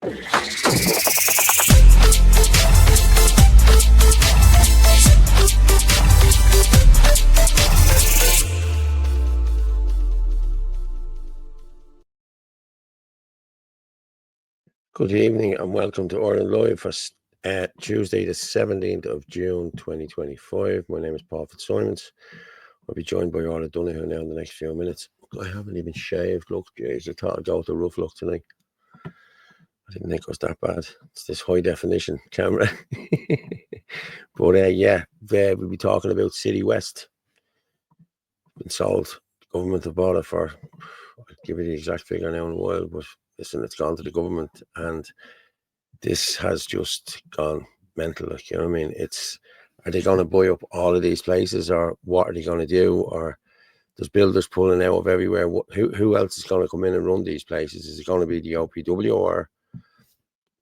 Good evening and welcome to Orla Live for Tuesday the 17th of June 2025. My name is Paul Fitzsimons. I'll be joined by Orla Donohoe now in the next few minutes. I haven't even shaved. Look, geez, I thought I'd go with a rough look tonight. I didn't think it was that bad. It's this high definition camera. But yeah, we'll be talking about City West. Been sold. The government have bought it for, I'll give you the exact figure now in a while, but listen, it's gone to the government and this has just gone mental. Like, you know what I mean? Are they going to buy up all of these places, or what are they going to do? Or there's builders pulling out of everywhere. Who else is going to come in and run these places? Is it going to be the OPW or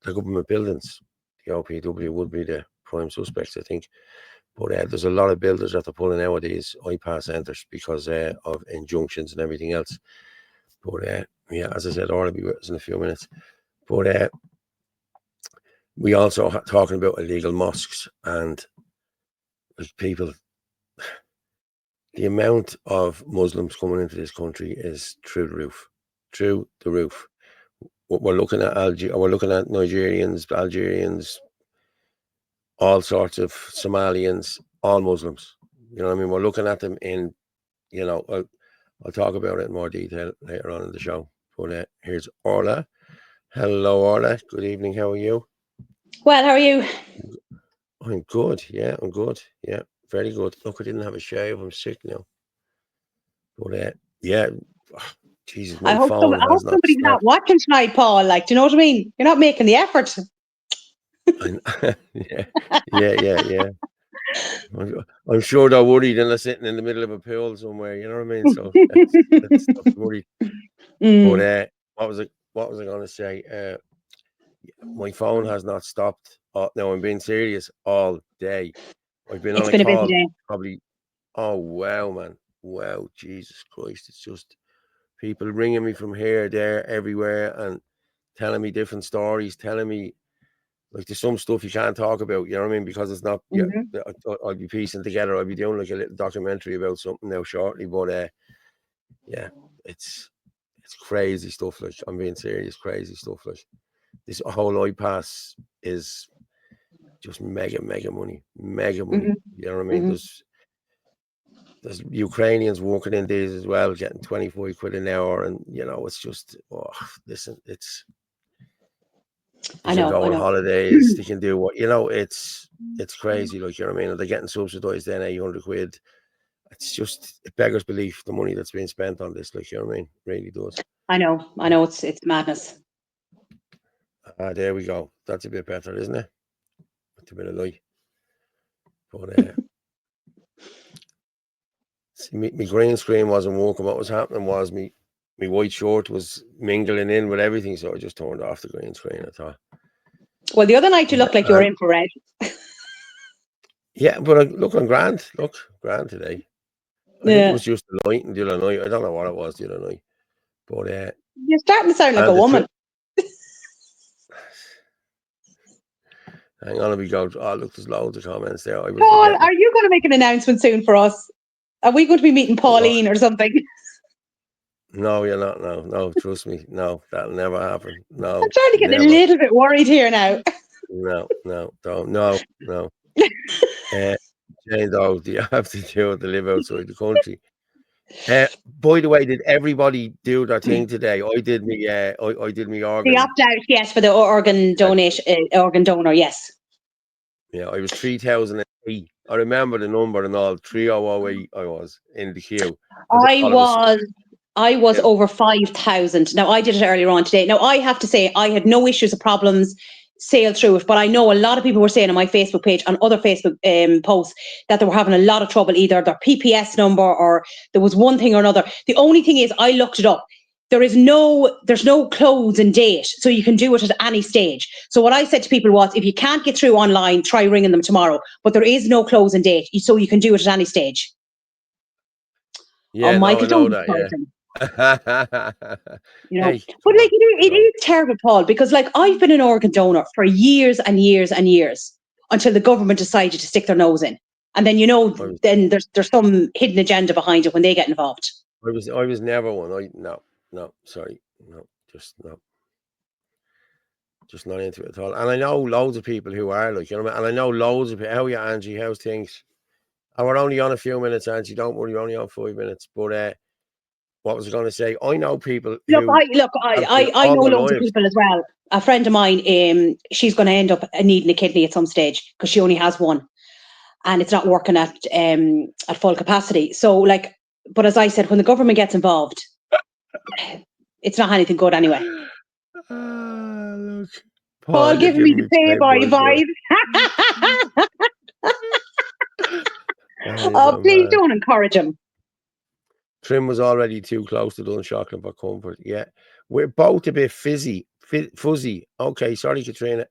the government buildings? The OPW would be the prime suspects, I think. But there's a lot of builders that are pulling out of these iPass centres because of injunctions and everything else. But yeah, as I said, Orla will be with us in a few minutes. But we also talking about illegal mosques, and people, the amount of Muslims coming into this country is through the roof. We're looking at we're looking at Nigerians, Algerians, all sorts of Somalians, all Muslims. You know what I mean? We're looking at them in, you know, I'll talk about it in more detail later on in the show. But here's Orla. Hello, Orla. Good evening. How are you? Well, how are you? I'm good. Yeah, I'm good. Yeah, very good. Look, I didn't have a shave. I'm sick now. But yeah, Jesus, my phone has not somebody's not watching tonight, Paul. Like, do you know what I mean? You're not making the effort. Yeah. I'm sure they're worried and they're sitting in the middle of a pool somewhere. You know what I mean? So that's worried. But what was I going to say? My phone has not stopped. No, I'm being serious all day. I've been on a call. Busy day. Probably. Oh wow, man! Wow, Jesus Christ! It's just people ringing me from here, there, everywhere, and telling me different stories. Telling me, like, there's some stuff you can't talk about. You know what I mean? Because it's not. Yeah, I'll be piecing together. I'll be doing like a little documentary about something now shortly. But yeah, it's crazy stuff. Like, I'm being serious, crazy stuff. Like, this whole iPass is just mega money. You know what I mean? There's Ukrainians working in these as well, getting 25 quid an hour, and you know, it's just, listen, they can go on holidays, they can do what, you know, it's crazy. Like, you know what I mean? They're getting subsidized then 800 quid. It's just, it beggars belief, the money that's being spent on this. Like, you know what I mean? It really does. I know, it's madness. There we go. That's a bit better, isn't it? It's a bit of light. But see, my green screen wasn't working. What was happening was my white short was mingling in with everything, so I just turned off the green screen, I thought. Well, the other night you looked like you were infrared. Yeah, but I'm grand. Look, grand today. I think it was just the lighting the other night. I don't know what it was the other night. But you're starting to sound like a woman. Hang on, we go. Oh, look, there's loads of comments there. Paul, are you going to make an announcement soon for us? Are we going to be meeting Pauline or something? No, you're not. No, trust me. No, that'll never happen. No. I'm trying to get a little bit worried here now. No. Jane, though, do you have to do it to live outside the country? By the way, did everybody do their thing today? I did me organ. The opt-out, yes, for the organ donation, organ donor, yes. Yeah, I was 3,008. I remember the number and all. 3,008. I was in the queue. I was over 5,000. Now, I did it earlier on today. Now, I have to say, I had no issues or problems sail through it, but I know a lot of people were saying on my Facebook page and other Facebook posts that they were having a lot of trouble, either their PPS number or there was one thing or another. The only thing is, I looked it up. There's no closing date, so you can do it at any stage. So what I said to people was, if you can't get through online, try ringing them tomorrow. But there is no closing date, so you can do it at any stage. Yeah, I know that. You know, Hey, but come like on, it is terrible, Paul, because like I've been an organ donor for years and years and years until the government decided to stick their nose in, and then I was, then there's some hidden agenda behind it when they get involved. I was never one. No, sorry, no, just not into it at all. And I know loads of people who are like, you know, and I know loads of people. How are you, Angie? How's things? And we're only on a few minutes, Angie. Don't worry, we're only on 5 minutes. But what was I going to say? I know people who have been I all know their loads of lives. people as well. A friend of mine, she's going to end up needing a kidney at some stage because she only has one, and it's not working at full capacity. So, like, but as I said, when the government gets involved, it's not anything good anyway. Look, Paul Paul, you're giving me giving the me playboy playboy joy. vibe. That is Oh, a please man. don't encourage him. Trim was already too close to Dunshaughlin for comfort. Yeah, we're both a bit fuzzy. Okay, sorry, Katrina.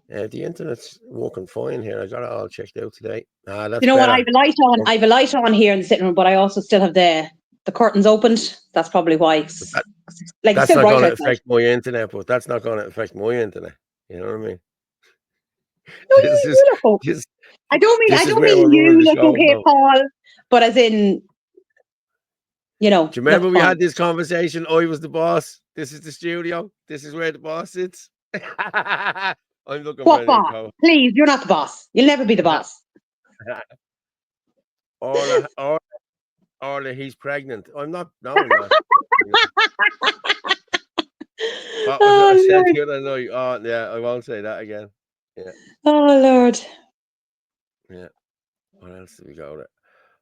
The internet's working fine here. I got it all checked out today. Ah, You that's know what? I better. have a light on. I have a light on here in the sitting room, but I also still have the curtains opened. That's probably why. That, Like it's that's still not bright going to outside. affect my internet, but that's not going to affect my internet. You know what I mean? No, This is you look okay. this I this is don't where mean we're running you the look show okay, now. Paul, but as in, Do you look remember we fine. had this conversation? I was the boss. This is the studio. This is where the boss sits. I'm looking for What a new boss? co. Please, you're not the boss. You'll never be the boss. Orla, he's pregnant. I'm not. No, I'm not. You know, what was it I Oh said Lord. the other night? Oh, yeah, I won't say that again. Yeah, Oh Lord. yeah. What else did we go there?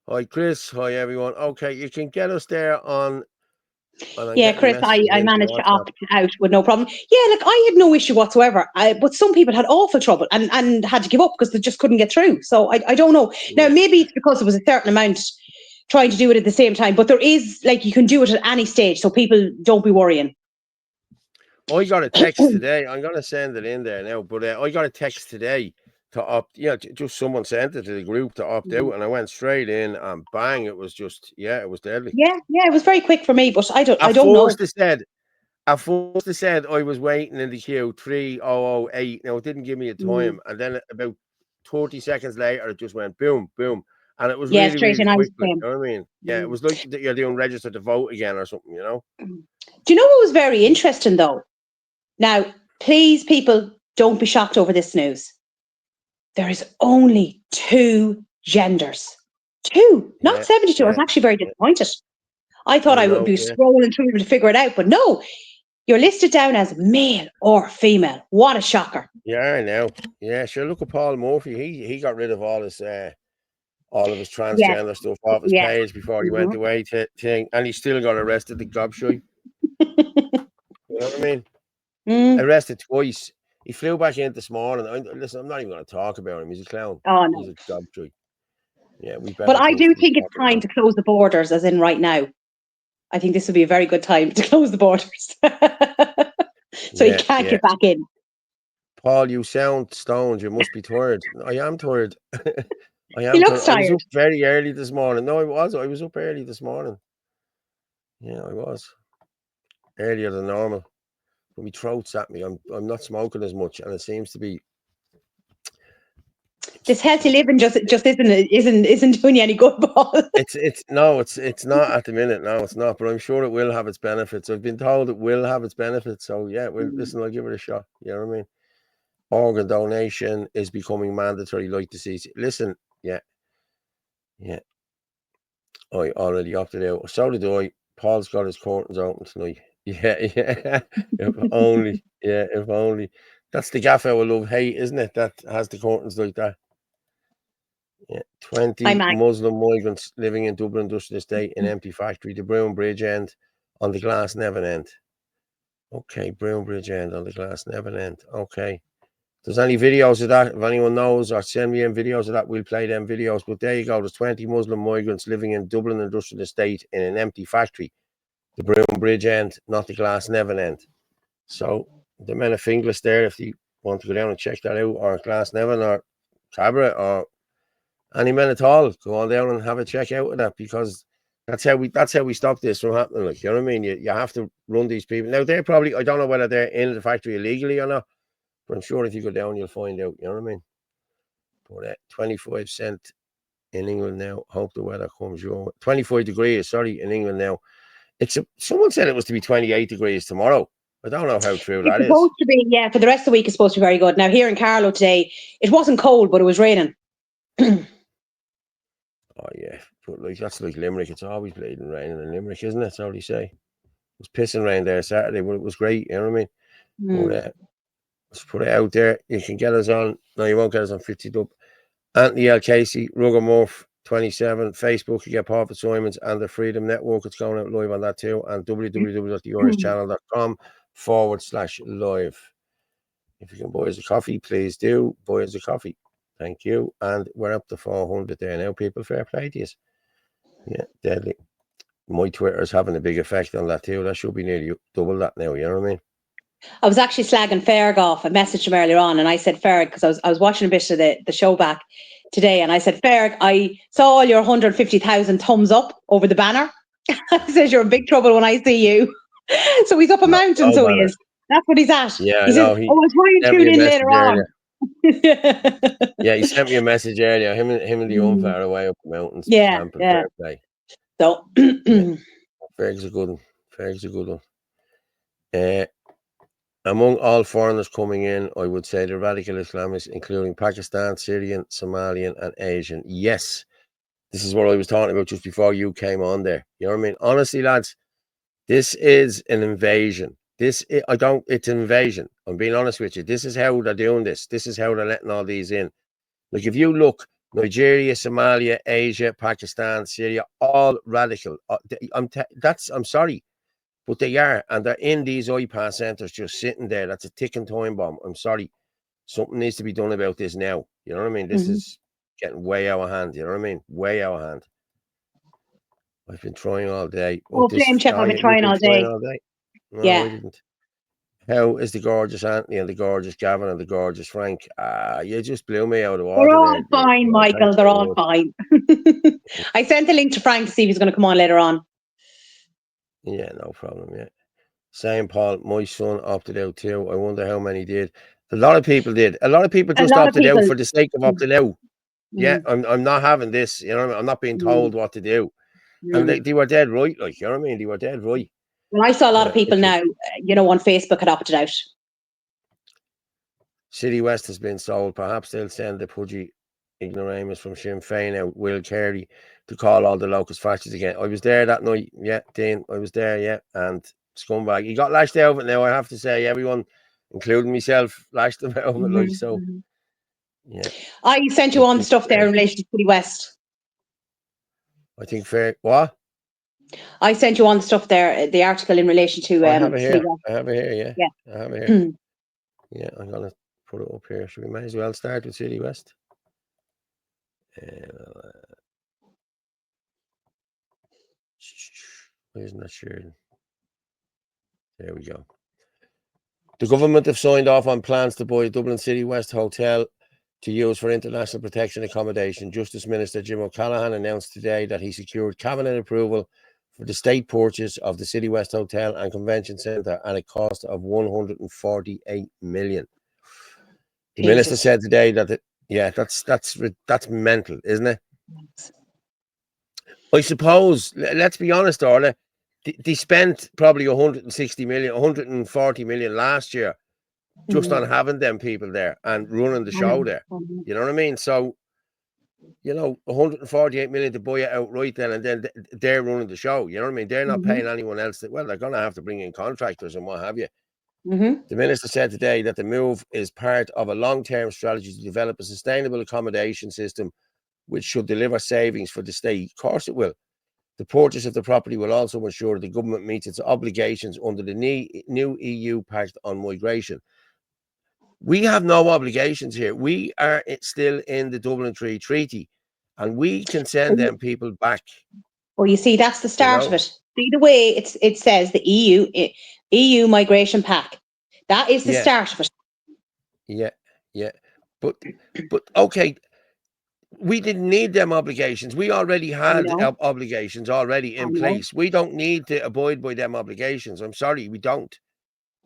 Hi, Chris. Hi, everyone. Okay, you can get us there on. And I'm Yeah, getting Chris, messages I into managed to WhatsApp. opt out with no problem. Yeah, like I had no issue whatsoever. But some people had awful trouble and had to give up because they just couldn't get through. So I don't know. Now, Yeah. maybe it's because there was a certain amount trying to do it at the same time, but there is, like, you can do it at any stage. So people don't be worrying. I got a text today. I'm going to send it in there now, but I got a text today to opt. Yeah, just someone sent it to the group to opt out, and I went straight in and bang, it was just it was deadly. Yeah, it was very quick for me, but I At don't know. first they said, I was waiting in the queue 3008. Now it didn't give me a time, and then about 30 seconds later, it just went boom, boom, and it was Yeah, really, straight really in, I was quick. the Like, same. you know what I mean? Yeah, it was like that you're doing register to vote again or something. You know? Do you know what was very interesting though? Now, please, people, don't be shocked over this news. There is only 2 genders. 2, not Yeah, 72. I was yeah, actually very yeah. disappointed. I thought I I would know. be Yeah. scrolling through to figure it out, but no, you're listed down as male or female. What a shocker. Yeah, I know. Yeah, sure. Look at Paul Murphy. He got rid of all of his Yes, transgender stuff off his yes. page before he went Mm-hmm. away to thing, and he still got arrested. The gobshite. You know what I mean? Mm. Arrested twice. He flew back in this morning. Listen, I'm not even going to talk about him. He's a clown. Oh, He's no. a gobshite. Yeah, we But better I things do to be think it's talking time about. to close the borders, as in right now. I think this would be a very good time to close the borders. So he Yeah, can't yeah. get back in. Paul, you sound stoned. You must be tired. I am tired. I He am tired. looks I was tired. up very early this morning. No, I was. I was up early this morning. Yeah, I was earlier than normal. But my throat's at me. I'm not smoking as much, and it seems to be. This healthy living just isn't doing you any good, Paul. It's not at the minute. No, it's not. But I'm sure it will have its benefits. I've been told it will have its benefits. So yeah, well, listen, I'll give it a shot. You know what I mean? Organ donation is becoming mandatory. Like to see. Listen, yeah. I already opted out. So did I. Paul's got his curtains open tonight. Yeah, yeah. If only. Yeah, if only. That's the gaff I love hate, isn't it? That has the curtains like that. Yeah. Hi, 20 Mag. Muslim migrants living in Dublin Industrial Estate in empty factory. The Brown Bridge end on the Glass Nevin end. Okay, Brown Bridge end on the Glass Nevin end. Okay. If there's any videos of that, if anyone knows, or send me in videos of that, we'll play them videos. But there you go. There's 20 Muslim migrants living in Dublin Industrial Estate in an empty factory. The Brown Bridge end, not the Glass Nevin end. So the men of Finglas there, if you want to go down and check that out, or Glass Nevin or Cabra or any men at all, go on down and have a check out of that, because That's how we stop this from happening. Like, you know what I mean? You have to run these people. Now they're probably, I don't know whether they're in the factory illegally or not, but I'm sure if you go down you'll find out, you know what I mean? But 25 cent in England now. Hope the weather comes your way. 25 degrees, sorry, in England now. Someone said it was to be 28 degrees tomorrow. I don't know how true that It's is. supposed to be, yeah, for the rest of the week it's supposed to be very good. Now here in Carlow today, it wasn't cold, but it was raining. Oh yeah, but like that's like Limerick. It's always bleeding raining in Limerick, isn't it? That's all they say. It was pissing rain there Saturday, but it was great. You know what I mean? But let's put it out there. You can get us on. No, you won't get us on 50 Dub. Anthony L. Casey, Rugger Murph 27, Facebook. You get Paul Fitzsimons and the Freedom Network. It's going out live on that too, and www.theirishchannel.com/live. If you can buy us a coffee, please do buy us a coffee. Thank you. And we're up to 400 there now, people. Fair play to you. Yeah, deadly. My Twitter is having a big effect on that too. That should be nearly double that now. You know what I mean? I was actually slagging Ferg off. I messaged him earlier on, and I said, Ferg, because I was watching a bit of the show back today, and I said, Ferg, I saw all your 150,000 thumbs up over the banner. I said, you're in big trouble when I see you. So he's up a mountain, so he is. That's what he's at. Yeah, he says, I'll try and tune in later on. Yeah, he sent me a message earlier. Him and the umpire away up the mountains. Yeah. Fair play. So, Ferg's a good one. Ferg's a good one. Among all foreigners coming in, I would say the radical Islamists, including Pakistan, Syrian, Somalian, and Asian. Yes, this is what I was talking about just before you came on there. You know what I mean? Honestly, lads, this is an invasion. It's an invasion. I'm being honest with you. This is how they're doing this. This is how they're letting all these in. Like if you look, Nigeria, Somalia, Asia, Pakistan, Syria, all radical. I'm sorry, but they are, and they're in these iPass centers just sitting there. That's a ticking time bomb. I'm sorry. Something needs to be done about this now. You know what I mean? This is getting way out of hand. You know what I mean? Way out of hand. I've been trying all day. Flame check, I've been trying all day. No, I didn't. How is the gorgeous Anthony and the gorgeous Gavin and the gorgeous Frank? You just blew me out of water. They're all fine, Michael. They're all fine. I sent the link to Frank to see if he's going to come on later on. Yeah, no problem. Yeah. Same, Paul. My son opted out too. I wonder how many did. A lot of people did. A lot of people just opted out for the sake of opting out. Yeah, I'm not having this. You know, I'm not being told what to do. And they were dead right. Like, you know what I mean? They were dead right. Well, I saw a lot of people now, on Facebook had opted out. City West has been sold. Perhaps they'll send the pudgy ignoramus from Sinn Féin out, Will Carey, to call all the locust fascists again. I was there that night. Yeah, Dean, I was there. Yeah, and scumbag. He got lashed out of it now. I have to say, everyone, including myself, lashed him out of it. Like so. Yeah. I sent you on the stuff there in relation to City West. I think fair. What? I sent you on the stuff there, the article in relation to I have it City here. West. I have it here. Yeah. I have it here. Yeah, I'm gonna put it up here. So we might as well start with City West. Where's that shirt? There we go. The government have signed off on plans to buy a Dublin City West hotel to use for international protection accommodation. Justice Minister Jim O'Callaghan announced today that he secured cabinet approval for the state purchase of the City West Hotel and Convention Centre at a cost of 148 million. The minister said today that that's mental, isn't it? I suppose. Let's be honest, Orla. They spent probably 160 million, 140 million last year just on having them people there and running the show there. You know what I mean? So, 148 million to buy it outright then, and then they're running the show. You know what I mean? They're not paying anyone else. They're going to have to bring in contractors and what have you. The minister said today that the move is part of a long-term strategy to develop a sustainable accommodation system which should deliver savings for the state. Of course it will. The purchase of the property will also ensure the government meets its obligations under the new EU Pact on Migration. We have no obligations here. We are still in the Dublin Treaty, and we can send them people back. Well, you see, that's the start of it. See the way it says the EU Migration Pact. That is the start of it. Yeah. But okay. we didn't need them obligations. We already I had know, obligations already I in know. place. We don't need to abide by them obligations. I'm sorry, we don't.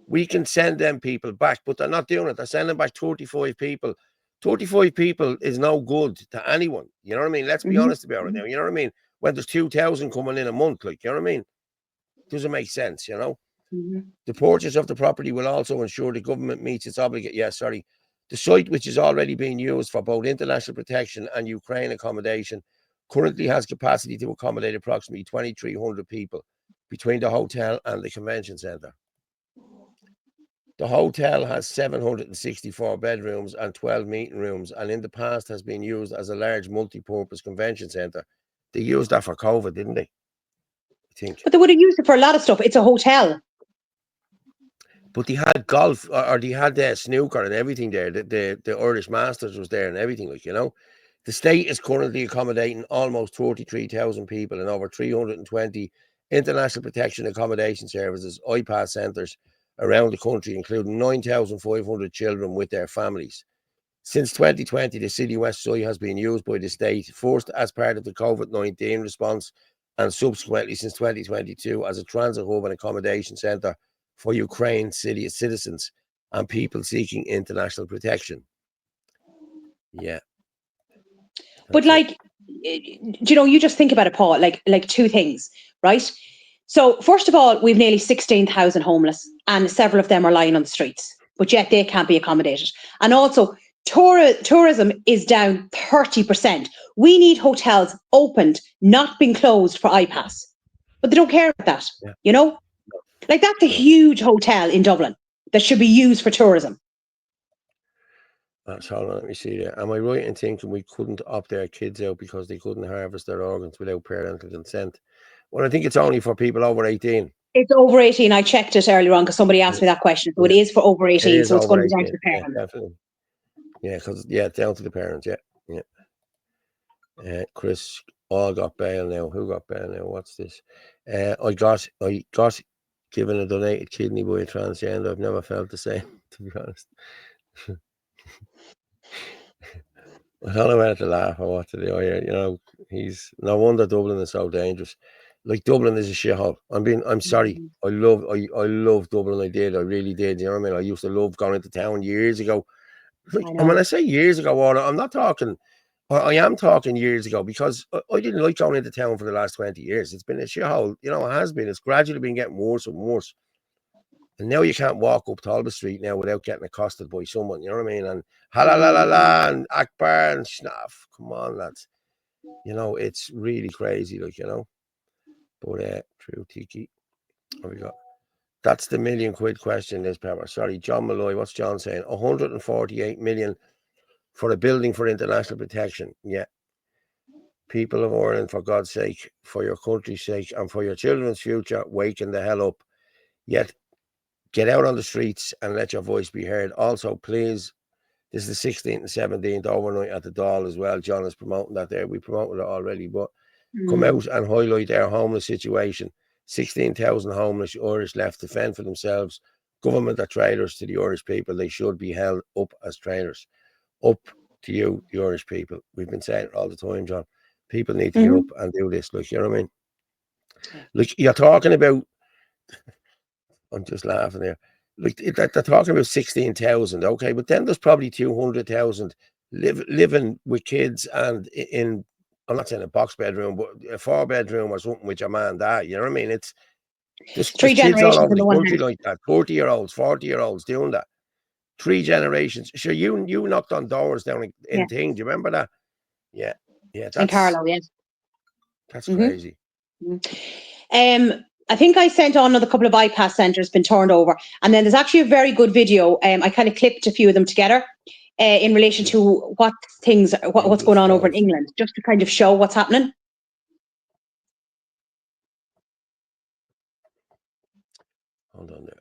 We can send them people back, but they're not doing it. They're sending back 35 people. 35 people is no good to anyone. You know what I mean? Let's be Mhm, honest about it now. You know what I mean? When there's 2,000 coming in a month, like, you know what I mean? Doesn't make sense, you know? mhm. The purchase of the property will also ensure the government meets its obligation. Yeah, sorry. The site, which is already being used for both international protection and Ukraine accommodation, currently has capacity to accommodate approximately 2,300 people between the hotel and the convention centre. The hotel has 764 bedrooms and 12 meeting rooms, and in the past has been used as a large multi-purpose convention centre. They used that for COVID, didn't they? I think. But they would have used it for a lot of stuff. It's a hotel. But they had golf, or they had snooker and everything there. The Irish Masters was there and everything, like, you know. The state is currently accommodating almost 33,000 people in over 320 international protection accommodation services, IPAS centres around the country, including 9,500 children with their families. Since 2020, the City West site has been used by the state, first as part of the COVID-19 response, and subsequently since 2022 as a transit hub and accommodation centre for Ukraine citizens and people seeking international protection. Yeah, But that's it. like, you know, you just think about it, Paul. Like two things, right? So first of all, we've nearly 16,000 homeless, and several of them are lying on the streets, but yet they can't be accommodated. And also, tourism is down 30%. We need hotels opened, not being closed for IPAS, but they don't care about that. Yeah, You know, like that's a no. huge hotel in Dublin that should be used for tourism. That's all. Let me see there. Am I right in thinking we couldn't opt their kids out because they couldn't harvest their organs without parental consent? Well, I think it's only for people over 18. It's over 18. I checked it earlier on because somebody asked Yeah, me that question. So it yeah. is for over It 18. is So it's going over to be down to 18. the Yeah, parents. definitely. Yeah, because down to the parents. Yeah, yeah. Chris, all got bail now. Who got bail now? What's this? I got given a donated kidney by a transgender. I've never felt the same, to be honest. I don't know whether to laugh or what to do. You know, he's no wonder Dublin is so dangerous. Like, Dublin is a shithole. I'm sorry. I love Dublin. I did. I really did. You know what I mean? I used to love going into town years ago. Like, I and when know. I say years ago, Orla, I'm not talking. I am talking years ago, because I didn't like going into town for the last 20 years. It's been a shithole. You know, it has been. It's gradually been getting worse and worse. And now you can't walk up Talbot Street now without getting accosted by someone. You know what I mean? And la la la la and Akbar and Schnaff. Come on, lads. You know, it's really crazy, like, you know. But true, Tiki. What we got? That's the £1,000,000 question, Liz Pepper. Sorry, John Malloy. What's John saying? 148 million for a building for international protection. Yeah. People of Ireland, for God's sake, for your country's sake, and for your children's future, waking the hell up. Yet, get out on the streets and let your voice be heard. Also, please, this is the 16th and 17th overnight at the Dáil as well. John is promoting that there. We promoted it already, but come out and highlight their homeless situation. 16,000 homeless Irish left to fend for themselves. Government are traitors to the Irish people. They should be held up as traitors. Up to you, the Irish people. We've been saying it all the time, John. People need to get up and do this. Like, you know what I mean? Yeah. Like, you're talking about, I'm just laughing there. Like, they're talking about 16,000, okay, but then there's probably 200,000 living with kids and in, I'm not saying a box bedroom, but a 4-bedroom or something with your man, dad. You know what I mean? There's Three kids all generations over in the the one country house. like that. 40-year-olds, 40-year-olds doing that. 3 generations. Sure, you knocked on doors down Yeah. in Thing. Do you remember that? Yeah, yeah. In Carlow, yes. That's Mm-hmm. crazy. I think I sent on another couple of bypass centres been turned over, and then there's actually a very good video. I kind of clipped a few of them together in relation to what's going on over in England, just to kind of show what's happening. Hold on there.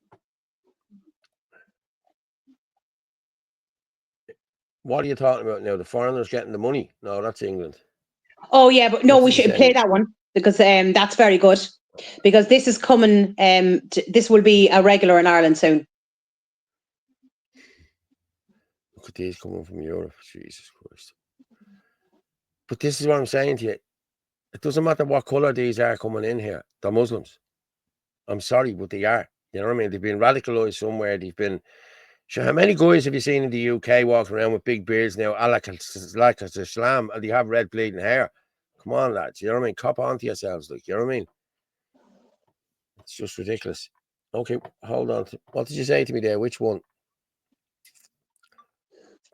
What are you talking about now? The foreigners getting the money? No, that's England. Oh yeah, but no, What we did you should say? play that one because that's very good. Because this is coming. This will be a regular in Ireland soon. Look at these coming from Europe. Jesus Christ. But this is what I'm saying to you. It doesn't matter what colour these are coming in here. They're Muslims. I'm sorry, but they are. You know what I mean? They've been radicalised somewhere. They've been... Sure, how many guys have you seen in the UK walking around with big beards now, like it's Islam, and they have red bleeding hair? Come on, lads. You know what I mean? Cop on to yourselves, like, you know what I mean? It's just ridiculous. Okay, hold on. What did you say to me there? Which one?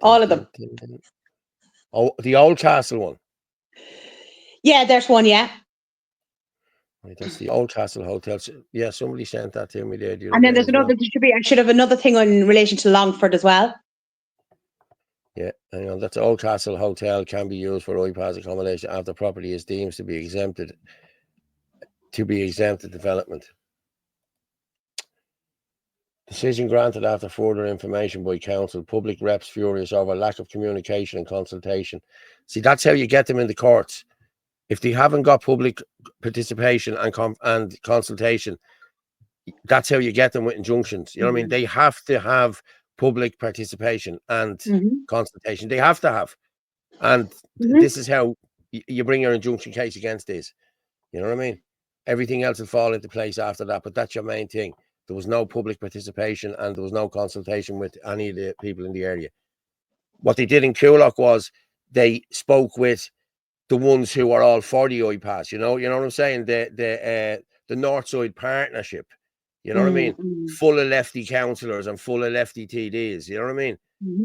All of them. Oh, the Old Castle one. Yeah, there's one, yeah. Right, that's the Old Castle Hotel. Yeah, somebody sent that to me there. And then there's another, I should have another thing in relation to Longford as well. Yeah, hang on. That's Old Castle Hotel can be used for iPads accommodation after property is deemed to be exempted development. Decision granted after further information by council. Public reps furious over lack of communication and consultation. See, that's how you get them in the courts. If they haven't got public participation and consultation, that's how you get them with injunctions. You know what I mean? They have to have public participation and consultation. They have to have. And this is how you bring your injunction case against this. You know what I mean? Everything else will fall into place after that, but that's your main thing. There was no public participation and there was no consultation with any of the people in the area. What they did in Coolock was they spoke with the ones who are all for the iPass. You know what I'm saying? The Northside Partnership. You know what I mean? Full of lefty councillors and full of lefty TDs. You know what I mean?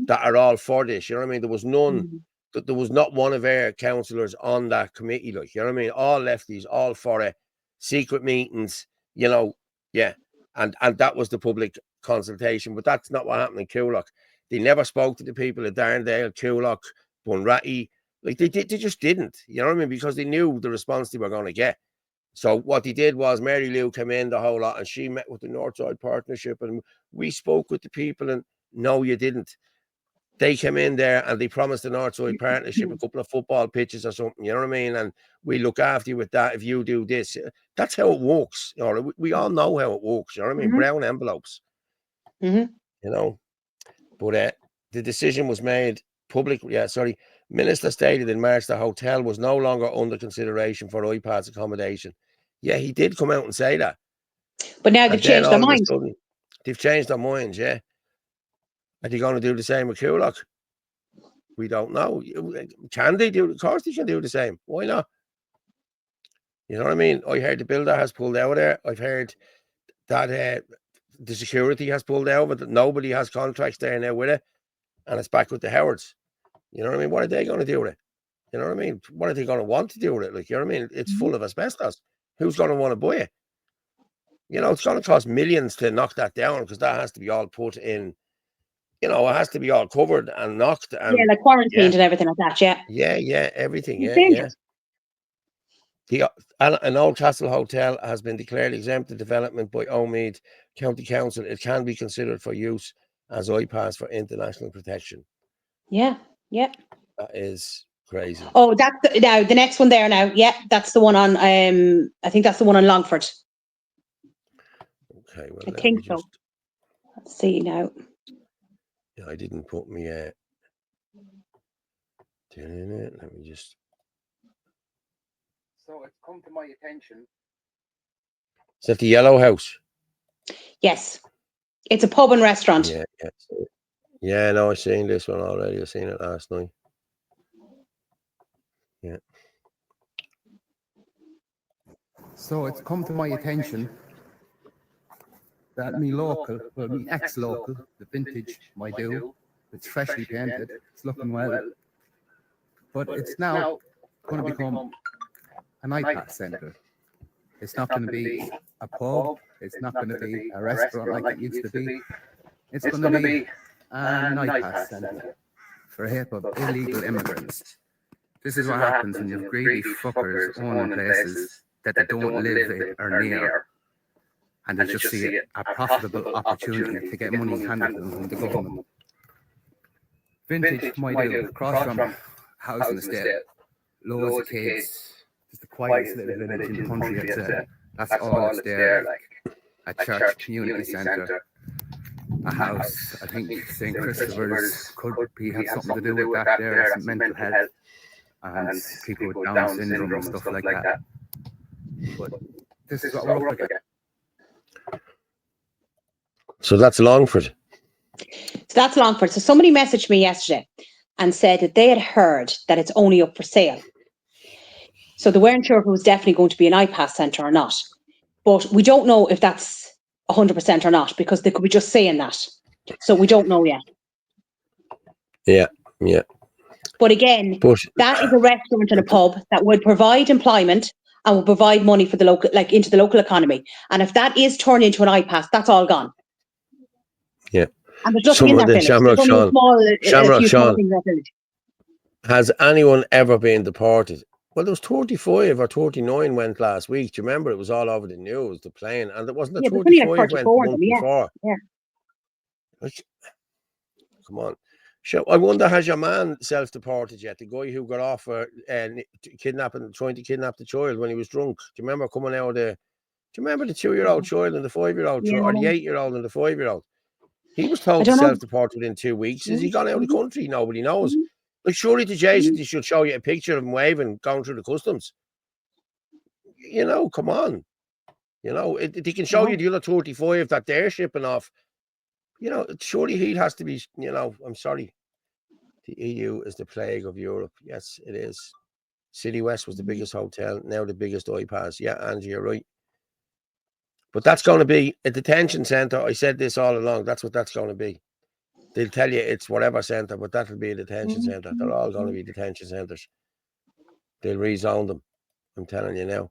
That are all for this. You know what I mean? There was none. There was not one of our councillors on that committee. Like, you know what I mean? All lefties, all for it. Secret meetings. You know, yeah. And that was the public consultation. But that's not what happened in Coolock. They never spoke to the people at Darndale, Coolock, Bunratty. Like they just didn't. You know what I mean? Because they knew the response they were going to get. So what he did was Mary Lou came in the whole lot and she met with the Northside Partnership and we spoke with the people and no, you didn't. They came in there and they promised the Northside Partnership a couple of football pitches or something, you know what I mean? And we look after you with that if you do this. That's how it works. You know, we all know how it works, you know what I mean? Brown envelopes, you know. But the decision was made publicly. Minister stated in March the hotel was no longer under consideration for iPads accommodation. Yeah, he did come out and say that. But now they've changed their minds. They've changed their minds, yeah. Are they going to do the same with Coolock? We don't know. Can they do? Of course they can do the same. Why not? You know what I mean? I heard the builder has pulled out there. I've heard that the security has pulled out, but nobody has contracts there now with it. And it's back with the Howards. You know what I mean? What are they going to do with it? You know what I mean? What are they going to want to do with it? Like, you know what I mean? It's full of asbestos. Who's going to want to buy it? You know, it's going to cost millions to knock that down because that has to be all put in, you know, it has to be all covered and knocked. And, like quarantined and everything like that, yeah. Yeah, everything, It's yeah. An Old Castle Hotel has been declared exempted development by Omead County Council. It can be considered for use as iPass for international protection. Yeah. That is crazy. Oh, that's now the next one there now. Yeah, that's the one on I think that's the one on Longford. Okay, well, I think so. Let's see now. Yeah, I didn't put me let me just. So it's come to my attention. Is that the Yellow House? Yes. It's a pub and restaurant. Yeah, no, I've seen this one already. I've seen it last night. Yeah. So it's come to my attention that me ex-local, the vintage my do, it's freshly painted, it's looking well, but it's now going to become an iPad centre. It's not going to be a pub, it's not going to be a restaurant like it used to be. It's going to be an iPad centre for a heap of illegal immigrants. This is what happens when you have greedy fuckers owning places that they don't live in or near, and they just see a profitable opportunity to get money handed to them from the government. Vintage might do, across from housing estate, loads of kids, just the quietest little village in the country, I'd say. That's all it's there, like a church, community centre, a house. I think St. Christopher's could have something to do with that there, some mental health. and people with Down syndrome and stuff like that. But this is what we're up against. So that's Longford. So that's Longford. So somebody messaged me yesterday and said that they had heard that it's only up for sale. So they weren't sure if it was definitely going to be an iPass centre or not. But we don't know if that's 100% or not, because they could be just saying that. So we don't know yet. Yeah. But again, that is a restaurant and a pub that would provide employment and will provide money for the local, like into the local economy. And if that is turned into an iPass, that's all gone. Yeah. And there's nothing in that village. Shamrock There's only Sean, a few small things in that village. Has anyone ever been deported? Well, there was 35 or 39 went last week. Do you remember? It was all over the news, the plane. And there wasn't a 35 like went the month before. Yeah. Like, come on. So I wonder, has your man self-deported yet? The guy who got off for trying to kidnap the child when he was drunk. Do you remember coming out of the... Do you remember the 2-year-old child and the 5-year-old child, or the 8-year-old and the 5-year-old? He was told to self-deport within 2 weeks. Is he gone out of the country? Nobody knows. Like, surely to Jesus, he should show you a picture of him waving, going through the customs. You know, come on. You know, they can show you the other 35 that they're shipping off. You know, surely he has to be, you know, I'm sorry. The EU is the plague of Europe. Yes, it is. City West was the biggest hotel, now the biggest iPass. Yeah, Angie, you're right. But that's going to be a detention centre. I said this all along. That's what that's going to be. They'll tell you it's whatever centre, but that'll be a detention centre. They're all going to be detention centres. They'll rezone them. I'm telling you now.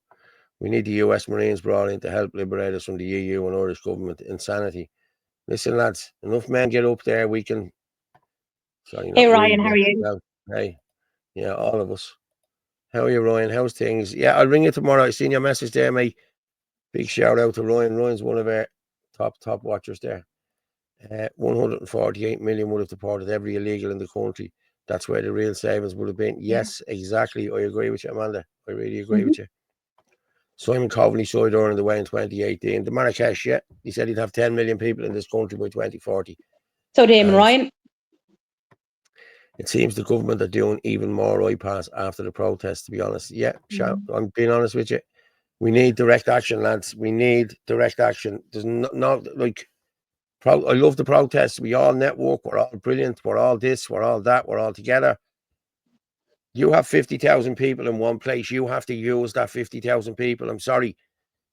We need the US Marines brought in to help liberate us from the EU and Irish government. Insanity. Listen, lads, enough men get up there. We can... Sorry, hey, Ryan, how are you? Well, hey, yeah, all of us. How are you, Ryan? How's things? Yeah, I'll ring you tomorrow. I seen your message there, mate. Big shout out to Ryan. Ryan's one of our top watchers there. 148 million would have deported every illegal in the country. That's where the real savings would have been. Yes, exactly. I agree with you, Amanda. I really agree with you. Simon Coveney signed on the way in 2018. The Marrakesh, yeah, he said he'd have 10 million people in this country by 2040. So, Damon, Ryan? It seems the government are doing even more iPass after the protests, to be honest. Yeah, I'm being honest with you. We need direct action, lads. We need direct action. There's not like... I love the protests. We all network. We're all brilliant. We're all this. We're all that. We're all together. You have 50,000 people in one place. You have to use that 50,000 people. I'm sorry.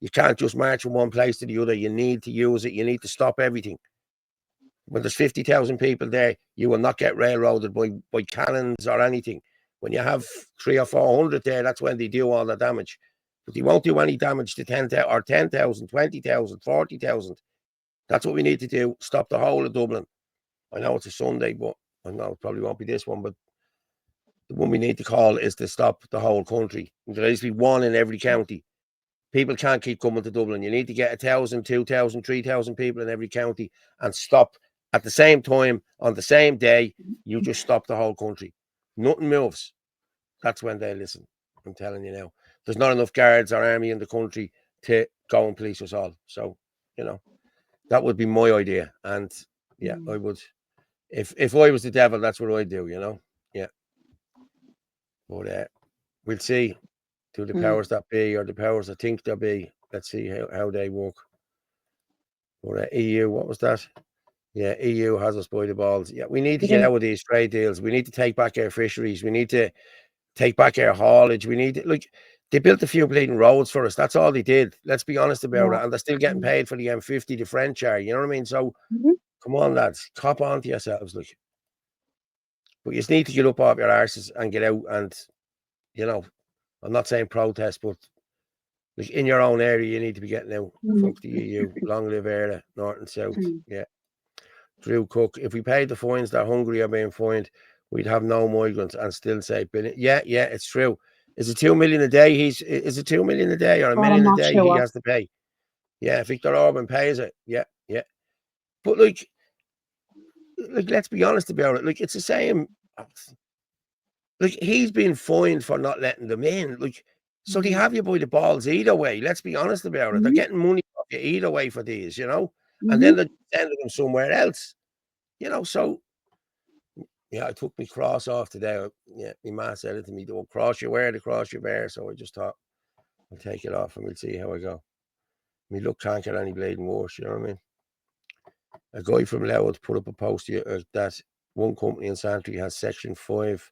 You can't just march from one place to the other. You need to use it. You need to stop everything. When there's 50,000 people there, you will not get railroaded by cannons or anything. When you have 300 or 400 there, that's when they do all the damage. But they won't do any damage to 10,000 or 10,000, 20,000, 40,000. That's what we need to do. Stop the whole of Dublin. I know it's a Sunday, but I know it probably won't be this one. But the one we need to call is to stop the whole country. There needs to be one in every county. People can't keep coming to Dublin. You need to get 1,000, 2,000, 3,000 people in every county and stop at the same time, on the same day. You just stop the whole country. Nothing moves. That's when they listen. I'm telling you now. There's not enough guards or army in the country to go and police us all. So, you know. That would be my idea. And yeah, I would. If I was the devil, that's what I'd do, you know? Yeah. But we'll see. Do the powers that be or the powers that think there be. Let's see how they work. But EU, what was that? Yeah, EU has us by the balls. Yeah, we need to get out of these trade deals. We need to take back our fisheries. We need to take back our haulage. We need to, like, they built a few bleeding roads for us. That's all they did. Let's be honest about it. And they're still getting paid for the M50, the French are. You know what I mean? So, come on, lads. Cop on to yourselves. Like. But you just need to get up off your arses and get out and, you know, I'm not saying protest, but like in your own area, you need to be getting out. Fuck the EU. Long live Orla, North and South. Yeah. Drew Cook. If we paid the fines that Hungary are being fined, we'd have no migrants and still say, yeah, it's true. Is it 2 million a day? Is it 2 million a day or a million a day he has to pay? Yeah, Viktor Orban pays it. Yeah. But like, let's be honest about it. Like, it's the same. Like, he's been fined for not letting them in. Like, so they have you by the balls either way. Let's be honest about it. They're getting money off you either way for these, you know, and then they're sending them somewhere else, you know. So, Yeah, I took my cross off today. Yeah, my ma said it to me, don't cross you wear, the cross you bear. So I just thought, I'll take it off and we'll see how I go. Me look can't get any blading worse, you know what I mean? A guy from Louth put up a post that one company in Santry has Section 5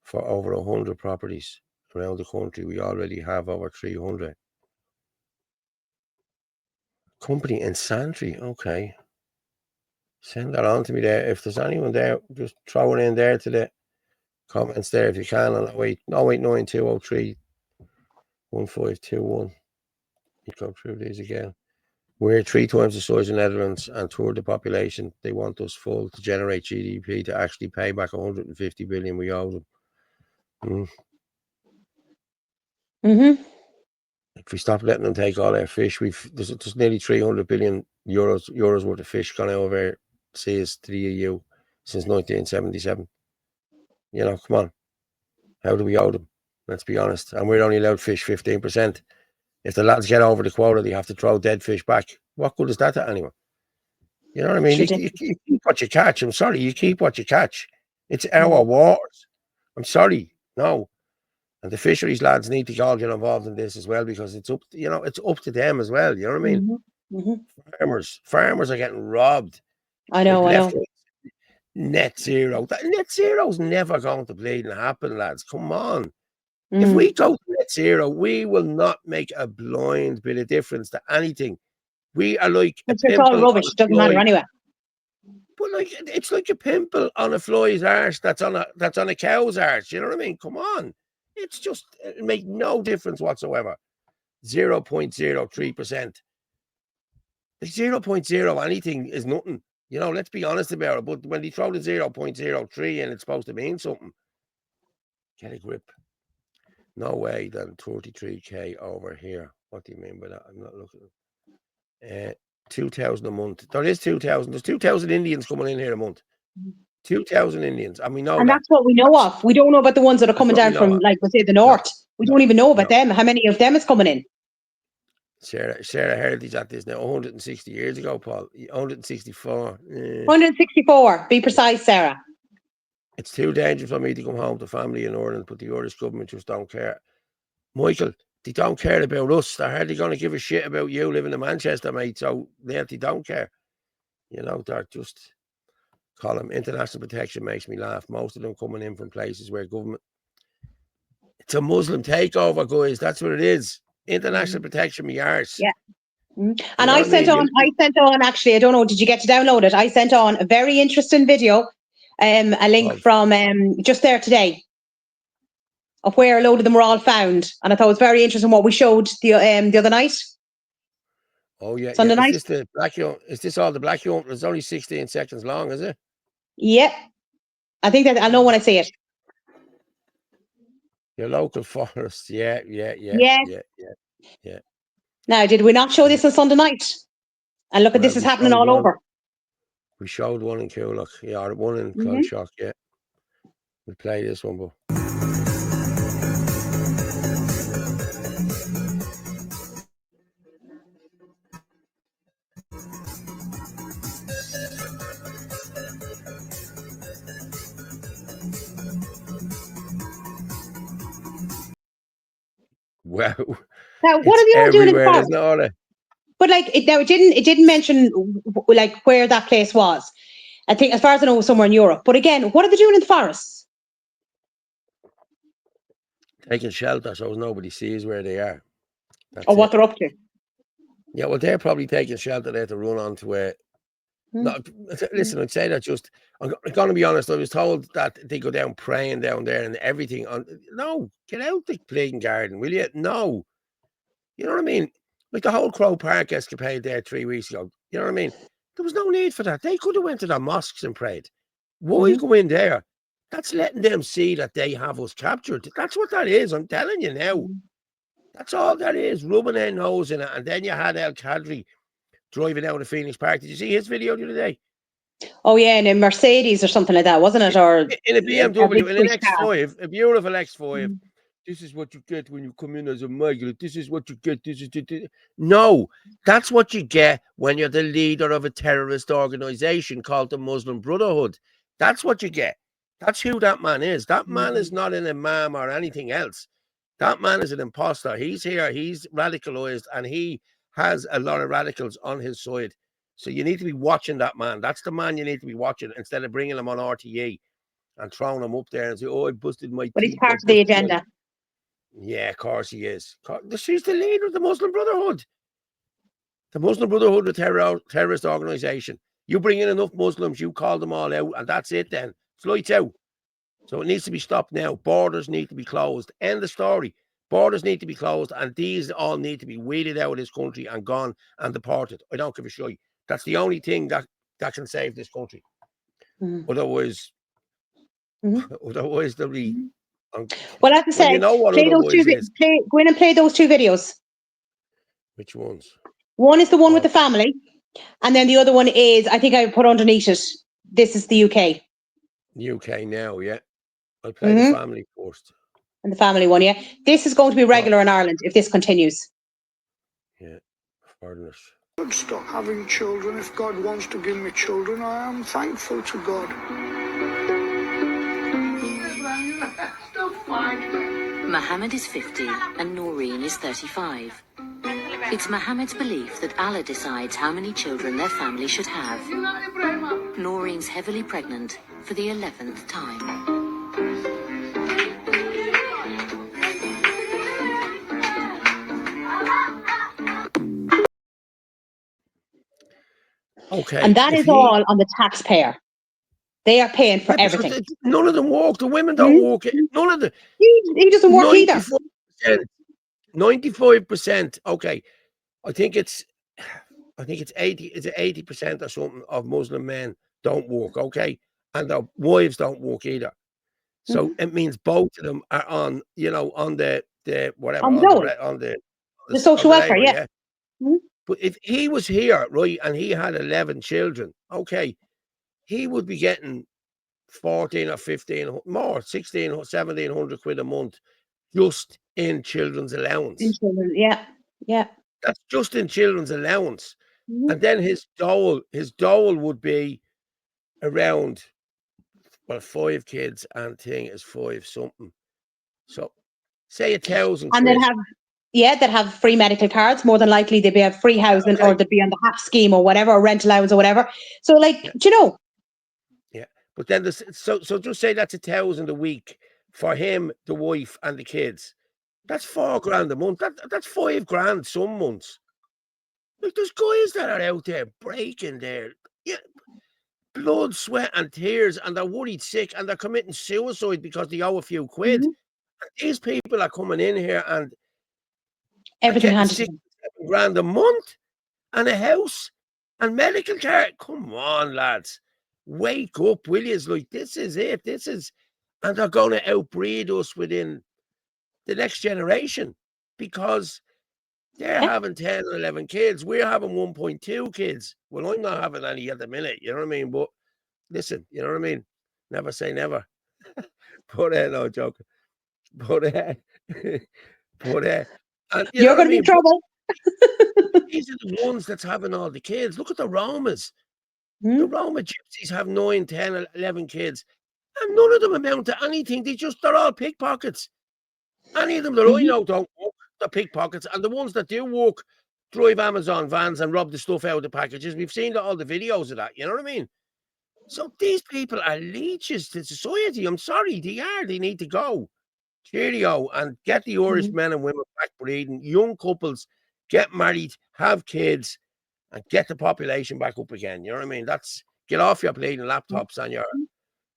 for over 100 properties around the country. We already have over 300. Company in Santry, okay. Send that on to me there. If there's anyone there, just throw it in there to the comments there if you can. On 089203 1521. You go through these again. We're 3 times the size of the Netherlands and toward the population. They want us full to generate GDP to actually pay back 150 billion we owe them. If we stop letting them take all our fish, there's nearly 300 billion euros worth of fish gone out of our seas to the EU since 1977. You know, come on. How do we owe them? Let's be honest. And we're only allowed fish 15%. If the lads get over the quota, they have to throw dead fish back. What good is that to anyone? You know what I mean? You keep what you catch. I'm sorry, you keep what you catch. It's our waters. I'm sorry. No. And the fisheries lads need to all get involved in this as well, because it's up, it's up to them as well. You know what I mean? Farmers are getting robbed. I know. Net zero. Net zero's never going to bleed and happen, lads. Come on. If we go to net zero, we will not make a blind bit of difference to anything. We are like it's all rubbish. It doesn't matter anyway. But it's like a pimple on a fly's arse that's on a cow's arse. You know what I mean? Come on. It makes no difference whatsoever. 0.03%. Like 0.0 anything is nothing. Let's be honest about it. But when they throw the 0.03 and it's supposed to mean something, get a grip. No way than 33k over here. What do you mean by that? I'm not looking. 2,000 a month. There is 2,000. There's 2,000 Indians coming in here a month. 2,000 Indians, and we know. And that's what we know of. We don't know about the ones that are coming down from, like, let's say, the north. We don't even know about them. How many of them is coming in? Sarah Heritage at this now 160 years ago, Paul. 164. 164. Be precise, Sarah. It's too dangerous for me to come home to family in Ireland, but the Irish government just don't care. Michael, they don't care about us. They're hardly going to give a shit about you living in Manchester, mate. So they don't care. They're just call them international protection. Makes me laugh. Most of them coming in from places where government. It's a Muslim takeover, guys. That's what it is. International protection, me arse. Yeah. And I sent on, actually, I don't know, did you get to download it? I sent on a very interesting video, a link from just there today of where a load of them were all found. And I thought it was very interesting what we showed the other night. Oh, yeah. Sunday night. Is this all the black young? It's only 16 seconds long, is it? Yep. I think that I'll know when I see it. Your local forest. Yeah. Now, did we not show this on Sunday night? And look at this is happening all over. We showed one in Coolock. Yeah, one in Clonshock, yeah. We'll play this one, but. Wow. Now, what are they all doing in the forest? Orla. But like it didn't mention like where that place was. I think, as far as I know, it was somewhere in Europe. But again, what are they doing in the forests? Taking shelter so nobody sees where they are. Or what they're up to. Yeah, well, they're probably taking shelter there to run onto a. No, listen, I'd say that just. I'm going to be honest. I was told that they go down praying down there and everything. No, get out the playing garden, will you? No. You know what I mean? Like the whole Crow Park escapade there 3 weeks ago. You know what I mean? There was no need for that. They could have went to the mosques and prayed. Why go in there? That's letting them see that they have us captured. That's what that is. I'm telling you now. That's all that is. Rubbing their nose in it. And then you had El Kadri driving out of Phoenix Park. Did you see his video the other day? Oh, yeah, in a Mercedes or something like that, wasn't it? Or in a BMW, in an X5, a beautiful X5. This is what you get when you come in as a migrant. This is what you get. No, that's what you get when you're the leader of a terrorist organization called the Muslim Brotherhood. That's what you get. That's who that man is. That man is not an imam or anything else. That man is an imposter. He's here. He's radicalized, and he has a lot of radicals on his side. So you need to be watching that man. That's the man you need to be watching instead of bringing him on RTE and throwing him up there and say, "Oh, I busted my But he's teeth." part of the agenda. Yeah, of course he is. She's the leader of the Muslim Brotherhood. The Muslim Brotherhood, the terrorist organization. You bring in enough Muslims, you call them all out, and that's it then. It's lights out. So it needs to be stopped now. Borders need to be closed. End of story. Borders need to be closed, and these all need to be weeded out of this country and gone and deported. I don't give a shit. That's the only thing that can save this country. Otherwise, there'll be. Well, as I say, you know what play those two. is. Go in and play those 2 videos. Which ones? One is the one with the family, and then the other one is, I think I put underneath it, this is the UK. UK now, yeah. I'll play the family first. And the family one, yeah. This is going to be regular in Ireland if this continues. Yeah, pardon us. I should stop having children. If God wants to give me children, I am thankful to God. Mohammed is 50 and Noreen is 35. It's Mohammed's belief that Allah decides how many children their family should have. Noreen's heavily pregnant for the 11th time. Okay. And that is all on the taxpayer. They are paying for everything. None of them walk. The women don't walk. None of the. He doesn't work either. 95%. Okay. I think it's 80. It's 80% or something of Muslim men don't walk. Okay. And their wives don't walk either. So it means both of them are on, on the whatever, on the social welfare, yeah. But if he was here, right, and he had 11 children, okay, he would be getting 14 or 15 more, 16, 1700 quid a month just in children's allowance. In children, yeah. That's just in children's allowance. And then his dole would be around, 5 kids and thing is 5 something. So say 1,000 and quid. they'd have free medical cards. More than likely they'd have free housing, or they'd be on the HAP scheme or whatever, or rent allowance or whatever. So do you know? Yeah. But then so just say that's 1,000 a week for him, the wife, and the kids. That's $4,000 a month. That's $5,000 some months. Like, there's guys that are out there breaking their blood, sweat, and tears, and they're worried sick, and they're committing suicide because they owe a few quid. And these people are coming in here and everything getting $6,000 a month and a house and medical care. Come on, lads. Wake up, will you? Like, this is it. And they're going to outbreed us within the next generation because they're having 10 or 11 kids. We're having 1.2 kids. Well, I'm not having any at the minute, you know what I mean? But listen, you know what I mean? Never say never. But no joking. But and, you're going to be in trouble. These are the ones that's having all the kids. Look at the Romas. The Roma gypsies have 9, 10, 11 kids. And none of them amount to anything. They're all pickpockets. Any of them that I know don't work, they're pickpockets. And the ones that do work drive Amazon vans and rob the stuff out of the packages. We've seen all the videos of that. You know what I mean? So these people are leeches to society. I'm sorry, they are. They need to go. Cheerio, and get the Irish men and women back breeding. Young couples get married, have kids, and get the population back up again. You know what I mean? Get off your bleeding laptops and your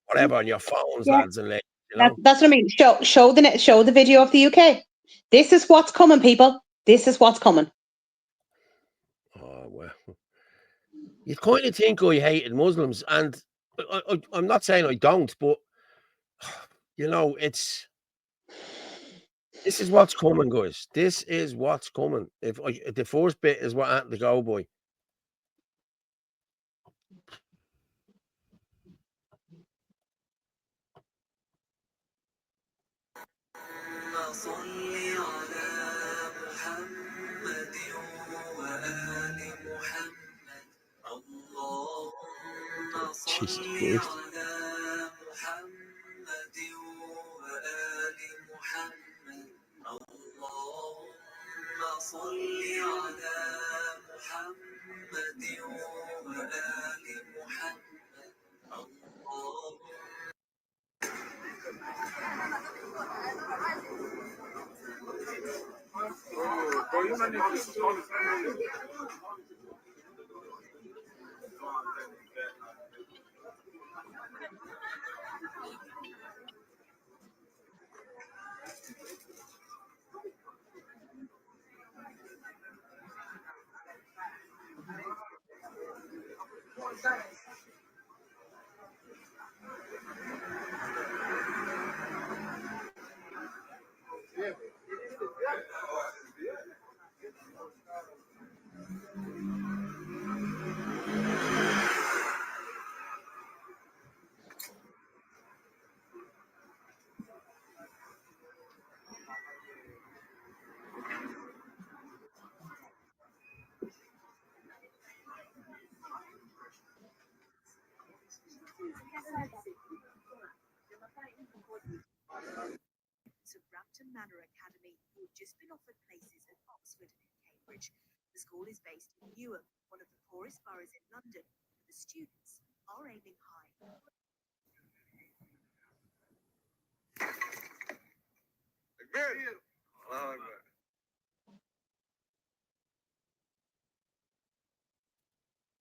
whatever on your phones, lads and ladies. You know? That's what I mean. Show the video of the UK. This is what's coming, people. This is what's coming. Oh well, you kind of think I hated Muslims, and I'm not saying I don't, but this is what's coming, guys. This is what's coming. If the first bit is what happened to go boy. Jesus Christ. Manor Academy, who have just been offered places at Oxford and Cambridge. The school is based in Newham, one of the poorest boroughs in London. The students are aiming high.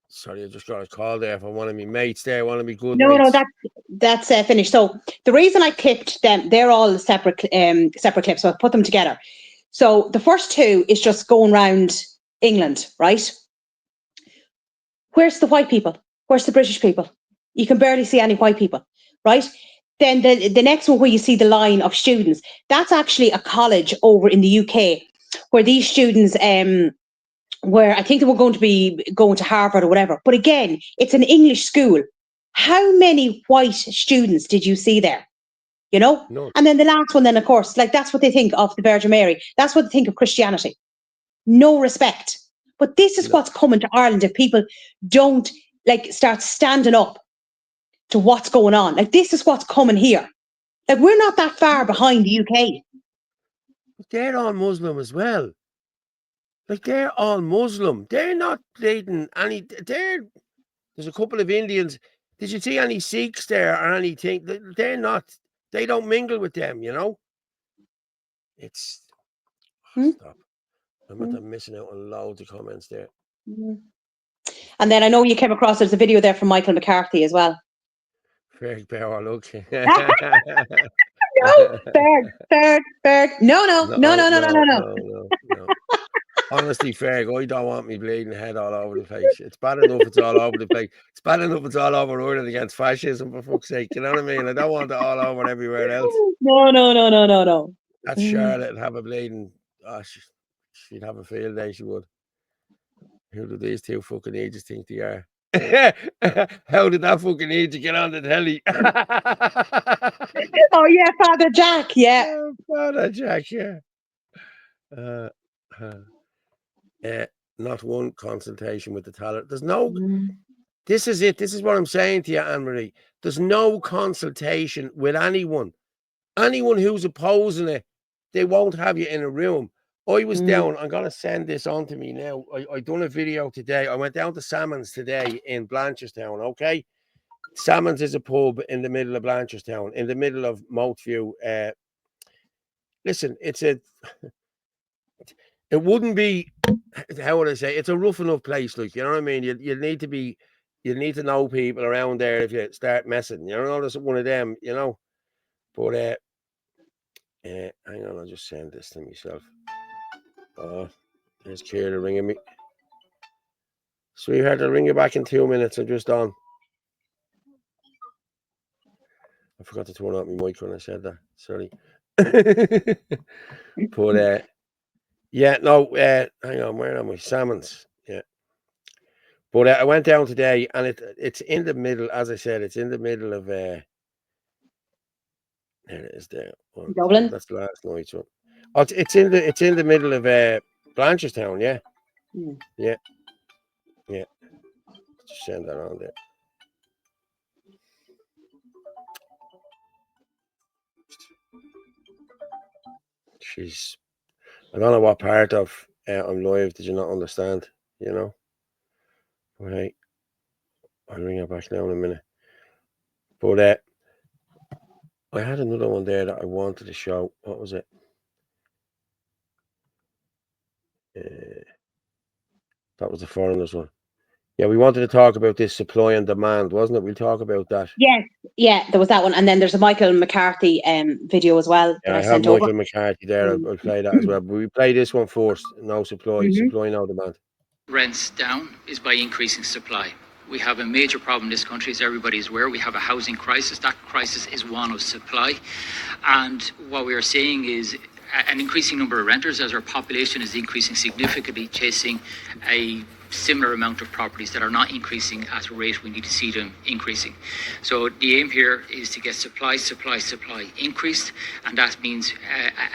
Sorry, I just got a call there for one of my mates there, one of my good No, mates. that's finished. So the reason I clipped them, they're all separate clips, so I put them together. So the first two is just going around England, right? Where's the white people? Where's the British people? You can barely see any white people, right? Then the next one where you see the line of students, that's actually a college over in the UK where these students, where I think they were going to be going to Harvard or whatever. But again, it's an English school. How many white students did you see there? You know? No. And then the last one, then, of course, like that's what they think of the Virgin Mary. That's what they think of Christianity. No respect. But this is what's coming to Ireland if people don't like start standing up to what's going on. Like this is what's coming here. Like we're not that far behind the UK. But they're all Muslim as well. Like they're all Muslim. They're not bleeding any. There's a couple of Indians. Did you see any Sikhs there or anything? They're not. They don't mingle with them. You know. It's stop. I'm missing out on loads of comments there. And then I know you came across. There's a video there from Michael McCarthy as well. Very power look. No, Ferg. No. Honestly, Ferg, I don't want me bleeding head all over the place. It's bad enough it's all over the place. It's bad enough it's all over Ireland against fascism, for fuck's sake. You know what I mean? I don't want it all over everywhere else. No. That's Charlotte have a bleeding. Oh, she'd have a field day, she would. Who do these two fucking ages think they are? How did that fucking age get on the telly? Oh yeah, Father Jack, yeah. Oh, Father Jack, yeah. Not one consultation with the teller. There's no. This is it. This is what I'm saying to you, Anne-Marie. There's no consultation with anyone. Anyone who's opposing it, they won't have you in a room. I was down. I'm gonna send this on to me now. I done a video today. I went down to Fitzsimons today in Blanchardstown. Okay, Fitzsimons is a pub in the middle of Blanchardstown, in the middle of Moatview. Listen, it wouldn't be, how would I say, it's a rough enough place, like, you know what I mean? You need to know people around there if you start messing, you know, there's one of them, you know. But hang on, I'll just send this to myself. Oh, there's Kira ringing me. Sweetheart, I'll ring you back in 2 minutes. I'm just on. I forgot to turn off my mic when I said that. Sorry. But yeah, no, hang on, where am I? Salmons, yeah. But I went down today, and it's in the middle, as I said, it's in the middle of there it is there. Dublin. That's the last night's one. Oh, it's in the middle of Blanchardstown, yeah. Yeah. Just send that on there. She's, I don't know what part of I'm live. Did you not understand? You know? Right. I'll ring her back now in a minute. But I had another one there that I wanted to show. What was it? That was the foreigners one. Yeah, we wanted to talk about this supply and demand, wasn't it? We'll talk about that. Yes, yeah, there was that one, and then there's a Michael McCarthy video as well that Yeah, I I have sent over. Michael McCarthy there. I'll play that as well. But we play this one first. No supply, supply, no demand. Rents down is by increasing supply. We have a major problem in this country, as everybody is aware. We have a housing crisis. That crisis is one of supply. And what we are seeing is an increasing number of renters as our population is increasing significantly, chasing a similar amount of properties that are not increasing at a rate we need to see them increasing. So the aim here is to get supply increased, and that means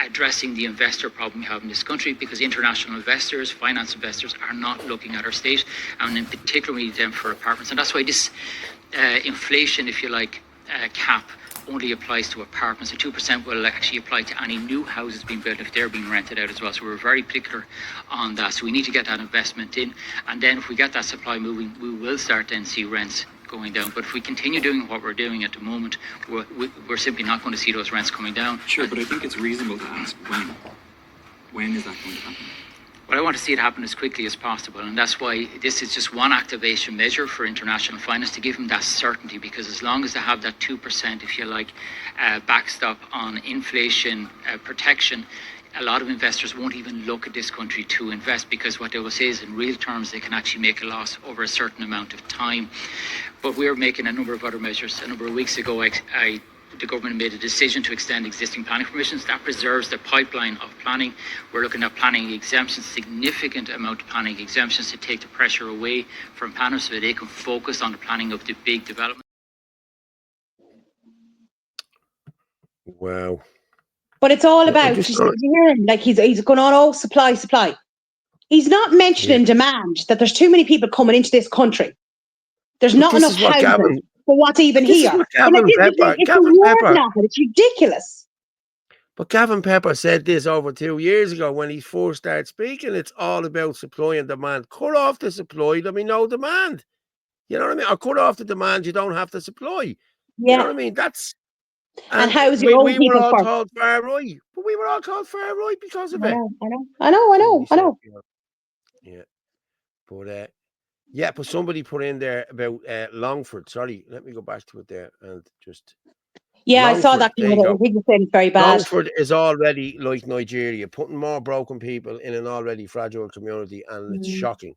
addressing the investor problem we have in this country, because international investors, finance investors, are not looking at our state, and in particular we need them for apartments. And that's why this inflation, if you like, cap only applies to apartments. The 2% will actually apply to any new houses being built if they're being rented out as well. So we're very particular on that. So we need to get that investment in. And then if we get that supply moving, we will start then see rents going down. But if we continue doing what we're doing at the moment, we're simply not going to see those rents coming down. Sure, but I think it's reasonable to ask when. When is that going to happen? Well, I want to see it happen as quickly as possible, and that's why this is just one activation measure for international finance to give them that certainty, because as long as they have that 2%, if you like, backstop on inflation protection, a lot of investors won't even look at this country to invest, because what they will say is in real terms they can actually make a loss over a certain amount of time. But we're making a number of other measures. A number of weeks ago, the government made a decision to extend existing planning permissions. That preserves the pipeline of planning. We're looking at planning exemptions, significant amount of planning exemptions to take the pressure away from planners so that they can focus on the planning of the big development. Wow. But it's all about, you hear him, like he's going on, oh, supply. He's not mentioning demand, that there's too many people coming into this country. There's not enough housing for what's even here. It's a word now, but it's ridiculous. But Gavin Pepper said this over 2 years ago when he first started speaking. It's all about supply and demand. Cut off the supply, there'll be no demand. You know what I mean? Or cut off the demand, you don't have the supply. Yeah. You know what I mean? That's... And how's your own people we were all called far right. But we were all called far right because of it. I know. Yeah. But... yeah, but somebody put in there about Longford. Sorry, let me go back to it there and just... Yeah, Longford, I saw that. I think it's very bad. Longford is already like Nigeria, putting more broken people in an already fragile community, and it's shocking.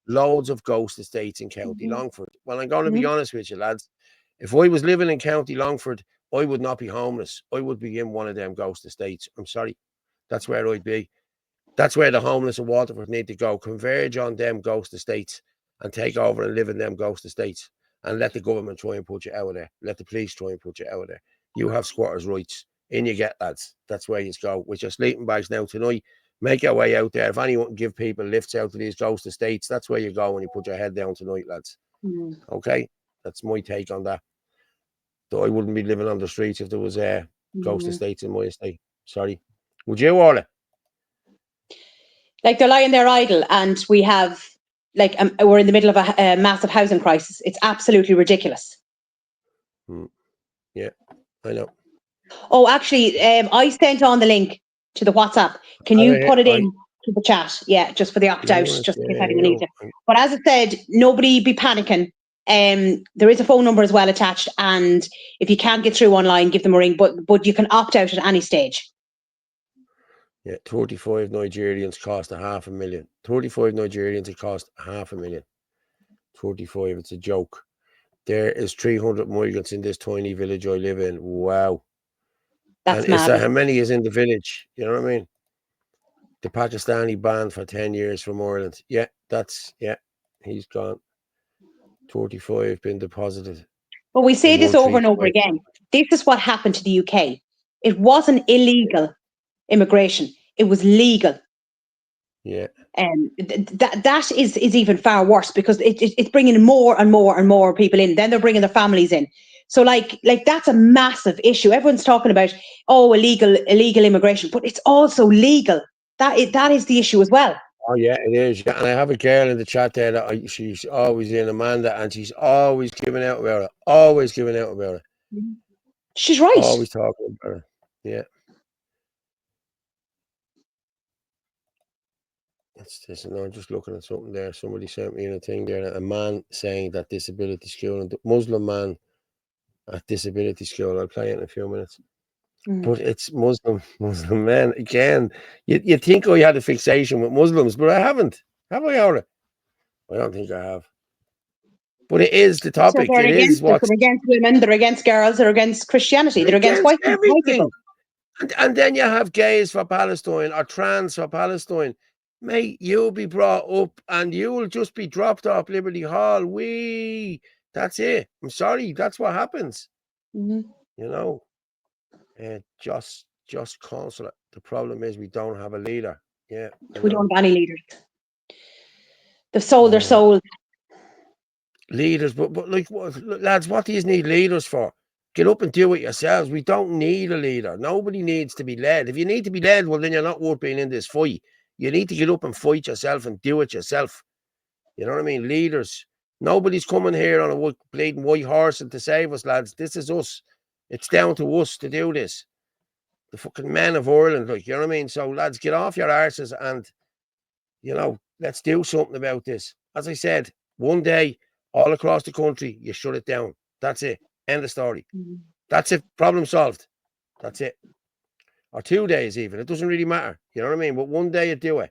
Loads of ghost estates in County Longford. Well, I'm going to be honest with you, lads. If I was living in County Longford, I would not be homeless. I would be in one of them ghost estates. I'm sorry. That's where I'd be. That's where the homeless in Waterford need to go. Converge on them ghost estates and take over and live in them ghost estates, and let the government try and put you out of there. Let the police try and put you out of there. You have squatters' rights. In you get, lads. That's where you go. With your sleeping bags now tonight, make your way out there. If anyone can give people lifts out to these ghost estates, that's where you go when you put your head down tonight, lads. Okay? That's my take on that. Though I wouldn't be living on the streets if there was ghost estates in my estate. Sorry. Would you, Orla? Like, they're lying there idle, and we have, like, we're in the middle of a massive housing crisis. It's absolutely ridiculous. Yeah, I know. Oh, actually, I sent on the link to the WhatsApp. Can you put it in to the chat? Yeah, just for the opt-out, just in case anyone needs it. But as I said, nobody be panicking. There is a phone number as well attached, and if you can't get through online, give them a ring, but you can opt out at any stage. Yeah, 35 Nigerians cost $500,000. 35 Nigerians, it cost $500,000. 35, it's a joke. There is 300 migrants in this tiny village I live in. Wow. That's and mad. How many is in the village? You know what I mean? The Pakistani banned for 10 years from Ireland. Yeah, he's gone. 35 been deposited. But we say this over and over again. This is what happened to the UK. It wasn't illegal immigration. It was legal. Yeah. That is even far worse, because it's bringing more and more and more people in. Then they're bringing their families in. So like that's a massive issue. Everyone's talking about, illegal immigration, but it's also legal. That is the issue as well. Oh yeah, it is. Yeah, and I have a girl in the chat there that she's always in, Amanda, and she's always giving out about it. Always giving out about it. She's right. Always talking about it. Yeah. That's this. No, I'm just looking at something there. Somebody sent me in a thing there. A man saying that disability school, and Muslim man at disability school. I'll play it in a few minutes. But it's Muslim men again. You think I had a fixation with Muslims, but I haven't. Have I, Orla? I don't think I have. But it is the So topic. they're It is against us, what's they're against women, they're against girls, they're against Christianity, they're against white people. everything. And then you have gays for Palestine or trans for Palestine. Mate, you'll be brought up and you'll just be dropped off Liberty Hall. That's it. I'm sorry. That's what happens. You know, just consulate. The problem is we don't have a leader. Yeah. We don't have any leaders. They've sold their soul. Leaders, but like, lads, what do you need leaders for? Get up and do it yourselves. We don't need a leader. Nobody needs to be led. If you need to be led, well, then you're not worth being in this fight. You need to get up and fight yourself and do it yourself. You know what I mean? Leaders. Nobody's coming here on a bleeding white horse and to save us, lads. This is us. It's down to us to do this. The fucking men of Ireland, like, you know what I mean? So, lads, get off your arses and, you know, let's do something about this. As I said, one day, all across the country, you shut it down. That's it. End of story. That's it. Problem solved. That's it. Or 2 days even. It doesn't really matter. You know what I mean? But one day you do it.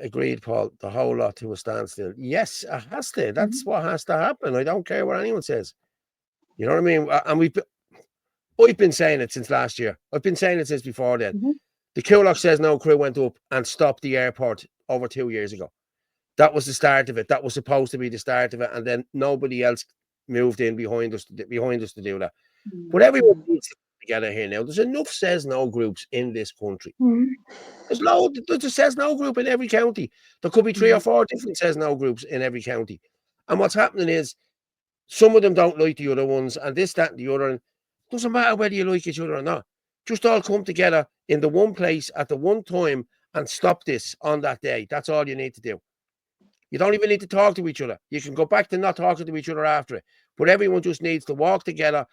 Agreed, Paul. The whole lot to a standstill. Yes, it has to. That's what has to happen. I don't care what anyone says. You know what I mean? And I've been saying it since last year. I've been saying it since before then. The Kulak Says No crew went up and stopped the airport over 2 years ago. That was the start of it. That was supposed to be the start of it. And then nobody else moved in behind us to do that. But everyone needs to get together here now. There's enough Says No groups in this country. There's a Says No group in every county. There could be 3 or 4 different Says No groups in every county. And what's happening is some of them don't like the other ones and this, that, and the other. And it doesn't matter whether you like each other or not. Just all come together in the one place at the one time and stop this on that day. That's all you need to do. You don't even need to talk to each other. You can go back to not talking to each other after it. But everyone just needs to walk together.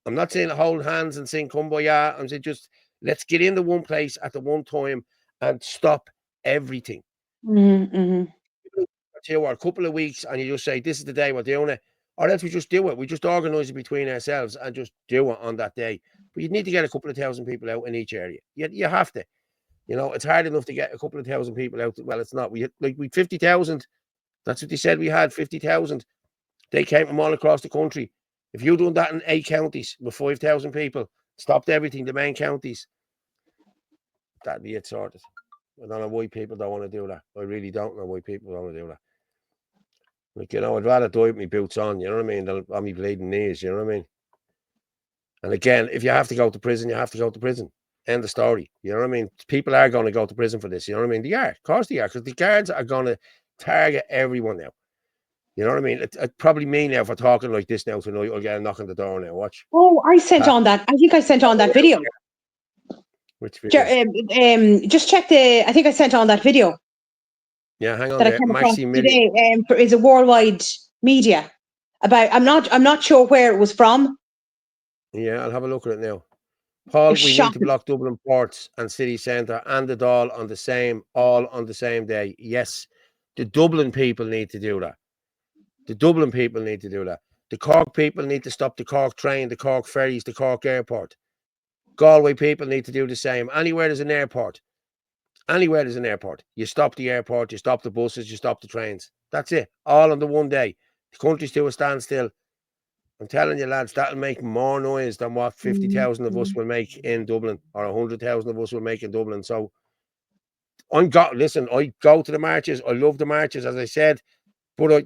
I'm not saying hold hands and sing Kumbaya. I'm saying just let's get into one place at the one time and stop everything. 2 or a couple of weeks, and you just say, this is the day we're doing it. Or else we just do it. We just organise it between ourselves and just do it on that day. But you need to get a couple of thousand people out in each area. You have to. You know, it's hard enough to get a couple of thousand people out. Well, it's not. We 50,000. That's what they said we had, 50,000. They came from all across the country. If you done that in 8 counties with 5,000 people, stopped everything, the main counties, that'd be it sorted. I don't know why people don't want to do that. I really don't know why people don't want to do that. Like, you know, I'd rather die with my boots on, you know what I mean, than on my bleeding knees, you know what I mean? And again, if you have to go to prison, you have to go to prison. End of story. You know what I mean? People are going to go to prison for this, you know what I mean? They are. Of course they are, because the guards are going to target everyone now. You know what I mean? It probably me now for talking like this now tonight. I'll get a knock on the door now. Watch. Oh, I sent on that. I think I sent on that video. Which video? Just check the. I think I sent on that video. Yeah, hang on that there. I came across Maxi today. Is a worldwide media about. I'm not sure where it was from. Yeah, I'll have a look at it now. Paul, we need to block Dublin ports and city centre and the Dáil all on the same day. Yes, the Dublin people need to do that. The Dublin people need to do that. The Cork people need to stop the Cork train, the Cork ferries, the Cork airport. Galway people need to do the same. Anywhere there's an airport, you stop the airport, you stop the buses, you stop the trains. That's it. All on the one day. The country's to a standstill. I'm telling you, lads, that'll make more noise than what 50,000 of us will make in Dublin, or 100,000 of us will make in Dublin. So I go to the marches. I love the marches, as I said, but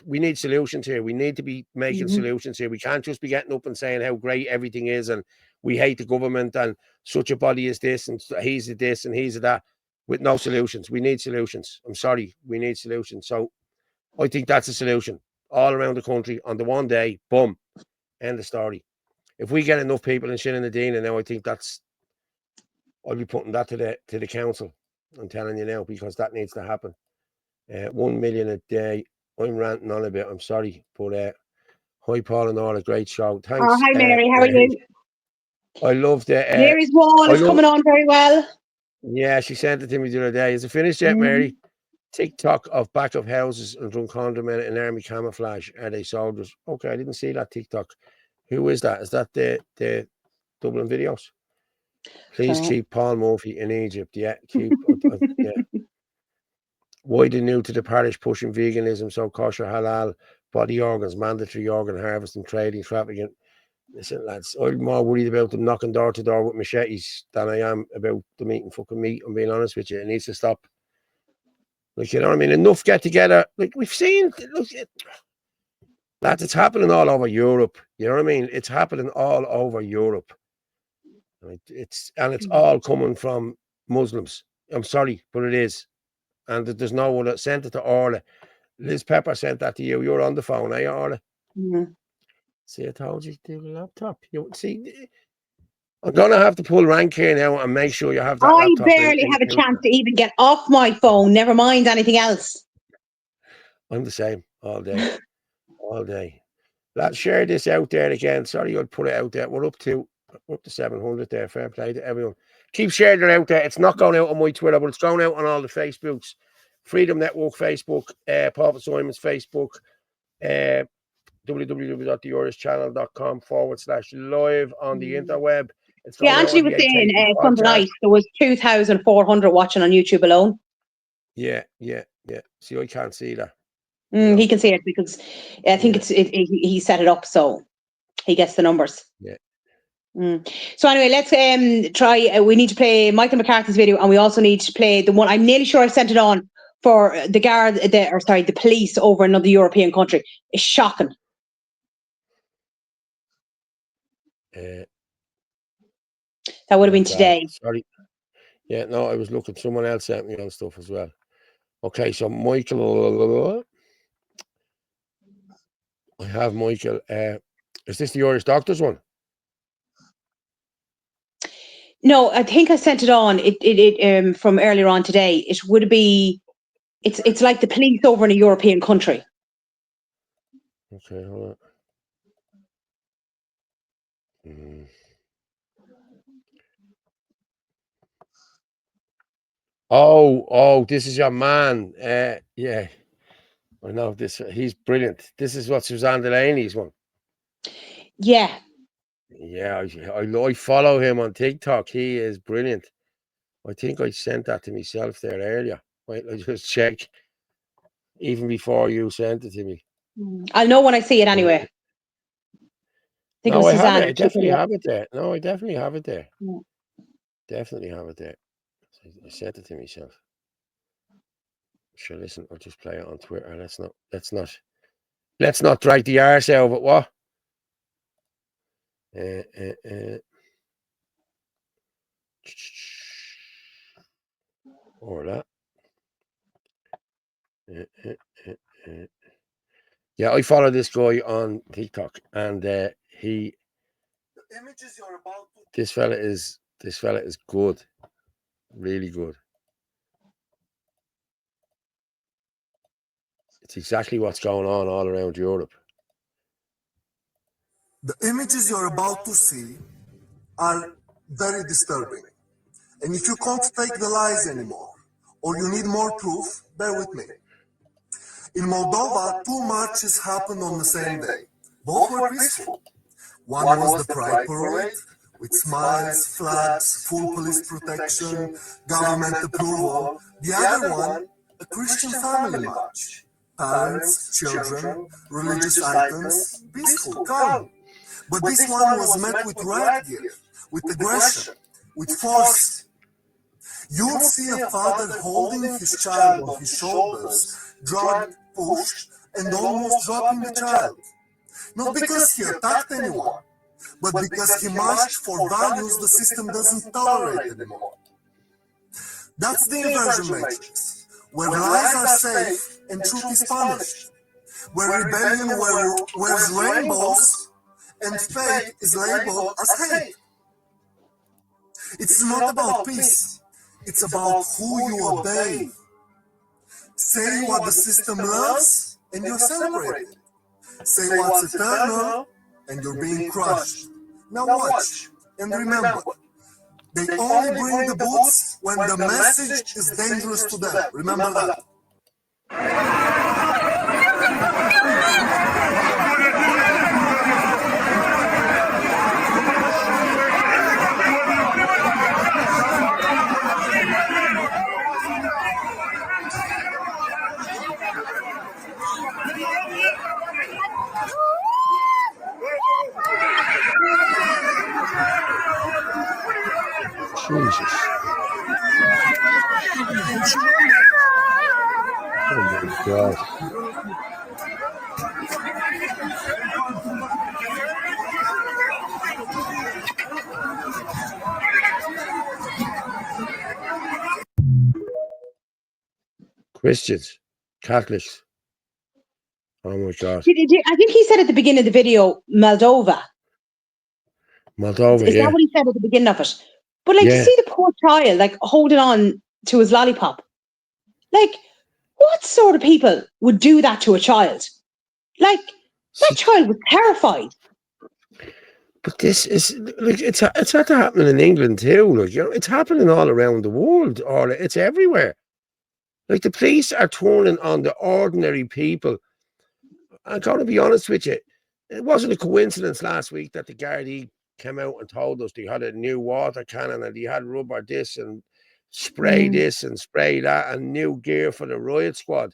we need solutions here. We need to be making solutions here. We can't just be getting up and saying how great everything is and we hate the government and such a body is this and he's a this and he's a that, with no solutions. We need solutions. I'm sorry, we need solutions. So I think that's a solution. All around the country on the one day, boom, end of story. If we get enough people in Shannon and Dean, and now I think I'll be putting that to the council. I'm telling you now, because that needs to happen. 1 million a day. I'm ranting on a bit. I'm sorry, but hi, Paul and Orla. Great show. Thanks. Oh, hi, Mary. How are you? I love the. Mary's wall is coming on very well. Yeah, she sent it to me the other day. Is it finished yet, Mary? TikTok of back of houses and Drumcondra men in army camouflage. Are they soldiers? Okay, I didn't see that TikTok. Who is that? Is that the Dublin videos? Please keep Paul Murphy in Egypt. Yeah, keep. Yeah. Widely new to the parish, pushing veganism, so kosher, halal, body organs, mandatory organ harvesting, trading, trafficking. Listen, lads, I'm more worried about them knocking door to door with machetes than I am about them eating fucking meat. I'm being honest with you. It needs to stop. Like, you know what I mean? Enough get together. Like, we've seen, look, lads, it's happening all over Europe. You know what I mean? It's happening all over Europe. It's all coming from Muslims. I'm sorry, but it is. And there's no one that sent it to Orla. Liz Pepper sent that to you. You're on the phone, are you, Orla? See, I told you to do the laptop. You see, I'm gonna have to pull rank here now and make sure you have that laptop. I barely have a chance to even get off my phone. Never mind anything else. I'm the same all day, all day. Let's share this out there again. Sorry, I'll put it out there. We're up to 700 there. Fair play to everyone. Keep sharing it out there. It's not going out on my Twitter, but it's going out on all the Facebooks. Freedom Network Facebook, Paul Fitzsimons Facebook, www.theirishchannel.com/live on the interweb. Anthony was saying Sunday night there was 2,400 watching on YouTube alone. Yeah. See, I can't see that. He can see it because I think he set it up so he gets the numbers. Yeah. So anyway, let's try. We need to play Michael McCarthy's video, and we also need to play the one. I'm nearly sure I sent it on for the police over another European country. It's shocking. That would have been today. Sorry. Yeah, no, I was looking. Someone else sent me on stuff as well. Okay, so Michael, I have Michael. Is this the Irish Doctors one? No, I think I sent it on. It from earlier on today. It would be. It's like the police over in a European country. Okay, hold on. Oh, this is your man. Yeah, I know this. He's brilliant. This is what Suzanne Delaney's one. Yeah. Yeah, I follow him on TikTok. He is brilliant. I think I sent that to myself there earlier. Wait, I just check. Even before you sent it to me. I'll know when I see it anyway. I think it was Suzanne. Have it. I definitely have it there. No, I definitely have it there. Yeah. Definitely have it there. I sent it to myself. Sure, listen, I'll just play it on Twitter. Let's not drag the arse out of it. What? Or that. Yeah, I follow this guy on TikTok, and he. The images you're about to. This fella is good, really good. It's exactly what's going on all around Europe. The images you're about to see are very disturbing. And if you can't take the lies anymore, or you need more proof, bear with me. In Moldova, 2 marches happened on the same day. Both were peaceful. One was the Pride Parade, with smiles, flags, full police protection, government approval. The other one, a Christian family march. Parents, children, religious items, peaceful, calm. But this one was met with riot gear, with aggression, with force. You'll see a father holding his child on his shoulders, dragged, pushed, and almost dropping the child. Not because he attacked anyone, but because he marched for values the system doesn't tolerate anymore. That's the inversion matrix, where lies are safe and truth is punished, where rebellion wears rainbows and faith is labeled as hate. It's not about peace, It's about who you obey. Say what the system loves, and you're celebrating. Say what's eternal, and you're being crushed. Now watch, and remember, they only bring the boots when the message is dangerous to them. Remember that. Jesus. Oh my God. Christians, Catholics. Oh my God. I think he said at the beginning of the video, Moldova. Moldova, Is yeah. that what he said at the beginning of it? But like, you see the poor child, like holding on to his lollipop. Like, what sort of people would do that to a child? Like, that child was terrified. But this is like it's had to happen in England too. Like, you know, it's happening all around the world, Orla. It's everywhere. Like, the police are turning on the ordinary people. I'm going to be honest with you. It wasn't a coincidence last week that the Gardaí came out and told us they had a new water cannon and they had rubber this and spray this and spray that and new gear for the riot squad.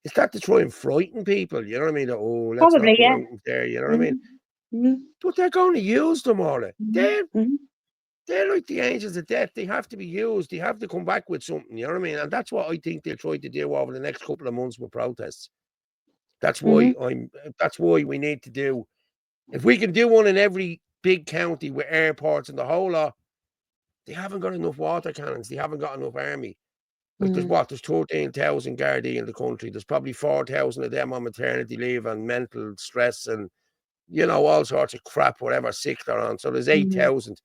Is that to try and frighten people? You know what I mean? Oh, let's Probably, not go yeah. out there. You know what I mean? But they're going to use them, Orla. They're like the angels of death. They have to be used. They have to come back with something. You know what I mean? And that's what I think they'll try to do over the next couple of months with protests. That's why that's why we need to do. If we can do one in every big county with airports and the whole lot, they haven't got enough water cannons. They haven't got enough army. Like, there's 13,000 Gardaí in the country. There's probably 4,000 of them on maternity leave and mental stress and, you know, all sorts of crap, whatever sick they're on. So there's 8,000.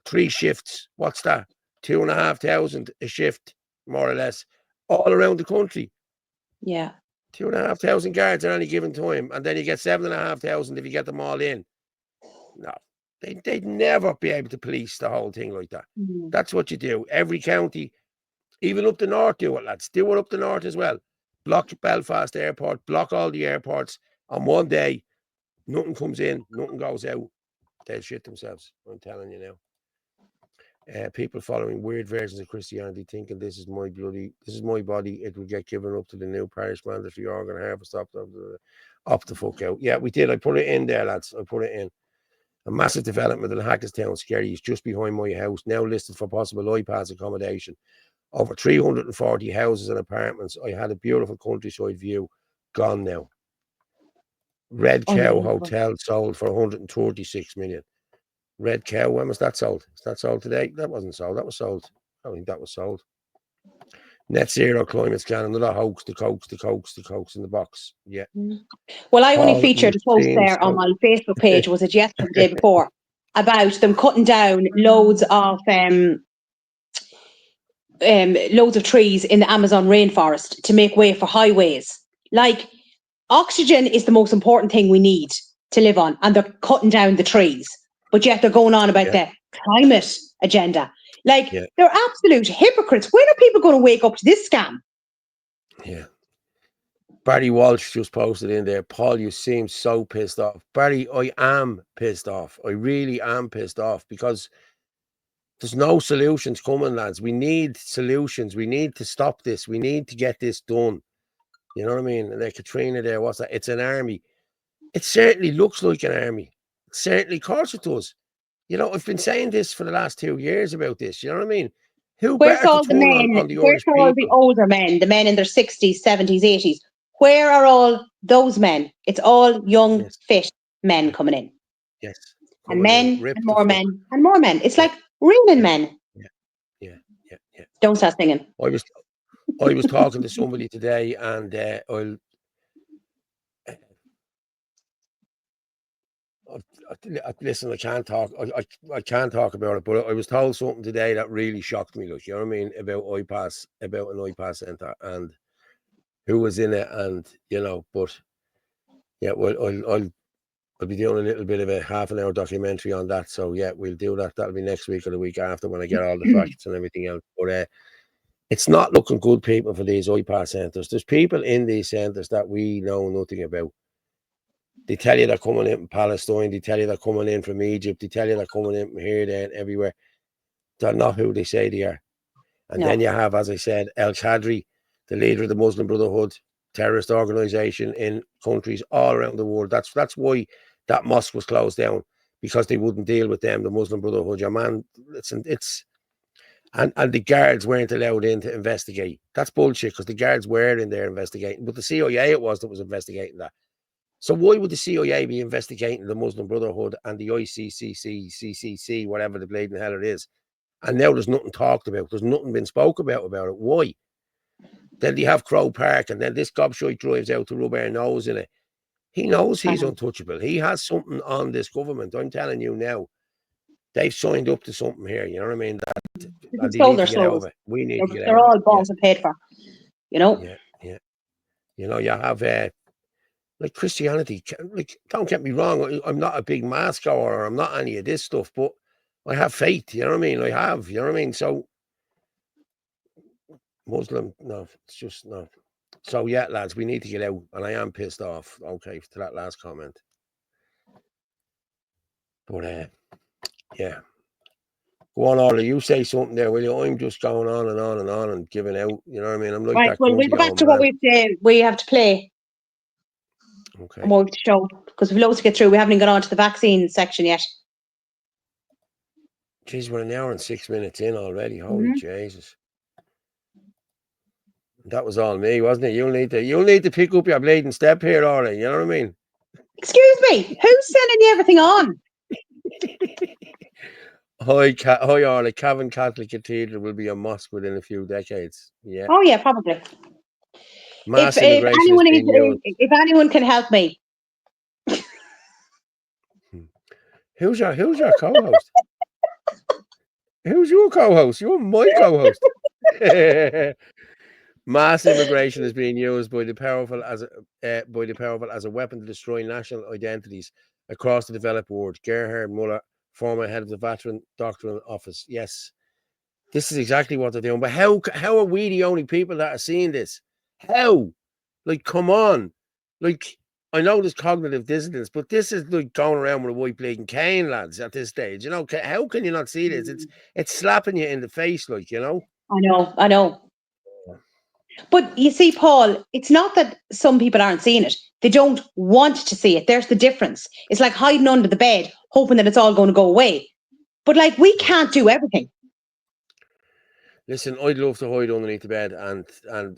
3 shifts. What's that? 2,500 a shift, more or less, all around the country. Yeah. 2,500 guards at any given time, and then you get 7,500 if you get them all in. No, they'd never be able to police the whole thing like that. That's what you do. Every county, even up the north, do it, lads. Do it up the north as well. Block Belfast Airport, block all the airports. On one day, nothing comes in, nothing goes out. They'll shit themselves. I'm telling you now. People following weird versions of Christianity, thinking this is my body, it will get given up to the new parish mandatory organ harvest up the fuck out. Yeah, we did. I put it in there, lads. I put it in. A massive development in Hackettstown, Skerry, is just behind my house, now listed for possible iPads accommodation. Over 340 houses and apartments. I had a beautiful countryside view. Gone now. Red Cow Hotel sold for 136 million. Red Cow, when was that sold? Is that sold today? That wasn't sold. That was sold. I think that was sold. Net zero climate scan, another hoax, the coax in the box. Yeah. Well, I only featured a post there on my Facebook page, was it yesterday or the day before, about them cutting down loads of trees in the Amazon rainforest to make way for highways. Like, oxygen is the most important thing we need to live on, and they're cutting down the trees. But yet they're going on about the climate agenda. Like, they're absolute hypocrites. When are people going to wake up to this scam? Yeah. Barry Walsh just posted in there, Paul, you seem so pissed off. Barry, I am pissed off. I really am pissed off, because there's no solutions coming, lads. We need solutions. We need to stop this. We need to get this done. You know what I mean? And like Katrina there, what's that? It's an army. It certainly looks like an army. Certainly, of course it does. You know, I've been saying this for the last 2 years about this. You know what I mean? Where's all the men? Where's all the older men? The men in their 60s, 70s, 80s. Where are all those men? It's all young, fit men coming in. Yes. And men, and more men, and more men. It's like raining men. Yeah. Don't start singing. I was talking to somebody today, listen, I can't talk. I can't talk about it, but I was told something today that really shocked me. Look, you know what I mean, about IPAS, about an IPAS centre and who was in it, and but yeah, well, I'll be doing a little bit of a half-an-hour documentary on that. So yeah, we'll do that. That'll be next week or the week after when I get all the facts and everything else. But it's not looking good, people, for these IPAS centres. There's people in these centres that we know nothing about. They tell you they're coming in from Palestine. They tell you they're coming in from Egypt. They tell you they're coming in from here, there, and everywhere. They're not who they say they are. And then you have, as I said, El Khadri, the leader of the Muslim Brotherhood, terrorist organisation in countries all around the world. That's why that mosque was closed down, because they wouldn't deal with them, the Muslim Brotherhood. Your man, and the guards weren't allowed in to investigate. That's bullshit, because the guards were in there investigating, but the CIA it was that was investigating that. So why would the CIA be investigating the Muslim Brotherhood and the ICCC, whatever the bleeding hell it is? And now there's nothing talked about. There's nothing been spoke about it. Why? Then they have Crow Park, and then this gobshite drives out to rub our nose in it. He knows he's untouchable. He has something on this government. I'm telling you now. They've signed up to something here. You know what I mean? And they need to get out of it. We need to get out of it. They're all bought and paid for. Yeah. You have like Christianity. Like, don't get me wrong. I'm not a big mass goer, or I'm not any of this stuff, but I have faith. You know what I mean? I have. You know what I mean? So Muslim, no, it's just no. So yeah, lads, we need to get out, and I am pissed off. Okay, to that last comment, but yeah. Go on, Orla, you say something there, will you? I'm just going on and on and on and giving out. You know what I mean? I'm like right, that. well, we'll go back to what we have to play. Okay. And what we have to show, because we've loads to get through. We haven't even got on to the vaccine section yet. Jeez, we're an hour and 6 minutes in already. Holy Jesus. That was all me, wasn't it? You'll need to pick up your bleeding step here, Orla. You know what I mean? Excuse me, who's sending you everything on? Hi, Orla. Cavan Catholic Cathedral will be a mosque within a few decades. Yeah. Oh yeah, probably. Mass immigration if anyone can help me. Who's your co-host? Who's your co-host? You're my co-host. Mass immigration is being used by the powerful as a weapon to destroy national identities across the developed world. Gerhard Muller, former head of the Vatican Doctrinal Office. Yes, this is exactly what they're doing. But how are we the only people that are seeing this? How? Like, come on. Like, I know there's cognitive dissonance, but this is like going around with a white bleeding cane, lads, at this stage. How can you not see this? It's slapping you in the face, like, I know. But you see, Paul, it's not that some people aren't seeing it. They don't want to see it. There's the difference. It's like hiding under the bed, hoping that it's all going to go away. But like, we can't do everything. Listen, I'd love to hide underneath the bed and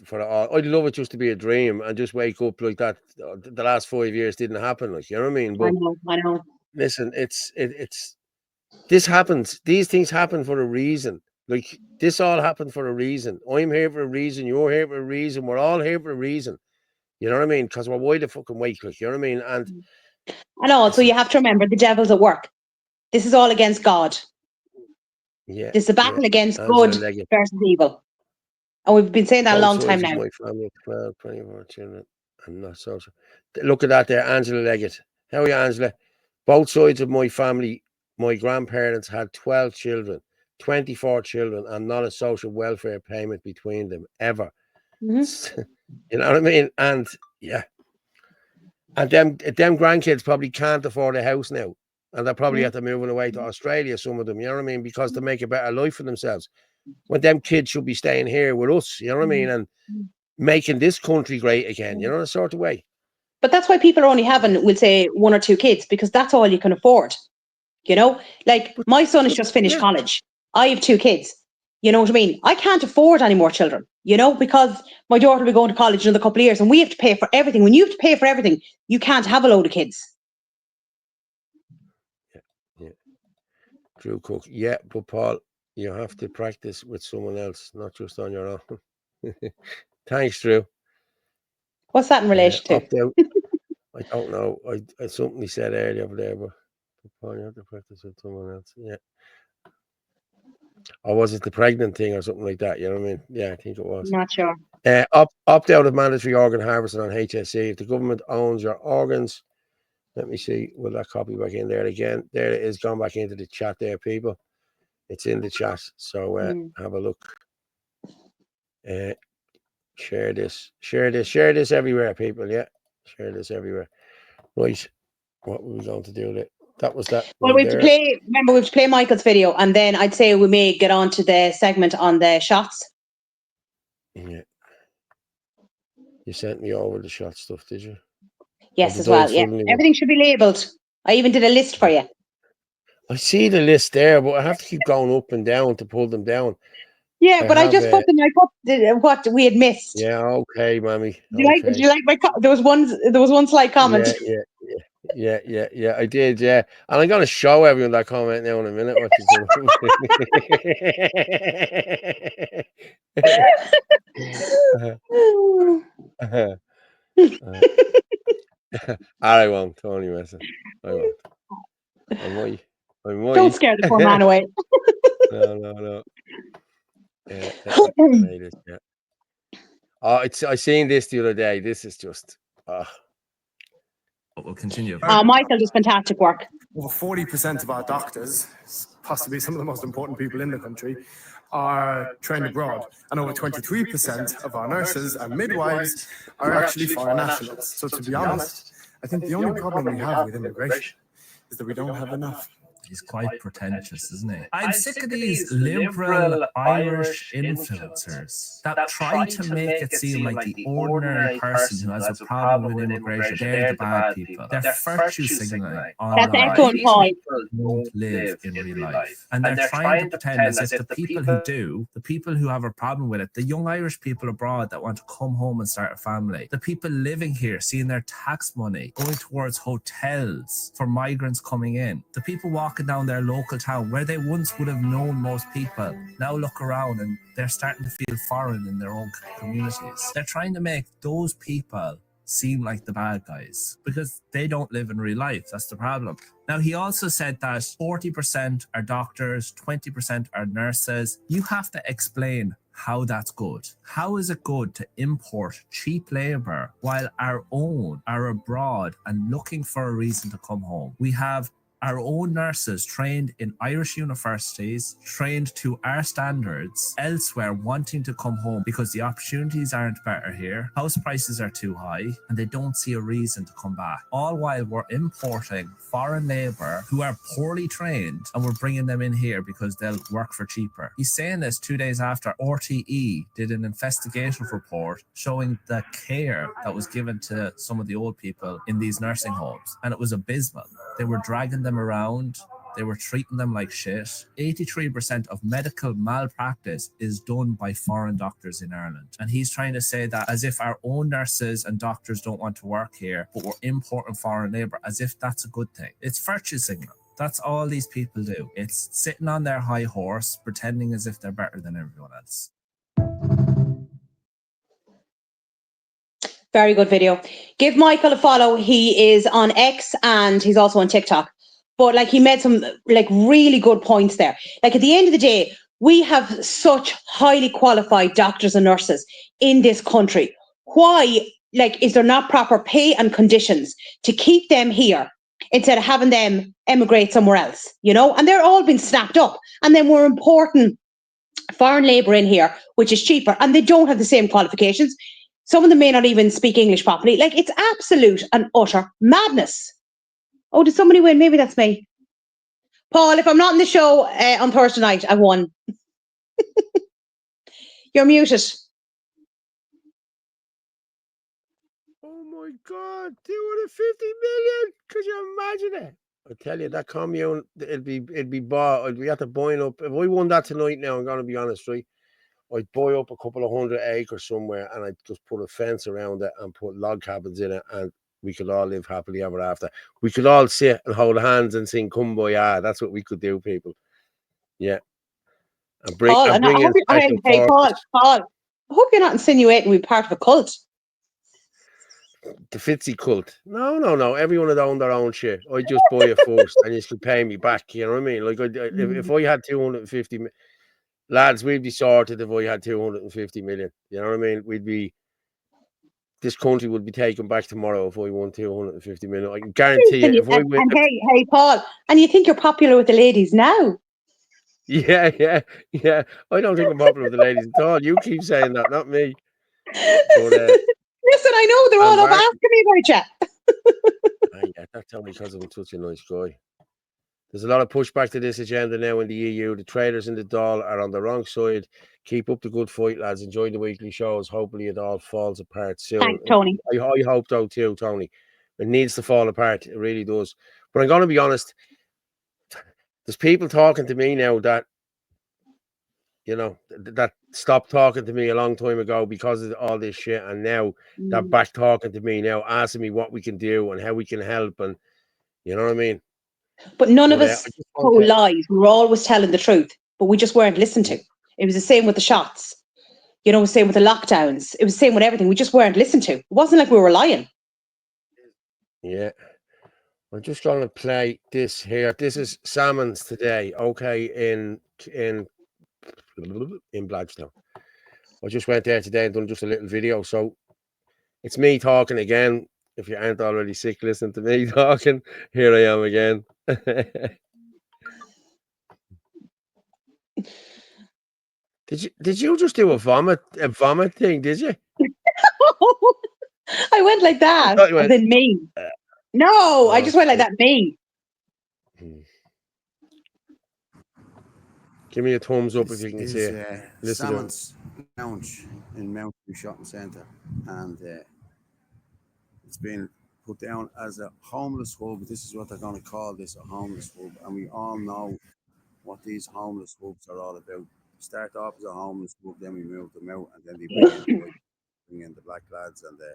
for all. I'd love it just to be a dream and just wake up like that. The last 5 years didn't happen, like, you know what I mean? But I know. Listen, this happens. These things happen for a reason. Like, this all happened for a reason. I'm here for a reason. You're here for a reason. We're all here for a reason. You know what I mean? Because we're wide the fucking awake, like, you know what I mean? And I know. So you have to remember, the devil's at work. This is all against God. Yeah. This is a battle against good versus evil. And we've been saying that a long time now. My family, 12, 24 children. I'm not social. Look at that there, Angela Leggett. How are you, Angela? Both sides of my family, my grandparents had 12 children, 24 children, and not a social welfare payment between them ever. Mm-hmm. You know what I mean? And yeah. And them grandkids probably can't afford a house now. And they're probably have to moving away to Australia, some of them, you know what I mean? Because to make a better life for themselves. When them kids should be staying here with us, you know what I mean? And making this country great again, you know, that sort of way. But that's why people are only having, we'll say, 1 or 2 kids, because that's all you can afford. You know, like, my son has just finished college. I have 2 kids. You know what I mean? I can't afford any more children, you know, because my daughter will be going to college in another couple of years and we have to pay for everything. When you have to pay for everything, you can't have a load of kids. Yeah. Drew Cook. Yeah, but Paul, you have to practice with someone else, not just on your own. Thanks, Drew. What's that in relation to? Opt out. I don't know. I something he said earlier over there, but Paul, you have to practice with someone else. Yeah. Or was it the pregnant thing or something like that? You know what I mean? Yeah, I think it was. Not sure. Opt out of mandatory organ harvesting on HSE. If the government owns your organs, let me see. Will that copy back in there again? There it is, gone back into the chat there, people. It's in the chat. So have a look. Share this everywhere, people. Yeah, share this everywhere. Right. What were we going to do there? That was that. Well, we have to play. Remember, we have to play Michael's video, and then I'd say we may get on to the segment on the shots. Yeah. You sent me over the shot stuff, did you? Yes, as well. Yeah, everything should be labelled. I even did a list for you. I see the list there, but I have to keep going up and down to pull them down. Yeah, but I just put them. I put what we had missed. Yeah, okay, mammy. Did you like my? There was one slight comment. Yeah. I did. Yeah, and I'm gonna show everyone that comment now in a minute. What you doing? I won't, Tony Messer. I won't. I might. Don't scare the poor man away. No. Yeah. Oh, I seen this the other day. This is just. We'll continue. Michael does fantastic work. Over 40% of our doctors, possibly some of the most important people in the country, are trained abroad. And over 23% of our nurses and midwives are actually foreign nationals. So to be honest, I think the only problem we have with immigration is that we don't have enough. He's quite pretentious, isn't he? I'm sick of these liberal Irish influencers that try to make it seem like the ordinary person who has a problem with immigration, they're the bad people. They're virtue signaling online. That's excellent, Paul. Don't live in real life. And they're trying to pretend as if the people who do, the people who have a problem with it, the young Irish people abroad that want to come home and start a family, the people living here, seeing their tax money going towards hotels for migrants coming in, the people walking down their local town where they once would have known most people, now look around and they're starting to feel foreign in their own communities. They're trying to make those people seem like the bad guys because they don't live in real life. That's the problem. Now, he also said that 40% are doctors, 20% are nurses. You have to explain how that's good. How is it good to import cheap labor while our own are abroad and looking for a reason to come home? We have our own nurses trained in Irish universities, trained to our standards, elsewhere wanting to come home because the opportunities aren't better here, house prices are too high, and they don't see a reason to come back. All while we're importing foreign labour who are poorly trained and we're bringing them in here because they'll work for cheaper. He's saying this 2 days after RTE did an investigative report showing the care that was given to some of the old people in these nursing homes, and it was abysmal. They were dragging them around. They were treating them like shit. 83% of medical malpractice is done by foreign doctors in Ireland. And he's trying to say that as if our own nurses and doctors don't want to work here, but we're importing foreign labour, as if that's a good thing. It's virtue signaling. That's all these people do. It's sitting on their high horse, pretending as if they're better than everyone else. Very good video. Give Michael a follow. He is on X and he's also on TikTok. But like he made some like really good points there. Like at the end of the day, we have such highly qualified doctors and nurses in this country. Why, like, is there not proper pay and conditions to keep them here instead of having them emigrate somewhere else, you know? And they're all been snapped up. And then we're importing foreign labour in here, which is cheaper, and they don't have the same qualifications. Some of them may not even speak English properly. Like, it's absolute and utter madness. Oh, did somebody win? Maybe that's me. Paul, if I'm not in the show on Thursday night, I won. You're muted. Oh my God, 250 million. Could you imagine it? I tell you, that commune, it'd be bought. I'd be at the buying up. If I won that tonight now, I'm going to be honest, right? I'd buy up a couple of 100 acres somewhere and I'd just put a fence around it and put log cabins in it, and we could all live happily ever after. We could all sit and hold hands and sing Kumbaya. That's what we could do, people. Yeah. And bring, Paul, and bring in special Paul, I hope you're not insinuating we're part of a cult. the Fitzy cult. No. Everyone would own their own shit. I just buy it first, and you can pay me back. You know what I mean? Like, if I had 250 lads, we'd be sorted if I had 250 million. You know what I mean? This country would be taken back tomorrow if I won 250 million. I can guarantee you. If I win, and hey, Paul, and you think you're popular with the ladies now? yeah. I don't think I'm popular with the ladies at all. You keep saying that, not me. But listen, I know they're all up asking me about you. Yeah, that's only because I'm such a nice guy. There's a lot of pushback to this agenda now in the EU. The traders in the Dáil are on the wrong side. Keep up the good fight, lads. Enjoy the weekly shows. Hopefully it all falls apart soon. Thanks, Tony. I hope so too, Tony. It needs to fall apart. It really does. But I'm going to be honest. There's people talking to me now that, you know, that stopped talking to me a long time ago because of all this shit. And now they're back talking to me now, asking me what we can do and how we can help. And you know what I mean? But none of us told lies. We were always telling the truth, but we just weren't listened to. It was the same with the shots. You know, same with the lockdowns. It was the same with everything. We just weren't listened to. It wasn't like we were lying. Yeah. I'm just going to play this here. This is Salmons today, okay, in Bladstown. I just went there today and done just a little video. So it's me talking again. If you aren't already sick, listen to me talking. Here I am again. Did you just do a vomit thing? Did you? I went like that, and then me. No, I just went like that. Me. Give me a thumbs up if you can see it. Fitzsimons Lounge in Mountview Shopping Centre, and it's been put down as a homeless hub. This is what they're going to call this, a homeless hub, and we all know what these homeless hubs are all about. Start off as a homeless hub, then we move them out, and then they bring in the black lads and the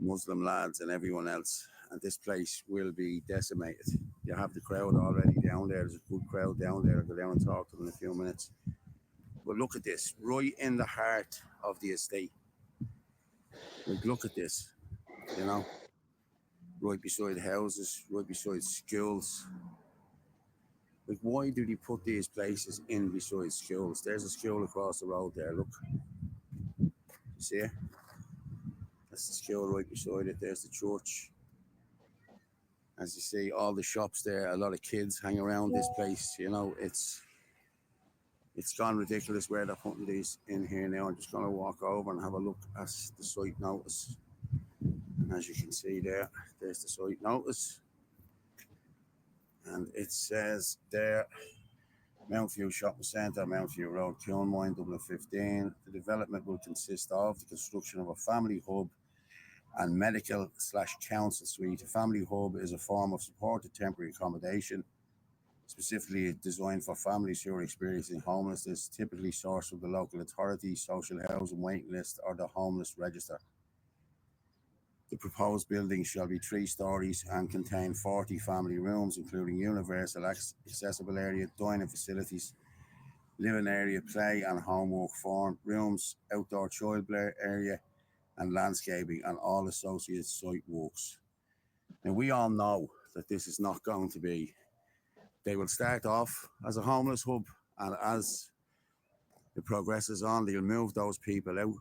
Muslim lads and everyone else, and this place will be decimated. You have the crowd already down there. There's a good crowd down there. I'll go down and talk to them in a few minutes. But look at this, right in the heart of the estate. Like, look at this, you know, right beside houses, right beside schools. Like, why do they put these places in beside schools? There's a school across the road there, look. You see it? That's the school right beside it. There's the church. As you see, all the shops there, a lot of kids hang around this place. You know, it's gone ridiculous where they're putting these in here now. I'm just going to walk over and have a look at the site notice. And as you can see there, there's the site notice. And it says there, Mountview Shopping Centre, Mountview Road, Kilmine, Dublin 15. The development will consist of the construction of a family hub and medical/council suite. A family hub is a form of supported temporary accommodation, specifically designed for families who are experiencing homelessness, typically sourced from the local authority, social housing waiting list, or the homeless register. The proposed building shall be 3 stories and contain 40 family rooms, including universal accessible area, dining facilities, living area, play and homework form, rooms, outdoor child play area, and landscaping, and all associated site works. Now, we all know that this is not going to be. They will start off as a homeless hub, and as it progresses on, they'll move those people out.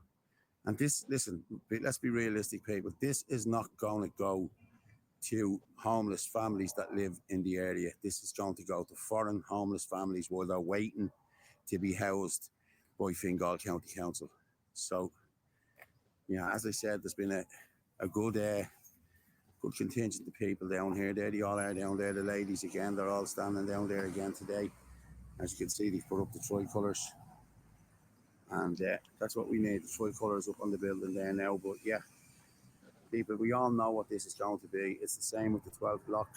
And this, listen, let's be realistic, people. This is not going to go to homeless families that live in the area. This is going to go to foreign homeless families while they're waiting to be housed by Fingal County Council. So, yeah, as I said, there's been a good contingent of people down here. There they all are down there. The ladies again, they're all standing down there again today. As you can see, they've put up the tricolours. And that's what we need, the tricolours up on the building there now. But yeah, people, we all know what this is going to be. It's the same with the 12th block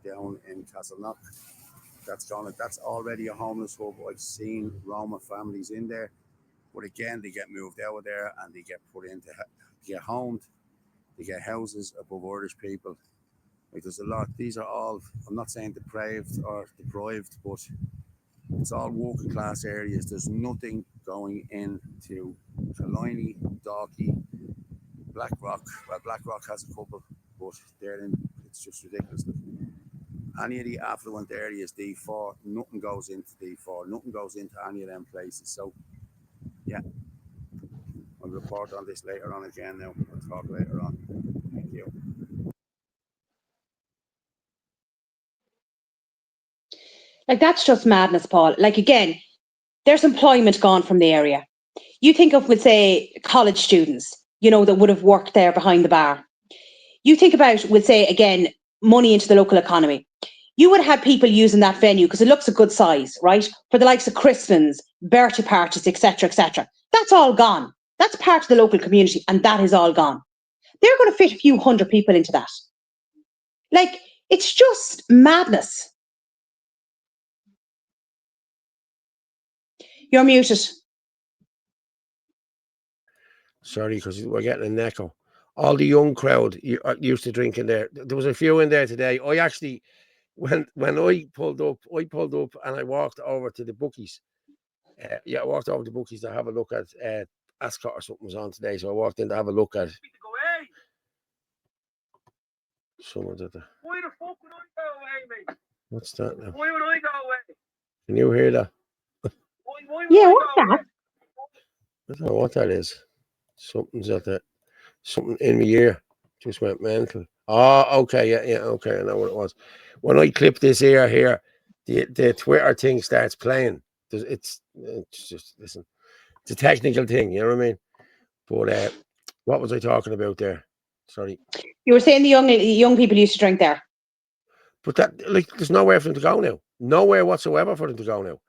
down in Castleknock. That's already a homeless hub. I've seen Roma families in there. But again, they get moved out of there and they get put into, get homed. They get houses above Irish people. Like, there's a lot. These are all, I'm not saying depraved or deprived, but it's all working class areas. There's nothing going into Killiney, Dalkey, BlackRock. Well, BlackRock has a couple, but it's just ridiculous. Any of the affluent areas, D4, nothing goes into D4, nothing goes into any of them places. So, yeah, I'll report on this later on again now. We'll talk later on. Thank you. Like, that's just madness, Paul. Like, again, there's employment gone from the area. You think of, let's say, college students, that would have worked there behind the bar. You think about, we'll say, again, money into the local economy. You would have people using that venue because it looks a good size, right? For the likes of christenings, birthday parties, etc., etc. That's all gone. That's part of the local community, and that is all gone. They're going to fit a few hundred people into that. Like, it's just madness. You're muted. Sorry, because we're getting an echo. All the young crowd used to drink in there. There was a few in there today. I actually, when I pulled up and I walked over to the bookies. I walked over to the bookies to have a look at Ascot or something was on today. So I walked in to have a look at someone's at the. Why the fuck would I go away, mate? What's that now? Why would I go away? Can you hear that? Why Yeah, what's that? I don't know what that is. Something's at the something in my ear just went mental. Oh, okay, yeah, okay, I know what it was. When I clip this ear here, the Twitter thing starts playing. It's just listen. It's a technical thing, you know what I mean? But what was I talking about there? Sorry. You were saying the young people used to drink there. But that, like, there's nowhere for them to go now. Nowhere whatsoever for them to go now.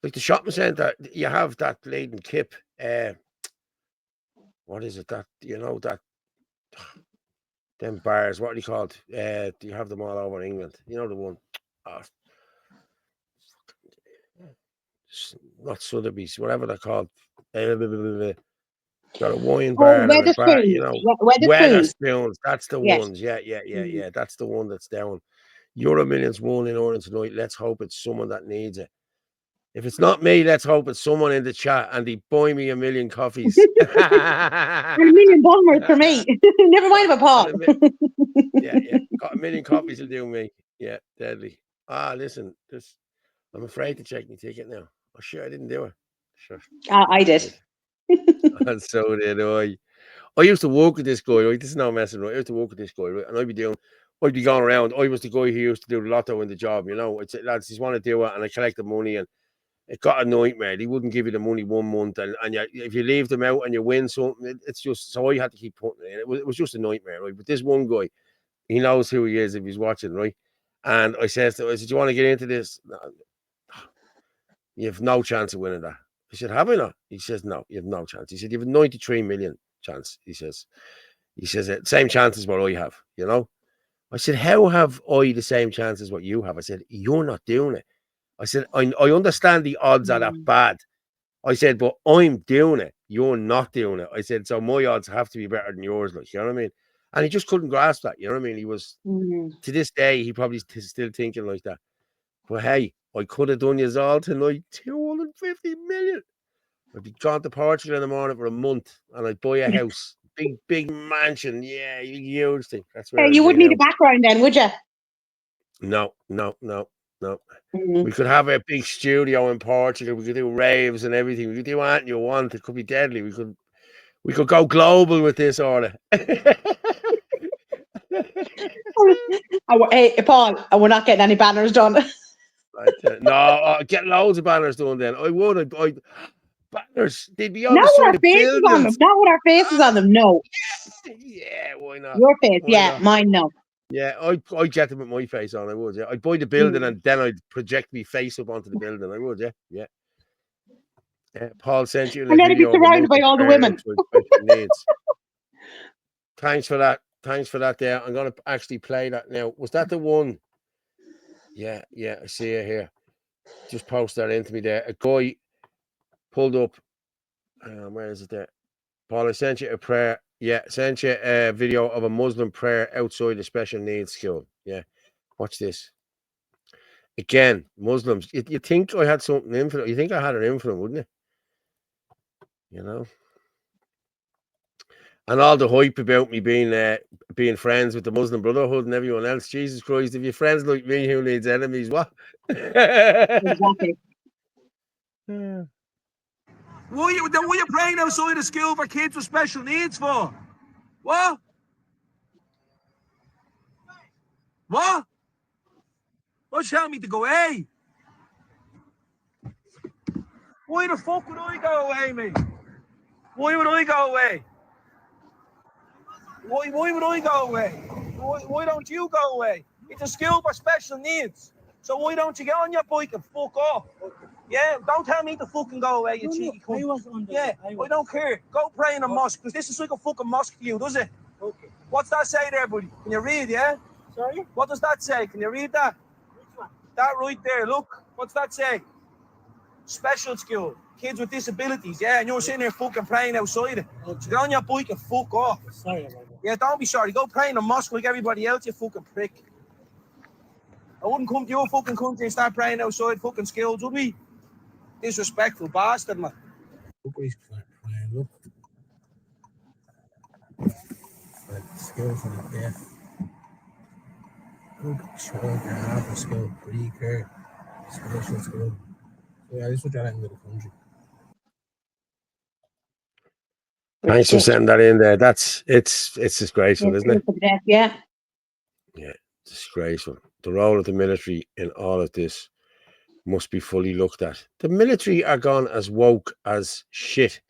Like the shopping centre, you have that Leiden Kip. What is it that that them bars? What are they called? Do you have them all over England? You know the one. Not Sotheby's, whatever they're called. Got a wine bar and a bar, Weatherspoons. That's the ones. Yeah. That's the one that's down. Euro Millions won in Orange tonight. Let's hope it's someone that needs it. If it's not me, let's hope it's someone in the chat and they buy me a million coffees. And a million bombers for me. Never mind about Paul. Yeah. Got a million coffees will do me. Yeah, deadly. Listen, I'm afraid to check my ticket now. Oh, sure, I didn't do it. Sure. I did. And so did I. I used to work with this guy, right? This is no messing around. I used to work with this guy, right? And I'd be going around. I was the guy who used to do the lotto in the job, I'd say, lads, just want to do it. And I collect the money. And it got a nightmare. He wouldn't give you the money 1 month. And if you leave them out and you win something, it's just, so I had to keep putting it in. It was just a nightmare, right? But this one guy, he knows who he is if he's watching, right? And I said, do you want to get into this? No, you have no chance of winning that. I said, have I not? He says, no, you have no chance. He said, you have a 93 million chance. He says, same chance as what I have, I said, how have I the same chance as what you have? I said, you're not doing it. I said, I understand the odds are that bad. I said, but I'm doing it. You're not doing it. I said, so my odds have to be better than yours. Like, you know what I mean? And he just couldn't grasp that. You know what I mean? He was, to this day, he probably still thinking like that. But hey, I could have done you all tonight, 250 million. I'd be gone to Portugal in the morning for a month and I'd buy a house. Big mansion. Yeah, huge thing. That's where you wouldn't need a background then, would you? No. We could have a big studio in Portugal. We could do raves and everything. We could do anything you want. It could be deadly. We could go global with this, Orla. Hey, Paul, we're not getting any banners done. No, I'd get loads of banners done then. I would. Banners. They'd be on not the side with our of faces buildings. on them. Not with our faces on them, no. Yeah, why not? Your face, why yeah. not? Mine, no. Yeah, I'd get them with my face on. I would, yeah. I'd buy the building and then I'd project my face up onto the building. I would, yeah. Paul sent you a and then video it'd be surrounded by all the women. Needs. Thanks for that there. I'm going to actually play that now. Was that the one? Yeah, I see it here. Just post that into me there. A guy pulled up. Where is it there? Paul, I sent you a prayer. Yeah, sent you a video of a Muslim prayer outside a special needs school. Yeah, watch this. Again, Muslims. You think I had something in for them? You think I had an in for them, wouldn't you? And all the hype about me being friends with the Muslim Brotherhood and everyone else. Jesus Christ, if you're friends like me, who needs enemies? What? Exactly. What are you praying outside the school for kids with special needs for? What? What? What's telling me to go away? Why the fuck would I go away, mate? Why would I go away? Why would I go away? Why don't you go away? It's a school for special needs. So why don't you get on your bike and fuck off? Yeah, don't tell me to fucking go away, you cheeky cunt. Yeah, I don't care. Go pray in a mosque, because this is like a fucking mosque to you, does it? Okay. What's that say there, buddy? Can you read, yeah? Sorry? What does that say? Can you read that? Which one? That right there, look. What's that say? Special school. Kids with disabilities, yeah? And you're sitting there fucking praying outside it. Okay. So get on your bike and fuck off. Sorry about that. Yeah, don't be sorry. Go pray in a mosque like everybody else, you fucking prick. I wouldn't come to your fucking country and start praying outside fucking schools, would we? Disrespectful bastard, man. Look. Skill for the deaf. Good child, half a skill, pre-care, special skill. So yeah, this is what you're into the country. Thanks for sending that in there. It's disgraceful, isn't it? Yeah. Yeah, disgraceful. The role of the military in all of this must be fully looked at. The military are gone as woke as shit.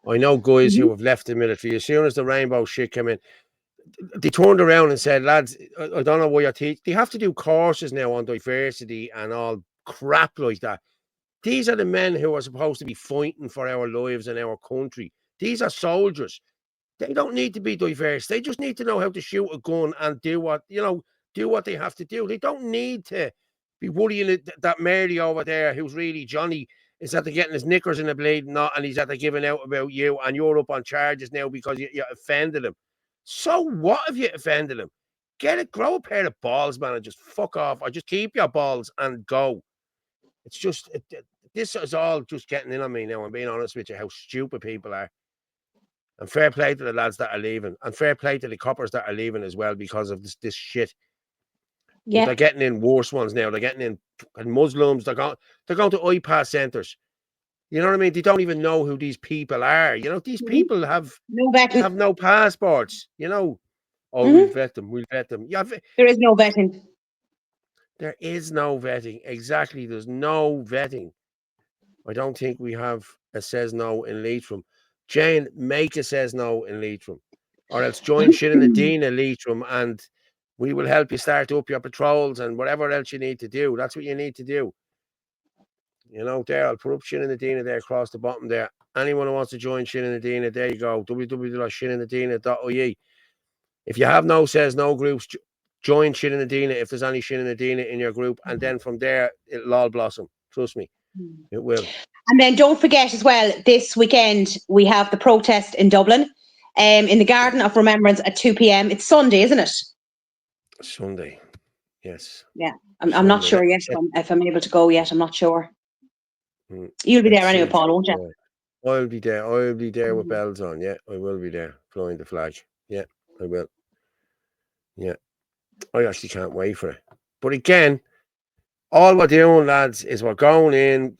I know guys who have left the military as soon as the rainbow shit came in. They turned around and said, lads, I don't know why you're teaching. They have to do courses now on diversity and all crap like that. These are the men who are supposed to be fighting for our lives and our country. These are soldiers. They don't need to be diverse. They just need to know how to shoot a gun and do what they have to do. They don't need to be worrying that Mary over there, who's really Johnny, is at the getting his knickers in a blade knot and he's at the giving out about you and you're up on charges now because you offended him. So what if you offended him? Grow a pair of balls, man, and just fuck off. Or just keep your balls and go. It's just, this is all just getting in on me now. I'm being honest with you, how stupid people are. And fair play to the lads that are leaving. And fair play to the coppers that are leaving as well because of this shit. Yeah. But they're getting in worse ones now. They're getting in Muslims. They're going to iPass centres. You know what I mean? They don't even know who these people are. You know, these people have no passports. You know, we'll vet them. We'll vet them. Yeah, there is no vetting. There is no vetting. Exactly. There's no vetting. I don't think we have a says no in Leitrim. Jane, make a says no in Leitrim. Or else join Shinadina Leitrim and we will help you start up your patrols and whatever else you need to do. That's what you need to do. You know, there, I'll put up Shinadina there across the bottom there. Anyone who wants to join Shinadina, there you go. www.shinadina.ie. If you have no says no groups, join Shinadina if there's any Shinadina in your group. And then from there, it'll all blossom. Trust me, it will. And then don't forget as well, this weekend we have the protest in Dublin, in the Garden of Remembrance at 2 p.m. It's Sunday, isn't it? Sunday, yes. Yeah, I'm not sure yet if I'm able to go yet. I'm not sure. You'll be there anyway, Paul, won't you? I'll be there. I'll be there with bells on. Yeah, I will be there flying the flag. Yeah, I will. Yeah, I actually can't wait for it. But again, all we're doing, lads, is we're going in,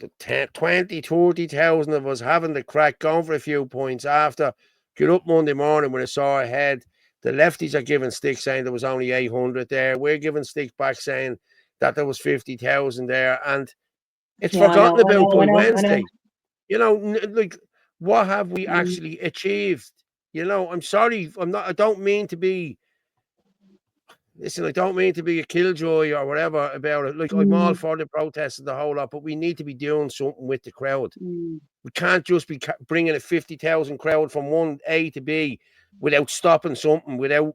20, 30,000 of us having the crack, going for a few points after. Get up Monday morning with a sore head. The lefties are giving stick saying there was only 800 there. We're giving stick back saying that there was 50,000 there. And it's forgotten about by Wednesday. You know, like, what have we actually achieved? You know, I'm sorry. I don't mean to be... Listen, I don't mean to be a killjoy or whatever about it. Like, I'm all for the protests and the whole lot, but we need to be doing something with the crowd. We can't just be bringing a 50,000 crowd from one A to B without stopping something, without,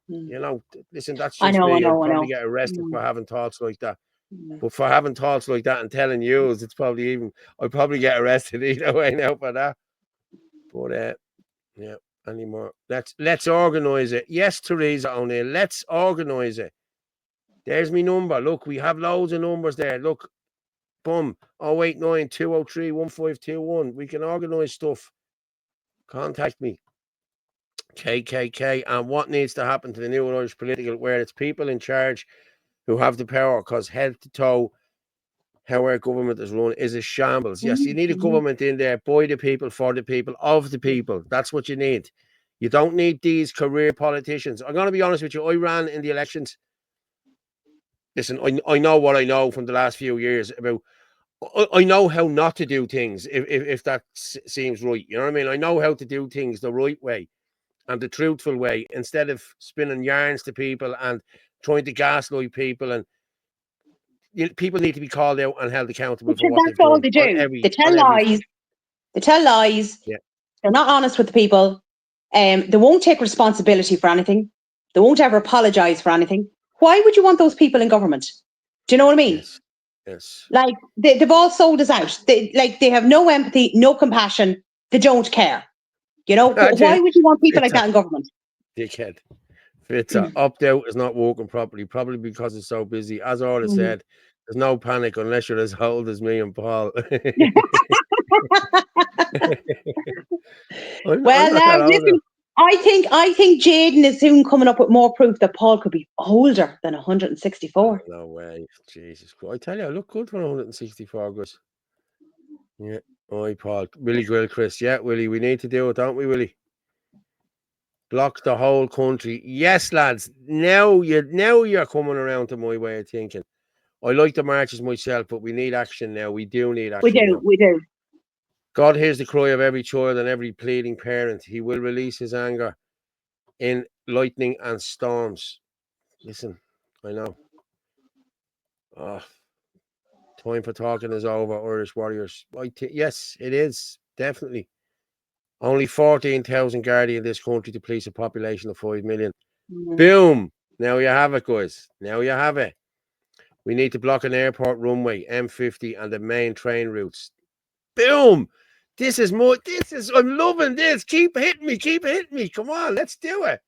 you know, listen, that's just me. I'll probably get arrested for having thoughts like that. But for having thoughts like that and telling you, it's probably even, I'll probably get arrested either way now for that. But, yeah. Anymore. Let's organise it. Yes, Teresa O'Neill, let's organise it. There's my number. Look, we have loads of numbers there. Look, boom, 089 203 1521. We can organise stuff. Contact me. KKK. And what needs to happen to the new Irish political, where it's people in charge who have the power, because head to toe, how our government is run is a shambles. Yes, you need a government in there by the people, for the people, of the people. That's what you need. You don't need these career politicians. I'm going to be honest with you. I ran in the elections. Listen, I know what I know from the last few years about. I know how not to do things if that seems right. You know what I mean? I know how to do things the right way and the truthful way, instead of spinning yarns to people and trying to gaslight people. And people need to be called out and held accountable for what they've That's all done they on do. every. They tell lies. They tell lies. Yeah. They're not honest with the people. They won't take responsibility for anything. They won't ever apologize for anything. Why would you want those people in government? Do you know what I mean? Yes. Yes. Like they've all sold us out. They have no empathy, no compassion. They don't care. You know, why would you want people like that in government? Dickhead. Opt out is not working properly, probably because it's so busy. As Orla said, there's no panic unless you're as old as me and Paul. Well, now listen, I think Jaden is soon coming up with more proof that Paul could be older than 164. No way, Jesus Christ! I tell you, I look good for 164, guys. Yeah, Paul, Willie Grill, Chris. Yeah, Willie, we need to do it, don't we, Willie? Block the whole country. Yes, lads. Now you're coming around to my way of thinking. I like the marches myself, but we need action now. We do need action. We do. God hears the cry of every child and every pleading parent. He will release his anger in lightning and storms. Listen, I know. Time for talking is over, Irish Warriors. Yes, it is. Definitely. Only 14,000 Gardaí in this country to police a population of 5 million. Boom. Now you have it, guys. Now you have it. We need to block an airport runway, M50, and the main train routes. Boom. I'm loving this. Keep hitting me. Come on, let's do it.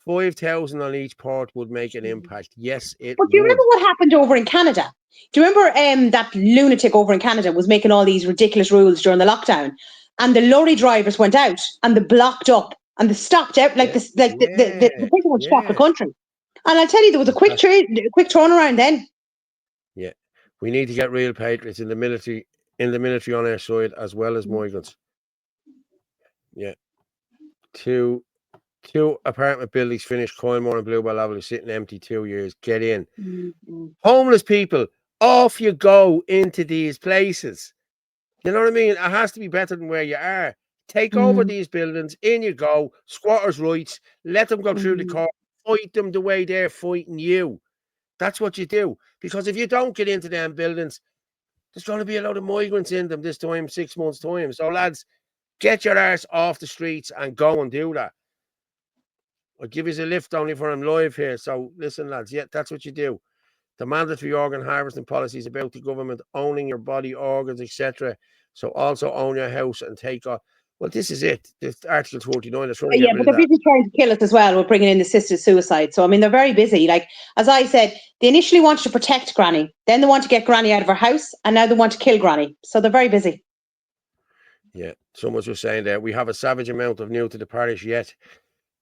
5,000 on each port would make an impact. Yes, it would. But do you remember what happened over in Canada? Do you remember that lunatic over in Canada was making all these ridiculous rules during the lockdown, and the lorry drivers went out and they blocked up and they stopped out the people would stop the country. And I'll tell you, there was a quick turnaround then. Yeah, we need to get real patriots in the military on our side, as well as migrants. Yeah. Two apartment buildings finished, Coilmore and Bluebell Avenue, sitting empty 2 years. Get in. Homeless people, off you go into these places. You know what I mean? It has to be better than where you are. Take over these buildings, in you go, squatters' rights, let them go through the court, fight them the way they're fighting you. That's what you do. Because if you don't get into them buildings, there's going to be a lot of migrants in them this time, 6 months' time. So, lads, get your arse off the streets and go and do that. I'll give you a lift only for I'm live here. So, listen, lads, yeah, that's what you do. The mandatory organ harvesting policy is about the government owning your body, organs, etc. So, also own your house and take off. Well, this is it. This Article 49 is trying to get rid but of they're that. busy trying to kill us as well. We're bringing in assisted suicide. So, I mean, they're very busy. Like, as I said, they initially wanted to protect Granny. Then they want to get Granny out of her house. And now they want to kill Granny. So, they're very busy. Yeah. Someone was saying that we have a savage amount of new to the parish yet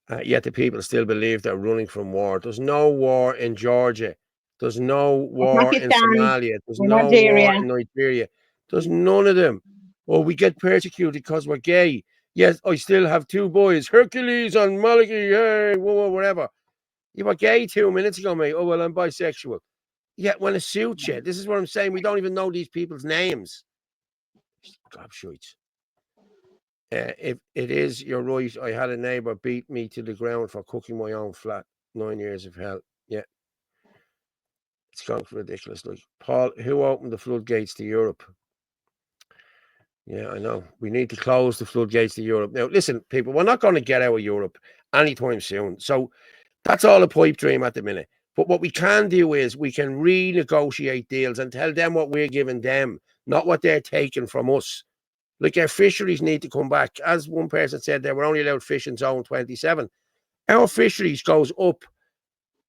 the people still believe they're running from war. There's no war in Georgia. There's no war in Somalia. There's no war in Nigeria. There's none of them. Oh, we get persecuted because we're gay. Yes, I still have 2 boys, Hercules and Malachi, hey, whatever. You were gay 2 minutes ago, mate. Oh, well, I'm bisexual. Yeah, when it suits you. This is what I'm saying. We don't even know these people's names. Gobshites. If it is, you're right. I had a neighbour beat me to the ground for cooking my own flat. 9 years of hell. Yeah. It's gone ridiculous. Like, Paul, who opened the floodgates to Europe? Yeah, I know. We need to close the floodgates to Europe. Now, listen, people, we're not going to get out of Europe anytime soon. So that's all a pipe dream at the minute. But what we can do is we can renegotiate deals and tell them what we're giving them, not what they're taking from us. Like, our fisheries need to come back. As one person said, they were only allowed fish in zone 27. Our fisheries goes up,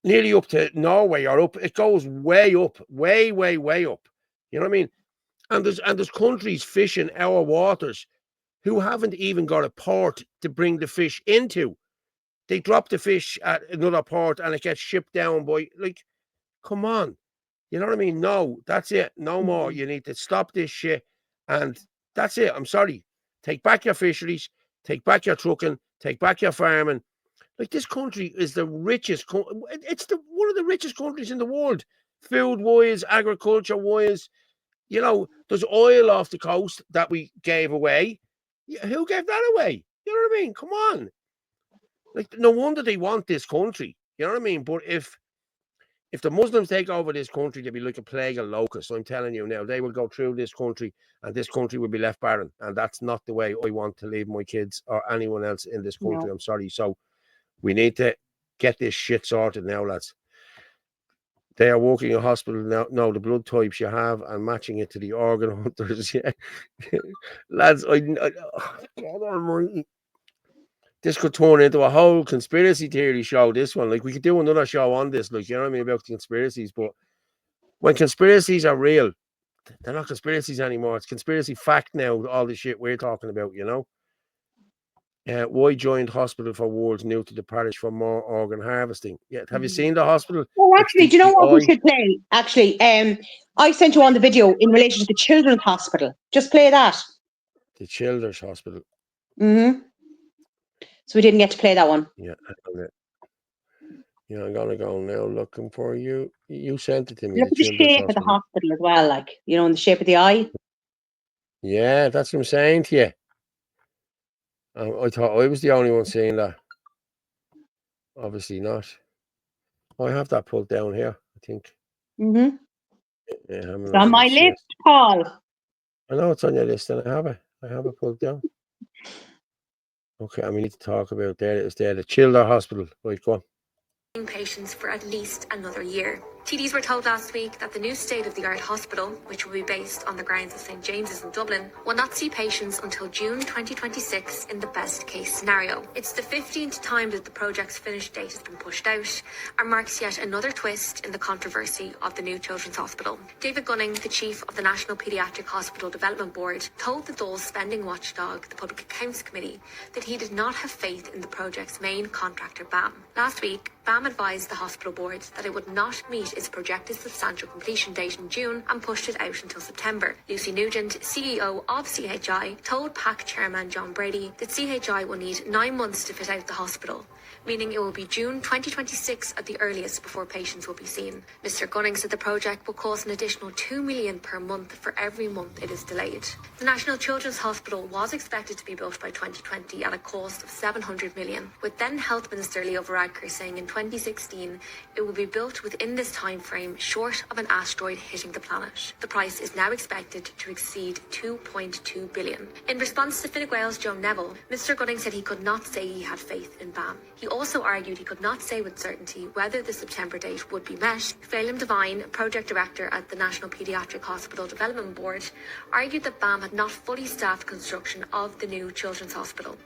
nearly up to Norway, or up. It goes way up, way up. You know what I mean? And there's countries fishing our waters who haven't even got a port to bring the fish into. They drop the fish at another port and it gets shipped down by, like, come on. You know what I mean? No, that's it. No more. You need to stop this shit. And that's it. I'm sorry. Take back your fisheries, take back your trucking, take back your farming. Like, this country is the richest. It's one of the richest countries in the world, food wise, agriculture wise. You know, there's oil off the coast that we gave away. Who gave that away? You know what I mean? Come on. Like, no wonder they want this country. You know what I mean? But if the Muslims take over this country, they'll be like a plague of locusts. I'm telling you now, they will go through this country and this country will be left barren. And that's not the way I want to leave my kids or anyone else in this country. No. I'm sorry. So we need to get this shit sorted now, lads. They are working in hospital now. No, the blood types you have and matching it to the organ hunters. Yeah. Lads, God almighty. This could turn into a whole conspiracy theory show, this one. Like, we could do another show on this, like, you know what I mean, about the conspiracies. But when conspiracies are real, they're not conspiracies anymore. It's conspiracy fact now, all the shit we're talking about, you know. Why joined Hospital for World's new to the parish for more organ harvesting? Yeah, have you seen the hospital? Oh, actually, do you know what we HDI? should play? Actually, I sent you on the video in relation to the Children's Hospital. Just play that. The Children's Hospital. Mm-hmm. So we didn't get to play that one. Yeah, I'm gonna go now looking for you. You sent it to me. Look The at the Children's shape of the Hospital. hospital as well, like, you know, in the shape of the eye. Yeah, that's what I'm saying to you. I thought I was the only one seeing that. Obviously not. I have that pulled down here, I think. Mm-hmm. Yeah, It's on my list, Paul. I know it's on your list, and I have it pulled down. Okay, and we need to talk about there. It's there, the Children's Hospital. Right, go on. Patients for at least another year. TDs were told last week that the new state-of-the-art hospital, which will be based on the grounds of St James's in Dublin, will not see patients until June 2026 in the best case scenario. It's the 15th time that the project's finish date has been pushed out and marks yet another twist in the controversy of the new children's hospital. David Gunning, the chief of the National Paediatric Hospital Development Board, told the Dáil's spending watchdog, the Public Accounts Committee, that he did not have faith in the project's main contractor, BAM. Last week, BAM advised the hospital board that it would not meet its projected substantial completion date in June and pushed it out until September. Lucy Nugent, CEO of CHI, told PAC chairman John Brady that CHI will need 9 months to fit out the hospital, meaning it will be June 2026 at the earliest before patients will be seen. Mr. Gunning said the project will cost an additional $2 million per month for every month it is delayed. The National Children's Hospital was expected to be built by 2020 at a cost of $700 million, with then Health Minister Leo Varadkar saying in 2016 it will be built within this time frame short of an asteroid hitting the planet. The price is now expected to exceed $2.2 billion. In response to Fine Gael's Joe Neville, Mr. Gunning said he could not say he had faith in BAM. He also argued he could not say with certainty whether the September date would be met. Phelim Devine, project director at the National Paediatric Hospital Development Board, argued that BAM had not fully staffed construction of the new children's hospital.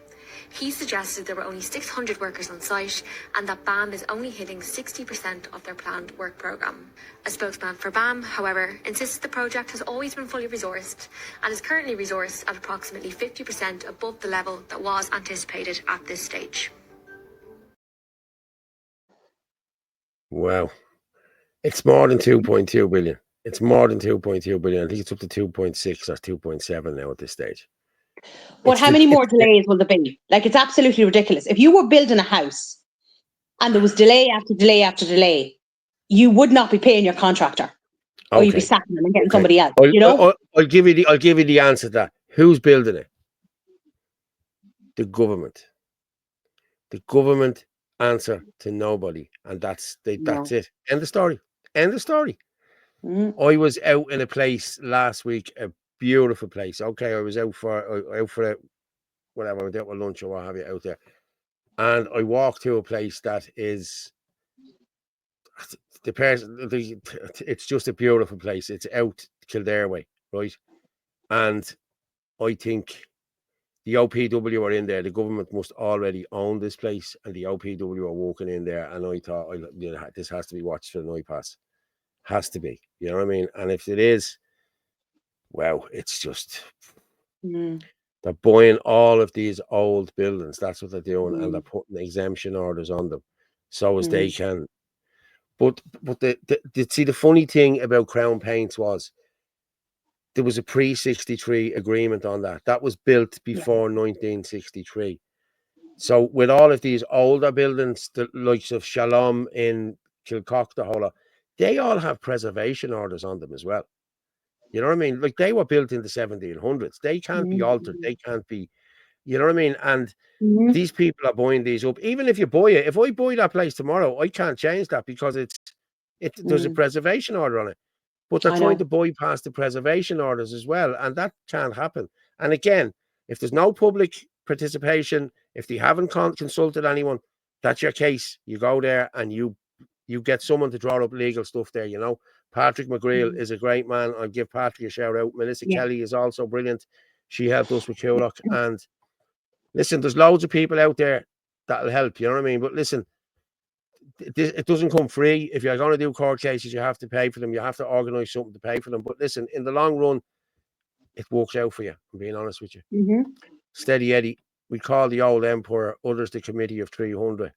He suggested there were only 600 workers on site and that BAM is only hitting 60% of their planned work programme. A spokesman for BAM, however, insists the project has always been fully resourced and is currently resourced at approximately 50% above the level that was anticipated at this stage. Wow. It's more than 2.2 billion. It's more than 2.2 billion. I think it's up to 2.6 or 2.7 now at this stage. But how many more delays will there be? Like, it's absolutely ridiculous. If you were building a house and there was delay after delay after delay, you would not be paying your contractor. Or you'd be sacking them and getting somebody else. I'll give you the answer to that. Who's building it? The government. The government answer to nobody, and that's it. End of story. End of story. I was out in a place last week, a beautiful place. Okay, I was out for whatever, I went out for lunch or what have you out there, and I walked to a place that is it's just a beautiful place. It's out Kildare way, right? And I think the OPW are in there. The government must already own this place, and the OPW are walking in there. And I thought, this has to be watched for an iPass. Has to be, you know what I mean? And if it is, wow, it's just They're buying all of these old buildings. That's what they're doing, and they're putting exemption orders on them, so as they can. But see, the funny thing about Crown Paints was there was a pre-63 agreement on that. That was built before 1963. So with all of these older buildings, the likes of Shalom in Kilcock, they all have preservation orders on them as well. You know what I mean? Like, they were built in the 1700s. They can't be altered. They can't be, you know what I mean? And these people are buying these up. Even if you buy it, if I buy that place tomorrow, I can't change that because there's a preservation order on it. But they're trying to bypass the preservation orders as well, and that can't happen. And again, if there's no public participation, if they haven't consulted anyone, that's your case. You go there and you get someone to draw up legal stuff there, you know. Patrick McGreal is a great man. I'll give Patrick a shout out. Melissa Kelly is also brilliant. She helped us with Coolock. And listen, there's loads of people out there that'll help, you know what I mean? But listen, it doesn't come free. If you're going to do court cases, you have to pay for them. You have to organise something to pay for them. But listen, in the long run, it works out for you, I'm being honest with you. Steady Eddie, we call the old Emperor, others the Committee of 300.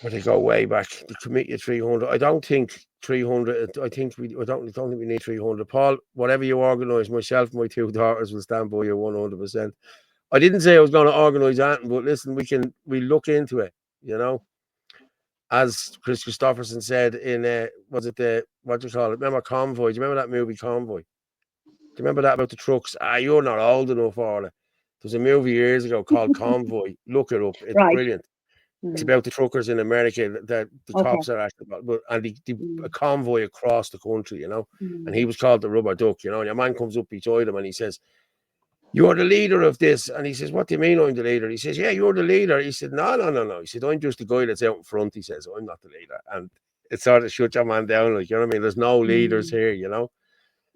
But they go way back. The Committee of 300. I don't think 300. I don't think we need 300. Paul, whatever you organise, myself and my two daughters will stand by you 100%. I didn't say I was going to organise that, but listen, we look into it, you know. As Chris Christopherson said in what do you call it? Remember Convoy? Do you remember that movie Convoy? Do you remember that about the trucks? You're not old enough, Orla. There's a movie years ago called Convoy. Look it up. It's brilliant. It's about the truckers in America that the cops are actually about, and a convoy across the country, you know. And he was called the Rubber Duck, you know. And your man comes up beside him and he says, "You're the leader of this." And he says, "What do you mean I'm the leader?" He says, "Yeah, you're the leader." He said, No. He said, "I'm just the guy that's out in front." He says, "I'm not the leader." And it sort of shut your man down, like, you know what I mean? There's no leaders here, you know.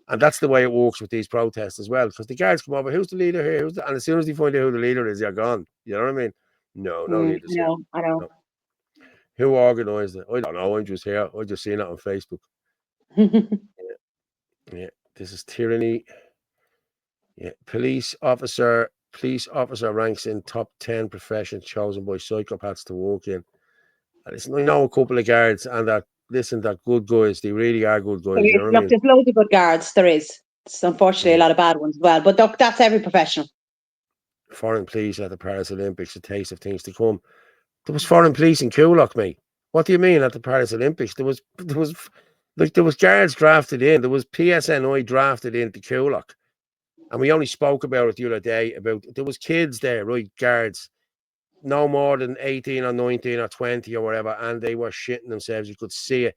And that's the way it works with these protests as well, because the guards come over, "Who's the leader here?" And as soon as they find out who the leader is, you're gone. You know what I mean? No leaders here. I know. No. Who organised it? I don't know. I'm just here. I just seen it on Facebook. Yeah. This is tyranny. Yeah. Police officer ranks in top 10 professions chosen by psychopaths to work in. And listen, I know a couple of guards, and they're good guys. They really are good guys. You know what I mean? There's loads of good guards. There is. It's unfortunately a lot of bad ones as well. But that's every professional. Foreign police at the Paris Olympics, a taste of things to come. There was foreign police in Coolock, mate. What do you mean at the Paris Olympics? There was guards drafted in. There was PSNI drafted into Coolock. And we only spoke about it the other day, there was kids there, right, guards, no more than 18 or 19 or 20 or whatever, and they were shitting themselves. You could see it.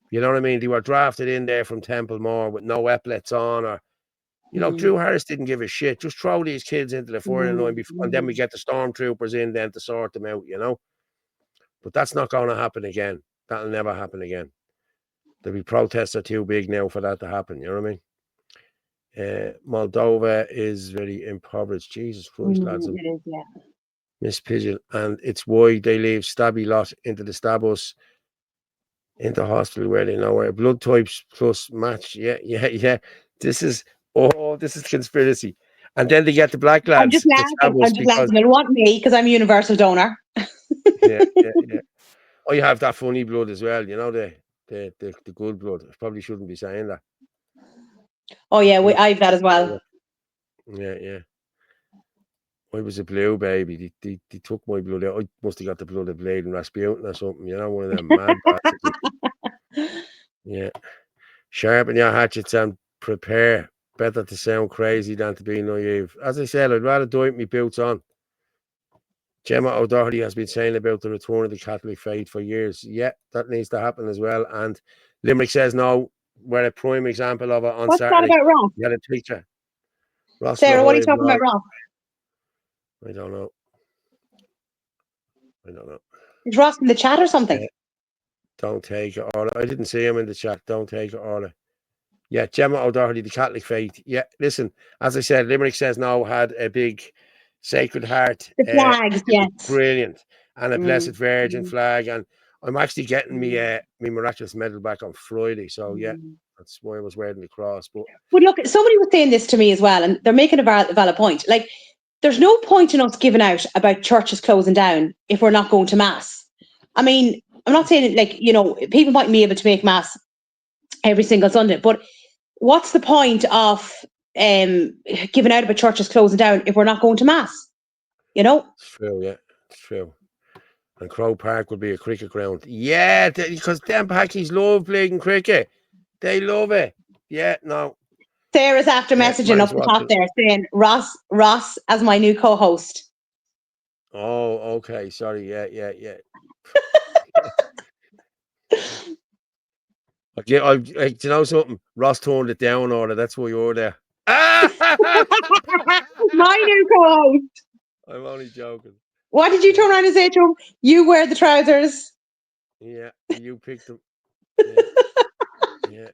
You know what I mean? They were drafted in there from Templemore with no epaulets on, or, you know, Drew Harris didn't give a shit. Just throw these kids into the firing line and then we get the stormtroopers in then to sort them out, you know? But that's not going to happen again. That'll never happen again. There'll be protests are too big now for that to happen, you know what I mean? Moldova is very impoverished. Jesus Christ, lads. It is, yeah. Miss Pigeon. And it's why they leave stabby lot into the stabus into hospital where they know where blood types plus match. Yeah. This is conspiracy. And then they get the black lads. I'm just laughing. They'll want me because I'm a universal donor. Yeah. I have that funny blood as well, you know, the good blood. I probably shouldn't be saying that. Oh yeah, I have that as well. Yeah. I was a blue baby. They took my blood out. I must have got the blood of Blade and Rasputin or something, you know, one of them mad bastards. Yeah. Sharpen your hatchets and prepare. Better to sound crazy than to be naive. As I said, I'd rather die with my boots on. Gemma O'Doherty has been saying about the return of the Catholic faith for years. Yeah, that needs to happen as well. And Limerick says no. We're a prime example of it on What's Saturday. What's that about Ross? You had a teacher. Ross Sarah, what are you Lahoy, talking about Ross? I don't know. Is Ross in the chat or something? Don't take it, Orla. I didn't see him in the chat. Don't take it, Orla. Yeah, Gemma O'Doherty, the Catholic faith. Yeah, listen, as I said, Limerick Says No had a big Sacred Heart. The flags, yes. Brilliant. And a Blessed Virgin flag. And I'm actually getting me miraculous medal back on Friday. So yeah, that's why I was wearing the cross. But look, somebody was saying this to me as well, and they're making a valid point. Like, there's no point in us giving out about churches closing down if we're not going to mass. I mean, I'm not saying like, you know, people might be able to make mass every single Sunday, but what's the point of giving out about churches closing down if we're not going to mass? You know? it's true, yeah, it's true. And Crow Park would be a cricket ground. Yeah, because them Packies love playing cricket. They love it. Yeah, no. Sarah's after Yeah, messaging might up as the well. top there saying Ross as my new co-host. Oh, okay. Sorry. Yeah. Do you know something? Ross toned it down, Orla. That's why you're there. My new co-host. I'm only joking. What did you turn around and say to him? You wear the trousers. Yeah, you picked them. Yeah. Yeah.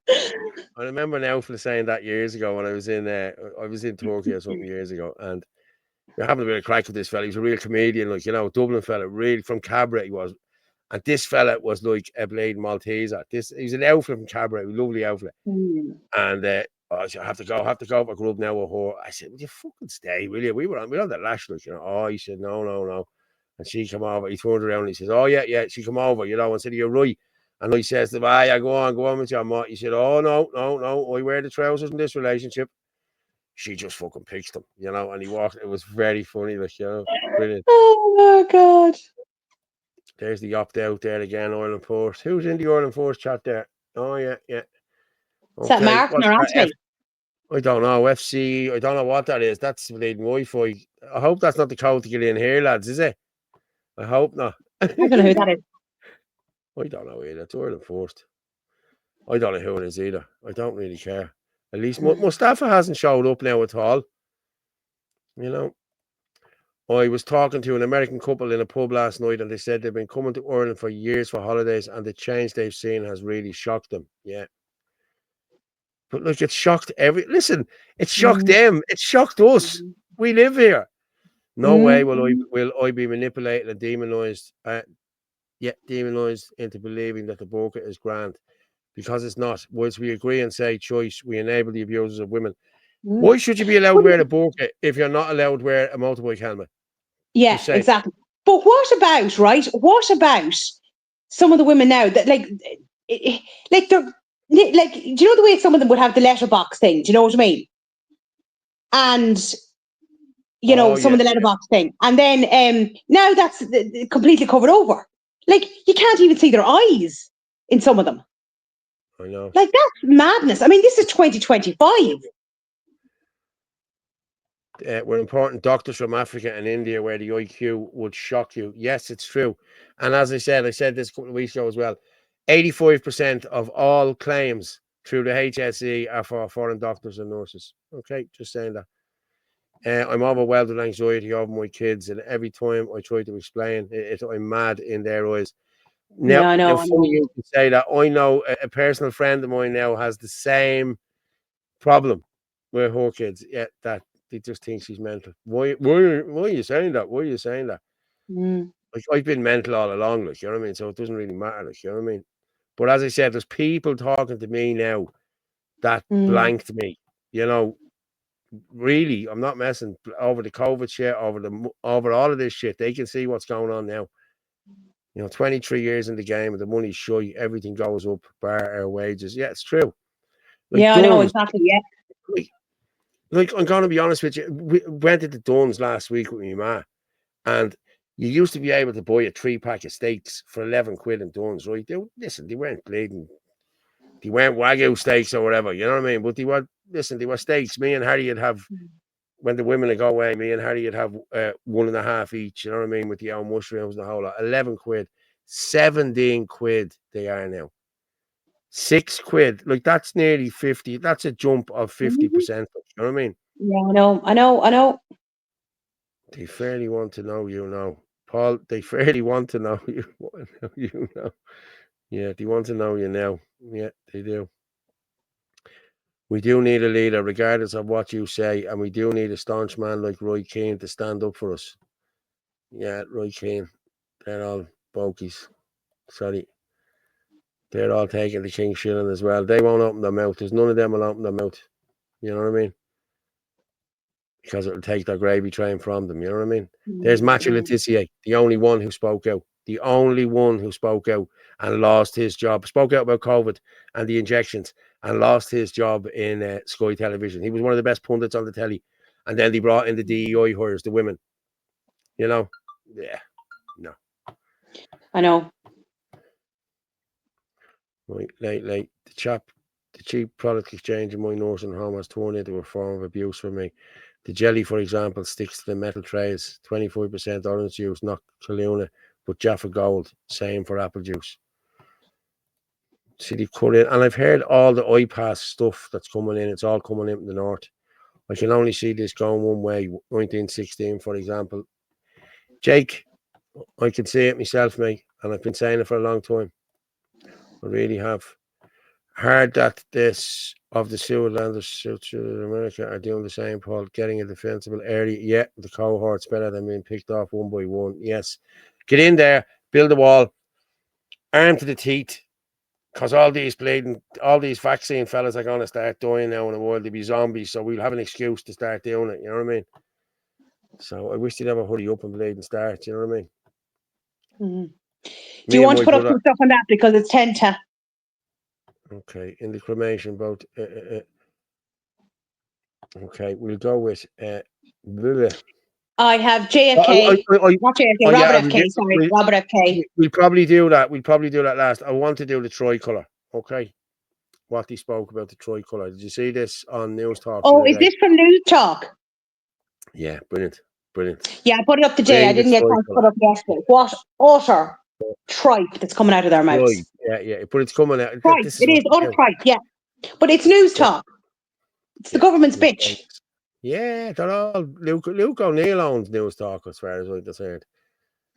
I remember now for saying that years ago when I was in Turkey or something years ago, and we're having a bit of crack with this fella. He's a real comedian, like, you know, Dublin fella, really from Cabaret he was. And this fella was like a bleeding Malteser. He's an outfit from Cabaret, a lovely outfit. And I said, I have to go for a grub now with her. I said, would you fucking stay, will you? We were on the lash, like, you know. Oh, he said, no. And she come over, he turned around and he says, oh, yeah, she come over, you know, and said, you're right. And he says to him, yeah, go on with your mate. He said, oh, no, I wear the trousers in this relationship. She just fucking picked him, you know, and he walked. It was very funny, like, you know, brilliant. Oh, my God. There's the opt-out there again, Ireland Force. Who's in the Ireland Force chat there? Oh, yeah. Is Okay. that Martin or Anthony? I don't know. FC. I don't know what that is. That's bleeding Wi-Fi. I hope that's not the code to get in here, lads, is it? I hope not. I don't know who that is. I don't know either. It's Ireland Force. I don't know who it is either. I don't really care. At least Mustafa hasn't showed up now at all. You know, I was talking to an American couple in a pub last night, and they said they've been coming to Ireland for years for holidays, and the change they've seen has really shocked them. Yeah. But look, it shocked it shocked them. It shocked us. We live here. No way will I be manipulated and demonized. Demonized into believing that the burqa is grand, because it's not. Whilst we agree and say choice, we enable the abusers of women. Why should you be allowed to wear a burqa if you're not allowed to wear a motorbike helmet? Yeah, exactly. But what about some of the women now that like they're like, do you know the way some of them would have the letterbox thing? Do you know what I mean? And you know, some of the letterbox thing, and then now that's completely covered over. Like, you can't even see their eyes in some of them. I know. Like, that's madness. I mean, this is 2025. We're important doctors from Africa and India where the IQ would shock you. Yes, it's true. And as I said this a couple of weeks ago as well, 85% of all claims through the HSE are for foreign doctors and nurses. Okay, just saying that. I'm overwhelmed with anxiety over my kids, and every time I try to explain it, I'm mad in their eyes. Now, I know. Funny you can say that. I know a personal friend of mine now has the same problem with her kids. Yeah, that they just think she's mental. Why are you saying that? Why are you saying that? Like, I've been mental all along, like, you know what I mean? So it doesn't really matter, like, you know what I mean? But as I said, there's people talking to me now that blanked me, you know. Really, I'm not messing. Over the COVID shit, over all of this shit, they can see what's going on now. You know, 23 years in the game, and the money's shy, everything goes up, bar our wages. Yeah, it's true. Like, I know, exactly. Yeah. Like, I'm going to be honest with you. We went to the Duns last week with my ma, and you used to be able to buy a 3-pack of steaks for 11 quid in Duns, right? They weren't bleeding. They weren't Wagyu steaks or whatever, you know what I mean? But they were steaks. Me and Harry would have, when the women would go away, me and Harry would have 1.5 each, you know what I mean? With the old mushrooms and the whole lot. 11 quid, 17 quid they are now. 6 quid, like, that's nearly 50. That's a jump of 50%. You know what I mean? Yeah, I know. They fairly want to know, you know. Paul, they fairly want to know you. You know. Yeah, they want to know you now. Yeah, they do. We do need a leader, regardless of what you say, and we do need a staunch man like Roy Keane to stand up for us. Yeah, Roy Keane. They're all bogies. Sorry. They're all taking the King shilling as well. They won't open their mouth. There's none of them will open their mouth. You know what I mean? Because it'll take their gravy train from them. You know what I mean? There's Matthew Letizia, the only one who spoke out. The only one who spoke out and lost his job. Spoke out about COVID and the injections and lost his job in Sky Television. He was one of the best pundits on the telly. And then they brought in the DEI hires, the women. You know? Yeah. No. I know. Right, late. The cheap product exchange in my nursing home has turned into a form of abuse for me. The jelly, for example, sticks to the metal trays. 25% orange juice, not Kaluna, but Jaffa Gold. Same for apple juice. See, they cut in, and I've heard all the iPass stuff that's coming in. It's all coming in from the north. I can only see this going one way. 1916, for example. Jake, I can see it myself, mate, and I've been saying it for a long time. I really have. Heard that this of the Suidlanders, South America, are doing the same, Paul, getting a defensible area. Yeah, the cohort's better than being picked off one by one. Yes. Get in there, build a wall, arm to the teeth, because all these vaccine fellas are going to start dying now in the world. They'll be zombies, so we'll have an excuse to start doing it. You know what I mean? So I wish they'd ever hurry up and bleed and start. You know what I mean? Mm-hmm. Do you want to put up some stuff on that because it's 10 to? Okay, in the cremation boat. Okay, we'll go with. I have JFK. Not JFK. Robert F. K. Sorry, Robert F. K. We'll probably do that. We'll probably do that last. I want to do the tricolour. Okay, what he spoke about the tricolour. Did you see this on News Talk? Oh, is this from News Talk? Yeah, brilliant. Yeah, I put it up today. I didn't get time to put it up yesterday. What utter tripe that's coming out of their mouths. Yeah, but it's coming out. Tripe. It is utter tripe, yeah. But it's News Talk. It's the government's bitch. Yeah, they're all Luke O'Neill owns News Talk as far as I'm concerned.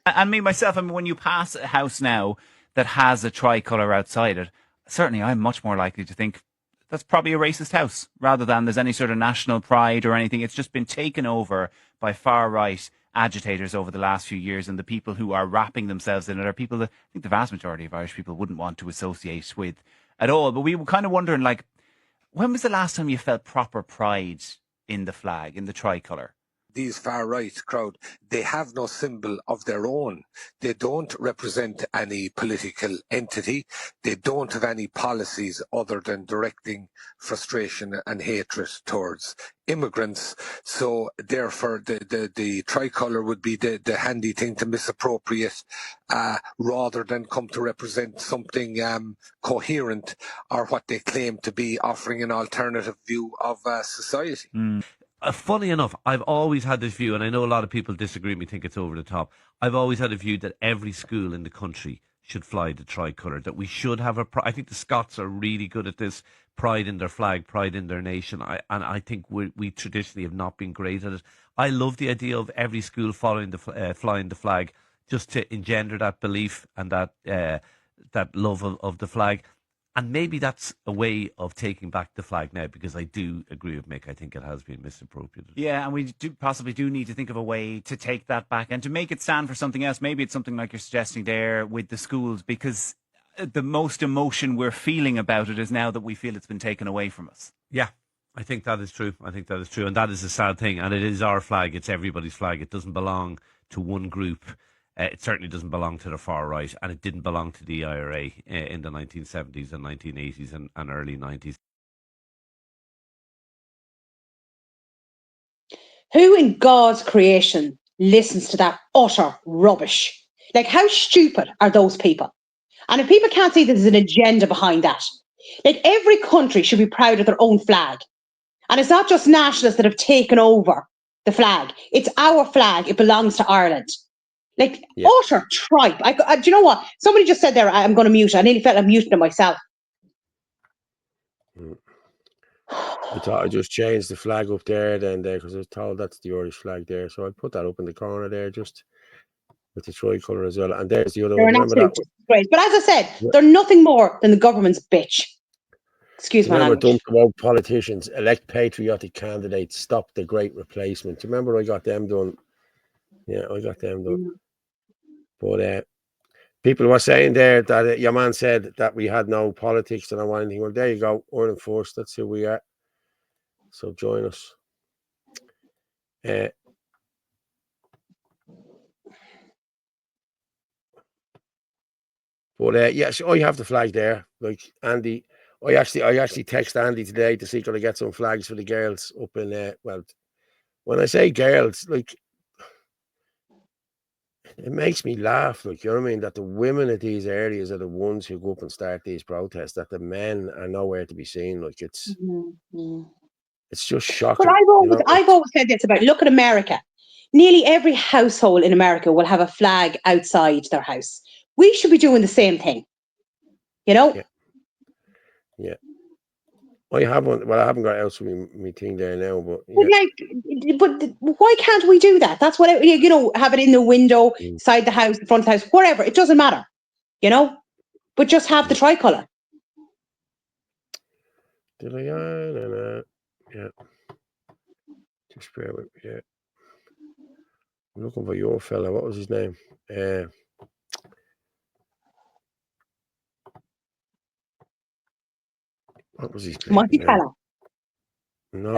And me, myself, I mean, when you pass a house now that has a tricolour outside it, certainly I'm much more likely to think that's probably a racist house rather than there's any sort of national pride or anything. It's just been taken over by far-right agitators over the last few years, and the people who are wrapping themselves in it are people that I think the vast majority of Irish people wouldn't want to associate with at all. But we were kind of wondering, like, when was the last time you felt proper pride in the flag, in the tricolour? These far-right crowd, they have no symbol of their own. They don't represent any political entity. They don't have any policies other than directing frustration and hatred towards immigrants. So therefore, the tricolour would be the handy thing to misappropriate rather than come to represent something coherent or what they claim to be offering an alternative view of society. Funny enough, I've always had this view, and I know a lot of people disagree with me, think it's over the top. I've always had a view that every school in the country should fly the tricolour, that we should have I think the Scots are really good at this, pride in their flag, pride in their nation, and I think we traditionally have not been great at it. I love the idea of every school flying the flag, just to engender that belief and that love of the flag. And maybe that's a way of taking back the flag now, because I do agree with Mick. I think it has been misappropriated. Yeah, and we possibly do need to think of a way to take that back and to make it stand for something else. Maybe it's something like you're suggesting there with the schools, because the most emotion we're feeling about it is now that we feel it's been taken away from us. Yeah, I think that is true. And that is a sad thing. And it is our flag. It's everybody's flag. It doesn't belong to one group. It certainly doesn't belong to the far right, and it didn't belong to the IRA in the 1970s and 1980s and early 90s. Who in God's creation listens to that utter rubbish? Like, how stupid are those people? And if people can't see there's an agenda behind that, like, every country should be proud of their own flag. And it's not just nationalists that have taken over the flag. It's our flag. It belongs to Ireland. Like, utter tripe. Do you know what? Somebody just said there, I'm going to mute it. I nearly felt I'm muting it myself. I thought I just changed the flag up there because I was told that's the Irish flag there. So I put that up in the corner there just with the tricolour as well. And there's the other one. Remember that one? Great. But as I said, they're nothing more than the government's bitch. Excuse my language. Remember, dump about politicians, elect patriotic candidates, stop the great replacement. Do you remember I got them done? Yeah, I got them done. But People were saying there that your man said that we had no politics and or anything. Well, there you go. Ireland first. That's who we are. So join us. But yes, I have the flag there. Like Andy, I actually text Andy today to see could I get some flags for the girls up in well, when I say girls, like it makes me laugh, like, you know what I mean, that the women at these areas are the ones who go up and start these protests, that the men are nowhere to be seen. Like it's just shocking. But I've always said this about, look at America. Nearly every household in America will have a flag outside their house. We should be doing the same thing. You know? Yeah. I have one. Well, I haven't got else with me thing there now, but but why can't we do that? That's what have it in the window, side the house, the front of the house, whatever. It doesn't matter, but just have the tricolour. Did I? Yeah. Just bear with me. Yeah. I'm looking for your fella. What was his name? What was his name? Monty fella. No,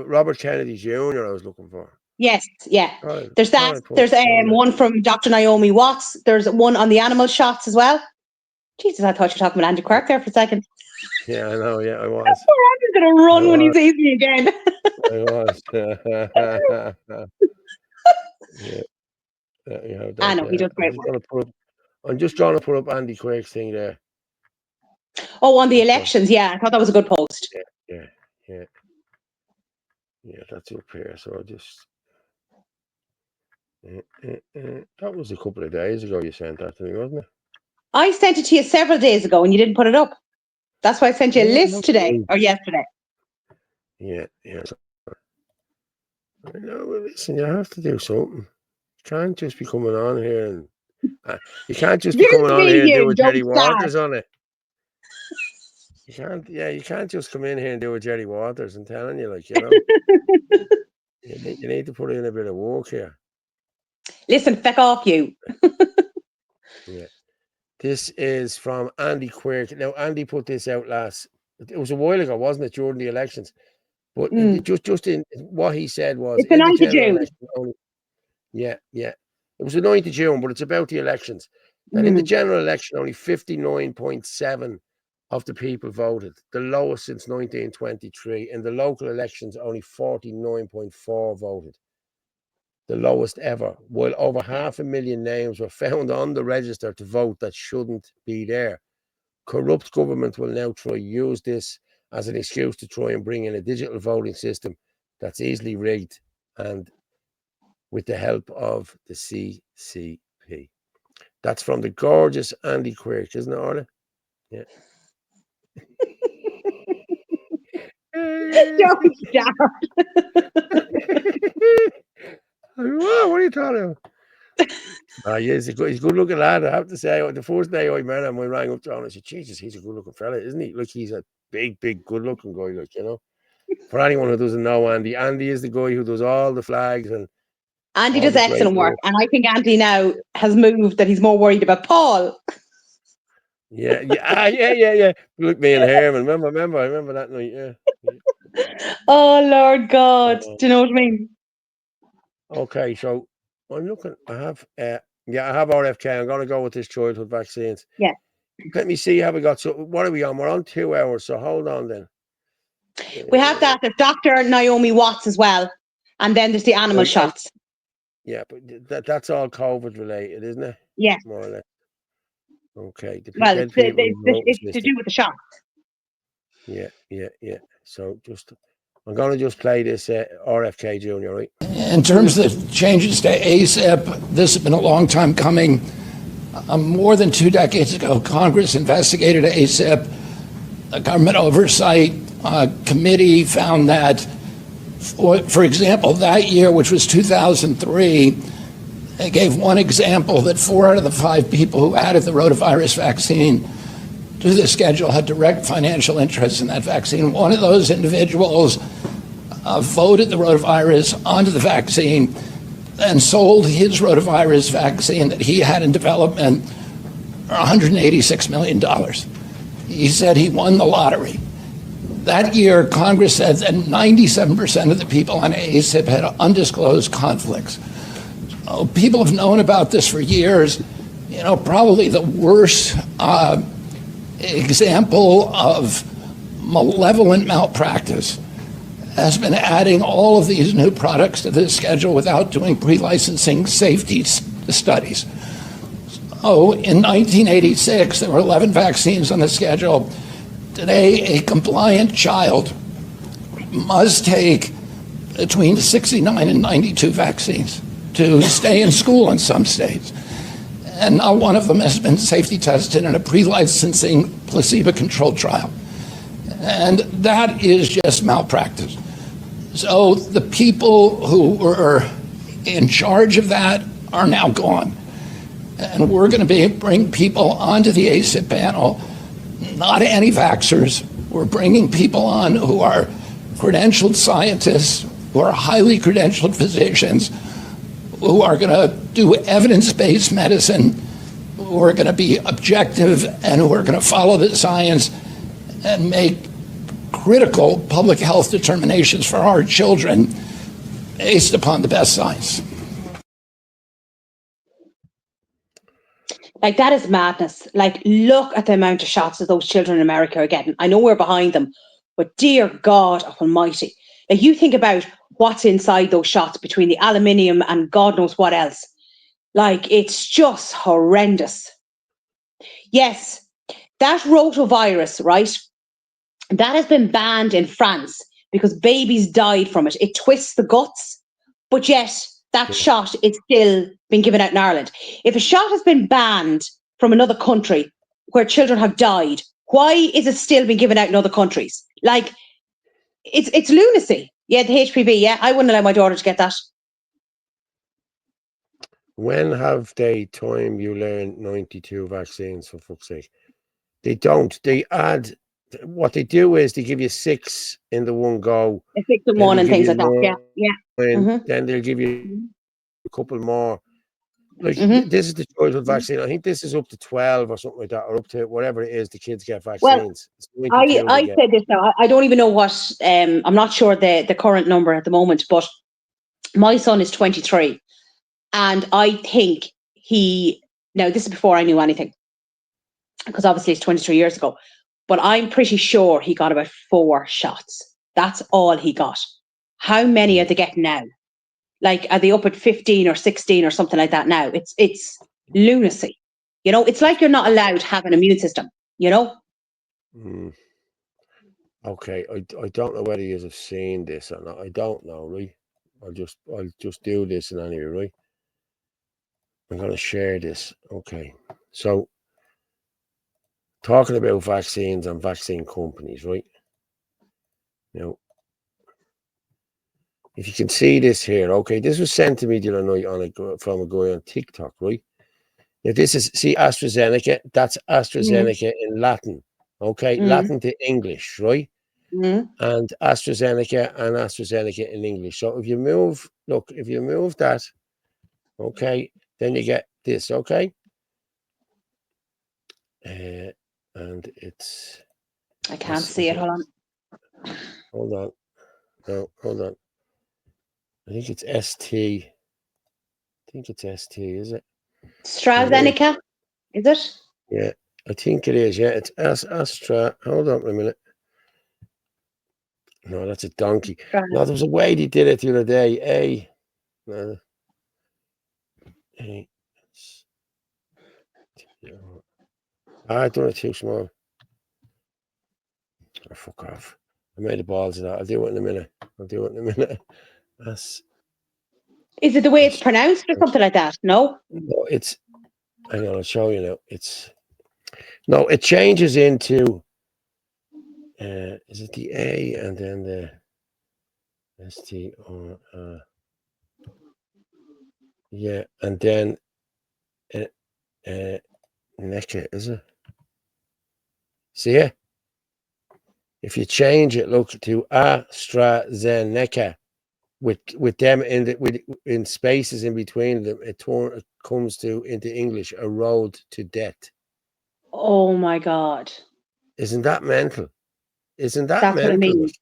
Robert Kennedy Jr. I was looking for. Yes, yeah. There's that. There's one from Dr. Naomi Watts. There's one on the animal shots as well. Jesus, I thought you were talking about Andy Quirk there for a second. Yeah, I know. Yeah, I was. Andy's going to run when he sees me again. I was. Yeah. I know, he does great work. I'm just trying to put up Andy Quirk's thing there. Oh, on the elections, yeah. I thought that was a good post. Yeah, that's up here. So I'll just... that was a couple of days ago you sent that to me, wasn't it? I sent it to you several days ago and you didn't put it up. That's why I sent you a list today or yesterday. Yeah. I know, listen, you have to do something. You can't just be coming on here and... you can't just be coming on here and do a Jerry Waters on it. You can't just come in here and do a Jerry Waters. I'm telling you, like, you need to put in a bit of work here. Listen, feck off you. Yeah. This is from Andy Quirk. Now, Andy put this out it was a while ago, wasn't it, during the elections? But just in what he said was... It's the 9th of June. Yeah. It was the 9th of June, but it's about the elections. That in the general election, only 59.7% of the people voted, the lowest since 1923. In the local elections, only 49.4% voted, the lowest ever, while over 500,000 names were found on the register to vote that shouldn't be there. Corrupt government will now try to use this as an excuse to try and bring in a digital voting system that's easily rigged and with the help of the CCP. That's from the gorgeous Andy Quirk, isn't it, Orla? Yeah. Don't start. What are you talking about? He's a good looking lad, I have to say. The first day I met him, I rang up to him and I said, Jesus, he's a good looking fella, isn't he? Like, he's a big, good looking guy, like, For anyone who doesn't know Andy is the guy who does all the flags and Andy does excellent work. And I think Andy now has moved that he's more worried about Paul. Yeah. Look, me and Herman. I remember that night, yeah. Oh, Lord God. Do you know what I mean? Okay, so I'm looking. I have RFK. I'm going to go with this childhood vaccines. Yeah. Let me see. Have we got? So what are we on? We're on 2 hours. So hold on then. We have that. There's Dr. Naomi Watts as well, and then there's the animal shots. Yeah, but that's all COVID related, isn't it? Yeah. More or less. Okay. It's to do with the shots. Yeah. So I'm going to just play this RFK Jr., right? In terms of the changes to ASAP, this has been a long time coming. More than 2 decades ago, Congress investigated ASAP. The Government Oversight Committee found that, for example, that year, which was 2003, they gave one example that 4 out of the 5 people who added the rotavirus vaccine to the schedule had direct financial interest in that vaccine. One of those individuals voted the rotavirus onto the vaccine. and sold his rotavirus vaccine that he had in development for $186 million. He said he won the lottery. That year, Congress said that 97% of the people on ACIP had undisclosed conflicts. So people have known about this for years. You know, probably the worst example of malevolent malpractice has been adding all of these new products to this schedule without doing pre-licensing safety studies. So in 1986, there were 11 vaccines on the schedule. Today, a compliant child must take between 69 and 92 vaccines to stay in school in some states. And not one of them has been safety tested in a pre-licensing placebo-controlled trial. And that is just malpractice. So the people who were in charge of that are now gone. And we're going to bring people onto the ACIP panel, not anti-vaxxers. We're bringing people on who are credentialed scientists, who are highly credentialed physicians, who are going to do evidence-based medicine, who are going to be objective, and who are going to follow the science and make critical public health determinations for our children based upon the best science. Like, that is madness. Like, look at the amount of shots that those children in America are getting. I know we're behind them, but dear God almighty. Like, you think about what's inside those shots between the aluminium and God knows what else. Like, it's just horrendous. Yes, that rotavirus, right? That has been banned in France because babies died from it. It twists the guts, but yet that shot is still being given out in Ireland. If a shot has been banned from another country where children have died, why is it still being given out in other countries? Like, it's lunacy. Yeah, the HPV, yeah, I wouldn't allow my daughter to get that. When have they time you learn 92 vaccines, for fuck's sake? They don't. They add, what they do is they give you 6 in the one go. A 6 in one and things like that. Yeah, yeah. And then they'll give you a couple more. Like, this is the childhood vaccine. I think this is up to 12 or something like that, or up to whatever it is the kids get vaccines. Well, I said this now. I don't even know what, I'm not sure the current number at the moment, but my son is 23. And I think now this is before I knew anything, because obviously it's 23 years ago, but I'm pretty sure he got about 4 shots. That's all he got. How many are they getting now? Like, are they up at 15 or 16 or something like that now? It's lunacy. You know, it's like you're not allowed to have an immune system, you know? Okay, I don't know whether you have seen this or not. I don't know, right? I'll just do this in anyway, right? I'm going to share this. Okay, so talking about vaccines and vaccine companies, right? Now, if you can see this here, okay, this was sent to me the other night from a guy on TikTok, right? Now, this is, see, AstraZeneca, that's AstraZeneca in Latin, okay? Latin to English, right? And AstraZeneca in English. So if you move, look, if you move that, okay, then you get this, okay? And it's... I can't see it, hold on. Hold on. No, hold on. I think it's ST. I think it's ST, is it? AstraZeneca, is it? Yeah, I think it is. Yeah, it's Astra. Hold on a minute. No, that's a donkey. No, there was a way they did it the other day. I done it too small. Oh, fuck off. I made the balls of that. I'll do it in a minute. Is it the way it's pronounced or something like that? No? No, it's... Hang on, I'll show you now. No, it changes into... is it the A and then the ST or... yeah, and then... NECA, is it? See it? If you change it, look, to AstraZeneca, with them in spaces in between them, it comes to into English a road to death. Oh my God. Isn't that mental? Isn't that That's what it mental? means.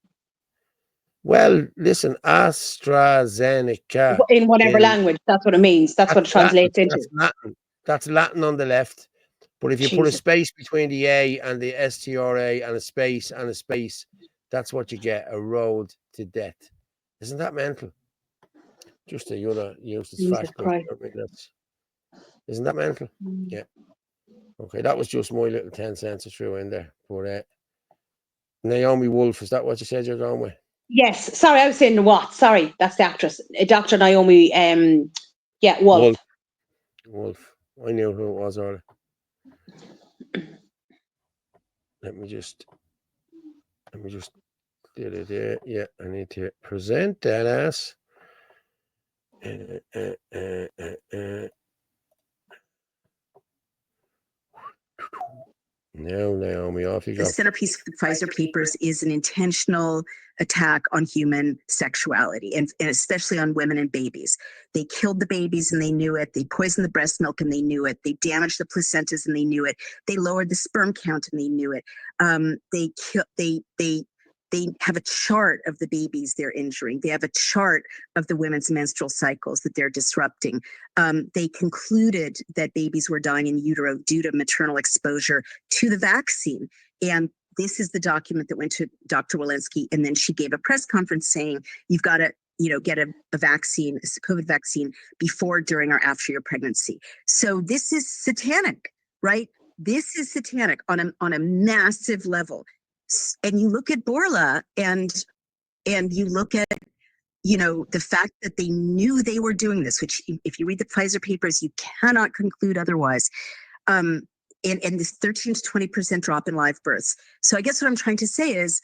Well, listen, AstraZeneca In whatever language, that's what it means. That's what it translates into. That's Latin. That's Latin on the left. But if you put a space between the A and the STRA and a space, that's what you get, a road to death. Isn't that mental? Just a other useless fact. Isn't that mental? Yeah. Okay, that was just my little 10 cents or threw in there. But Naomi Wolf, is that what you said you're going with? Yes. Sorry, I was saying what? Sorry, that's the actress. Dr. Naomi Wolf. Wolf. I knew who it was, Orla. Let me just did it there. Yeah, I need to present that as now, Naomi, off you go. The centerpiece of the Pfizer papers is an intentional attack on human sexuality and especially on women and babies. They killed the babies and they knew it. They poisoned the breast milk and they knew it. They damaged the placentas and they knew it. They lowered the sperm count and they knew it. They have a chart of the babies they're injuring. They have a chart of the women's menstrual cycles that they're disrupting. They concluded that babies were dying in utero due to maternal exposure to the vaccine. And this is the document that went to Dr. Walensky. And then she gave a press conference saying, you've got to get a vaccine, a COVID vaccine, before, during, or after your pregnancy. So this is satanic, right? This is satanic on a massive level. And you look at Orla and you look at, the fact that they knew they were doing this, which if you read the Pfizer papers, you cannot conclude otherwise. And this 13 to 20% drop in live births. So I guess what I'm trying to say is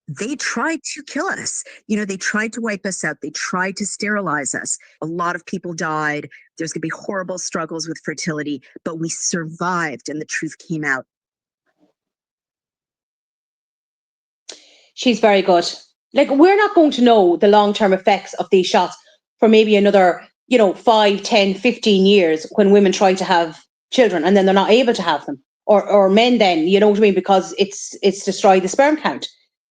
they tried to kill us. They tried to wipe us out. They tried to sterilize us. A lot of people died. There's going to be horrible struggles with fertility, but we survived and the truth came out. She's very good. Like, we're not going to know the long-term effects of these shots for maybe another, 5, 10, 15 years when women try to have children and then they're not able to have them. Or men then, you know what I mean? Because it's destroyed the sperm count.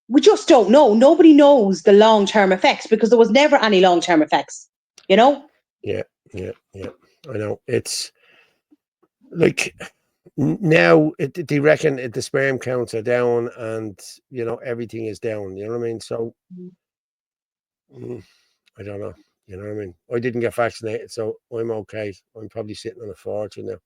We just don't know. Nobody knows the long-term effects because there was never any long-term effects, Yeah. I know. It's like... Now they reckon the sperm counts are down and everything is down, you know what I mean? So I don't know, you know what I mean? I didn't get vaccinated, so I'm okay. I'm probably sitting on a fortune now.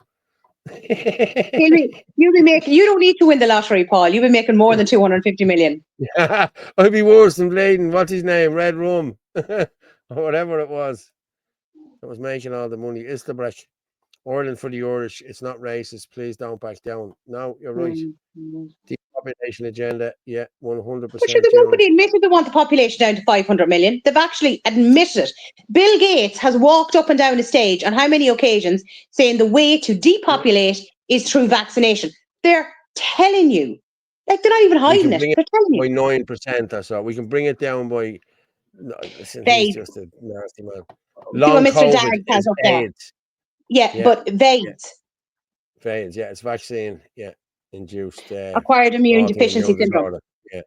You'll be making, you don't need to win the lottery, Paul. You'll be making more than 250 million. I'd be worse than Bladen, what's his name, Red Rum or whatever it was that was making all the money. Isterbreck. Ireland for the Irish. It's not racist. Please don't back down. No, you're right. Depopulation agenda. Yeah, 100%. But they've already admitted they want the population down to 500 million. They've actually admitted it. Bill Gates has walked up and down a stage on how many occasions saying the way to depopulate is through vaccination. They're telling you. Like, they're not even hiding it. They're telling you. By 9% or so. We can bring it down by... No, listen, he's just a nasty man. Long COVID is AIDS. Yeah, but VAIDS. VAIDS, yeah, it's vaccine, induced. Acquired immune deficiency syndrome. Yeah.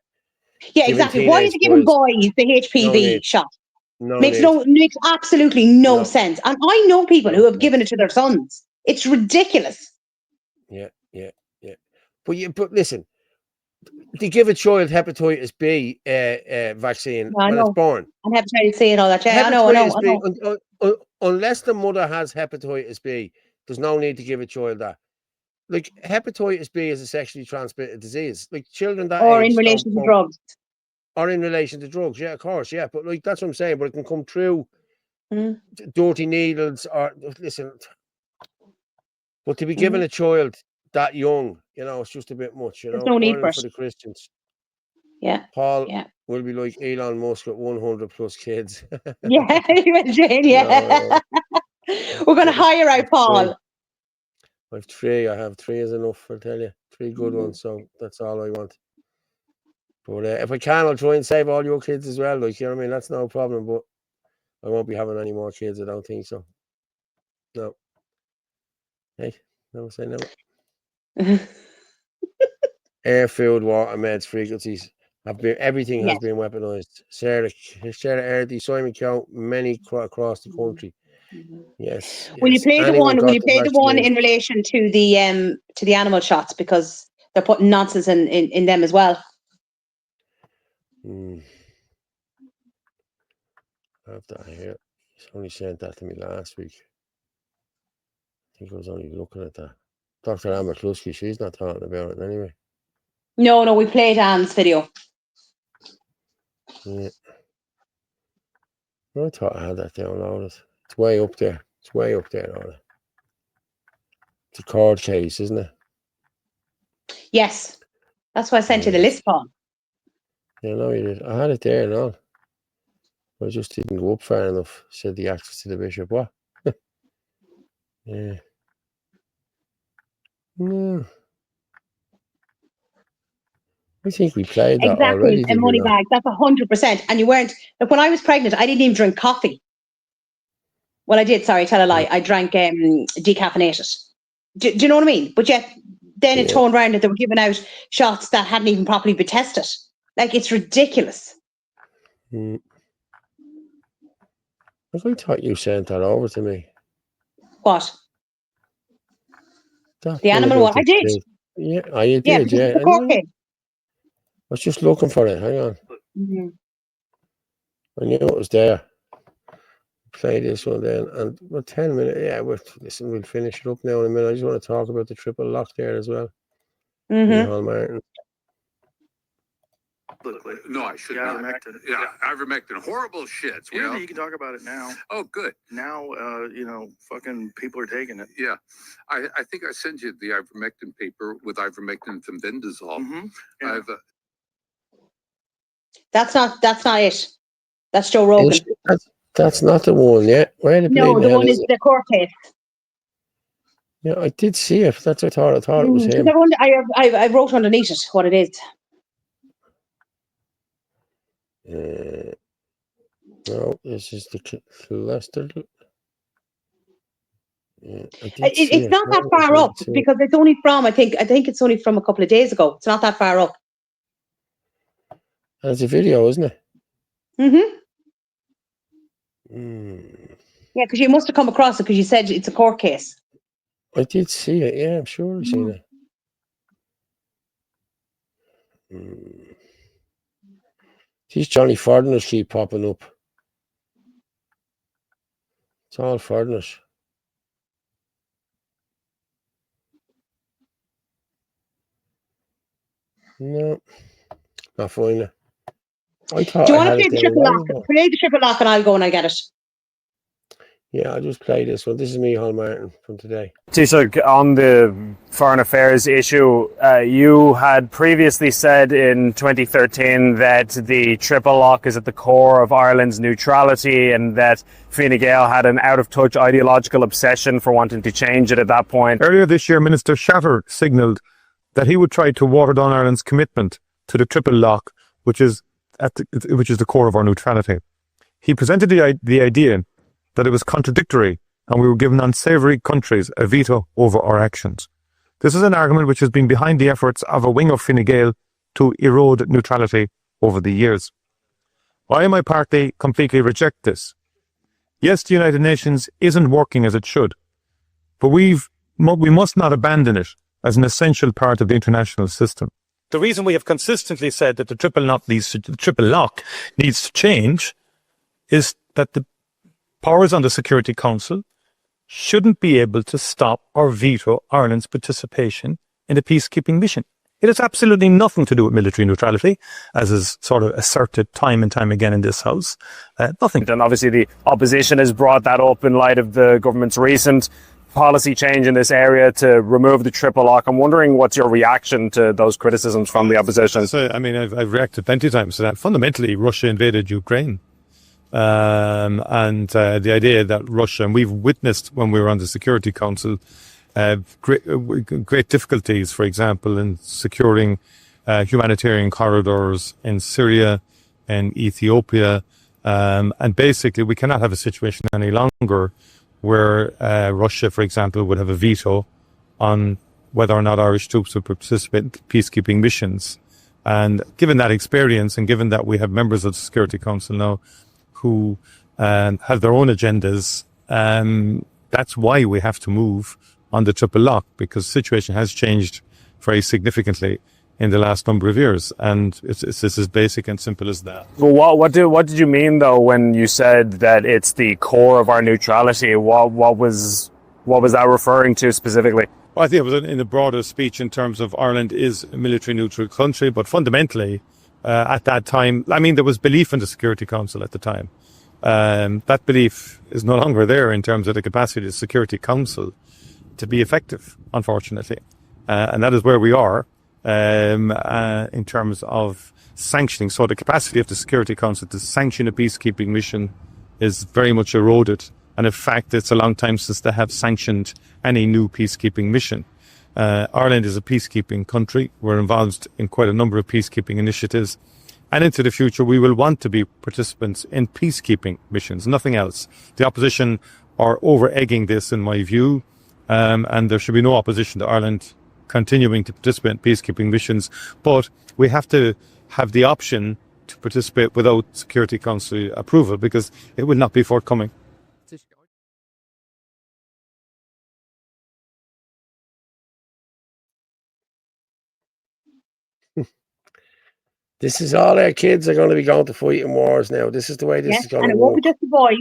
Yeah, exactly. Why are they giving boys the HPV shot? Makes absolutely no sense. And I know people who have given it to their sons. It's ridiculous. Yeah. But listen, they give a child hepatitis B vaccine when it's born. And hepatitis C and all that. Yeah, I know. Unless the mother has hepatitis B, there's no need to give a child that. Like, hepatitis B is a sexually transmitted disease. Like, children that or age in relation to drugs. Or in relation to drugs, yeah, of course, yeah. But like, that's what I'm saying. But it can come through dirty needles or listen. But to be given a child that young, it's just a bit much, There's no need for the Christians. Yeah. Paul will be like Elon Musk with 100 plus kids. Yeah, Jane, yeah. We're going to hire out Paul. I have 3. I have 3 is enough, I'll tell you. 3 good ones, so that's all I want. But if I can, I'll try and save all your kids as well. Like, you know what I mean? That's no problem. But I won't be having any more kids. I don't think so. No. Hey, never say never. Air, food, water, meds, frequencies everything has been weaponized. Sarah Erdy, Simon Count, many across the country. Yes. Will you play the one? Will you play the one vaccinated. in relation to the animal shots, because they're putting nonsense in them as well? I have that here. He's only sent that to me last week. I think I was only looking at that. Dr. Anne McCluskey, she's not talking about it anyway. No, we played Anne's video. Yeah. I thought I had that downloaded. It's way up there. It's way up there, Orla. It's a court case, isn't it? Yes. That's why I sent you the list, Paul. Yeah, no, you did. I had it there and all. I just didn't go up far enough, said the actress to the bishop. What? Yeah. No. I think we played that already. Exactly. And money bags. That's 100%. And you weren't. Like, when I was pregnant, I didn't even drink coffee. Well, I did. Sorry, tell a lie. I drank decaffeinated. Do you know what I mean? But yet, then it turned around that they were giving out shots that hadn't even properly been tested. Like, it's ridiculous. I thought you sent that over to me. What? The animal one? I did. Yeah, you did, yeah. I was just looking for it. Hang on. I knew it was there. Play this one then. And 10 minutes. Yeah, listen, we'll finish it up now in a minute. I just want to talk about the triple lock there as well. Micheál Martin. No, I should not. Ivermectin. Yeah, ivermectin. Horrible shit. Yeah, you can talk about it now. Oh, good. Now, fucking people are taking it. Yeah. I think I sent you the ivermectin paper with ivermectin and fenbendazole. Yeah. That's not it. That's Joe Rogan. That's not the one yet. No, the one is the court case. Yeah, I did see it. That's what I thought it was him. I wrote underneath it what it is. No, this is the cholesterol. Yeah, it's not that far up because it's only from I think it's only from a couple of days ago. It's not that far up. That's a video, isn't it? Yeah, because you must have come across it because you said it's a court case. I did see it. Yeah, I'm sure I've seen it. These Johnny Fordners keep popping up. It's all Fordners. No, not finding it. I thought Do you want I to had play it the triple there. lock? Play the triple lock and I'll go and I get it. Yeah, I'll just play this one. This is Micheál Martin from today. Taoiseach, on the foreign affairs issue, you had previously said in 2013 that the triple lock is at the core of Ireland's neutrality and that Fine Gael had an out-of-touch ideological obsession for wanting to change it at that point. Earlier this year, Minister Shatter signalled that he would try to water down Ireland's commitment to the triple lock, which is the core of our neutrality. He presented the idea that it was contradictory and we were giving unsavoury countries a veto over our actions. This is an argument which has been behind the efforts of a wing of Fine Gael to erode neutrality over the years. I and my party completely reject this. Yes, the United Nations isn't working as it should, but we must not abandon it as an essential part of the international system. The reason we have consistently said that the triple lock needs to change is that the powers on the Security Council shouldn't be able to stop or veto Ireland's participation in a peacekeeping mission. It has absolutely nothing to do with military neutrality, as is sort of asserted time and time again in this House. Nothing. And obviously the opposition has brought that up in light of the government's recent policy change in this area to remove the triple lock. I'm wondering what's your reaction to those criticisms from the opposition? So, I mean, I've reacted plenty of times to that. Fundamentally, Russia invaded Ukraine. And the idea that Russia, and we've witnessed when we were on the Security Council, great difficulties, for example, in securing humanitarian corridors in Syria and Ethiopia, And basically, we cannot have a situation any longer where Russia, for example, would have a veto on whether or not Irish troops would participate in peacekeeping missions. And given that experience, and given that we have members of the Security Council now who have their own agendas, that's why we have to move on the triple lock, because the situation has changed very significantly in the last number of years, and it's as basic and simple as that. Well, what did you mean though when you said that it's the core of our neutrality? What was that referring to specifically? Well, I think it was in a broader speech in terms of Ireland is a military neutral country, but fundamentally, at that time, I mean, there was belief in the Security Council at the time. That belief is no longer there in terms of the capacity of the Security Council to be effective, unfortunately, and that is where we are. In terms of sanctioning. So the capacity of the Security Council to sanction a peacekeeping mission is very much eroded. And in fact, it's a long time since they have sanctioned any new peacekeeping mission. Ireland is a peacekeeping country. We're involved in quite a number of peacekeeping initiatives. And into the future, we will want to be participants in peacekeeping missions, nothing else. The opposition are over-egging this, in my view, and there should be no opposition to Ireland continuing to participate in peacekeeping missions, but we have to have the option to participate without Security Council approval, because it will not be forthcoming. This is all our kids are going to be going to fighting wars now. This is the way this is going and to it won't work. be just the boys,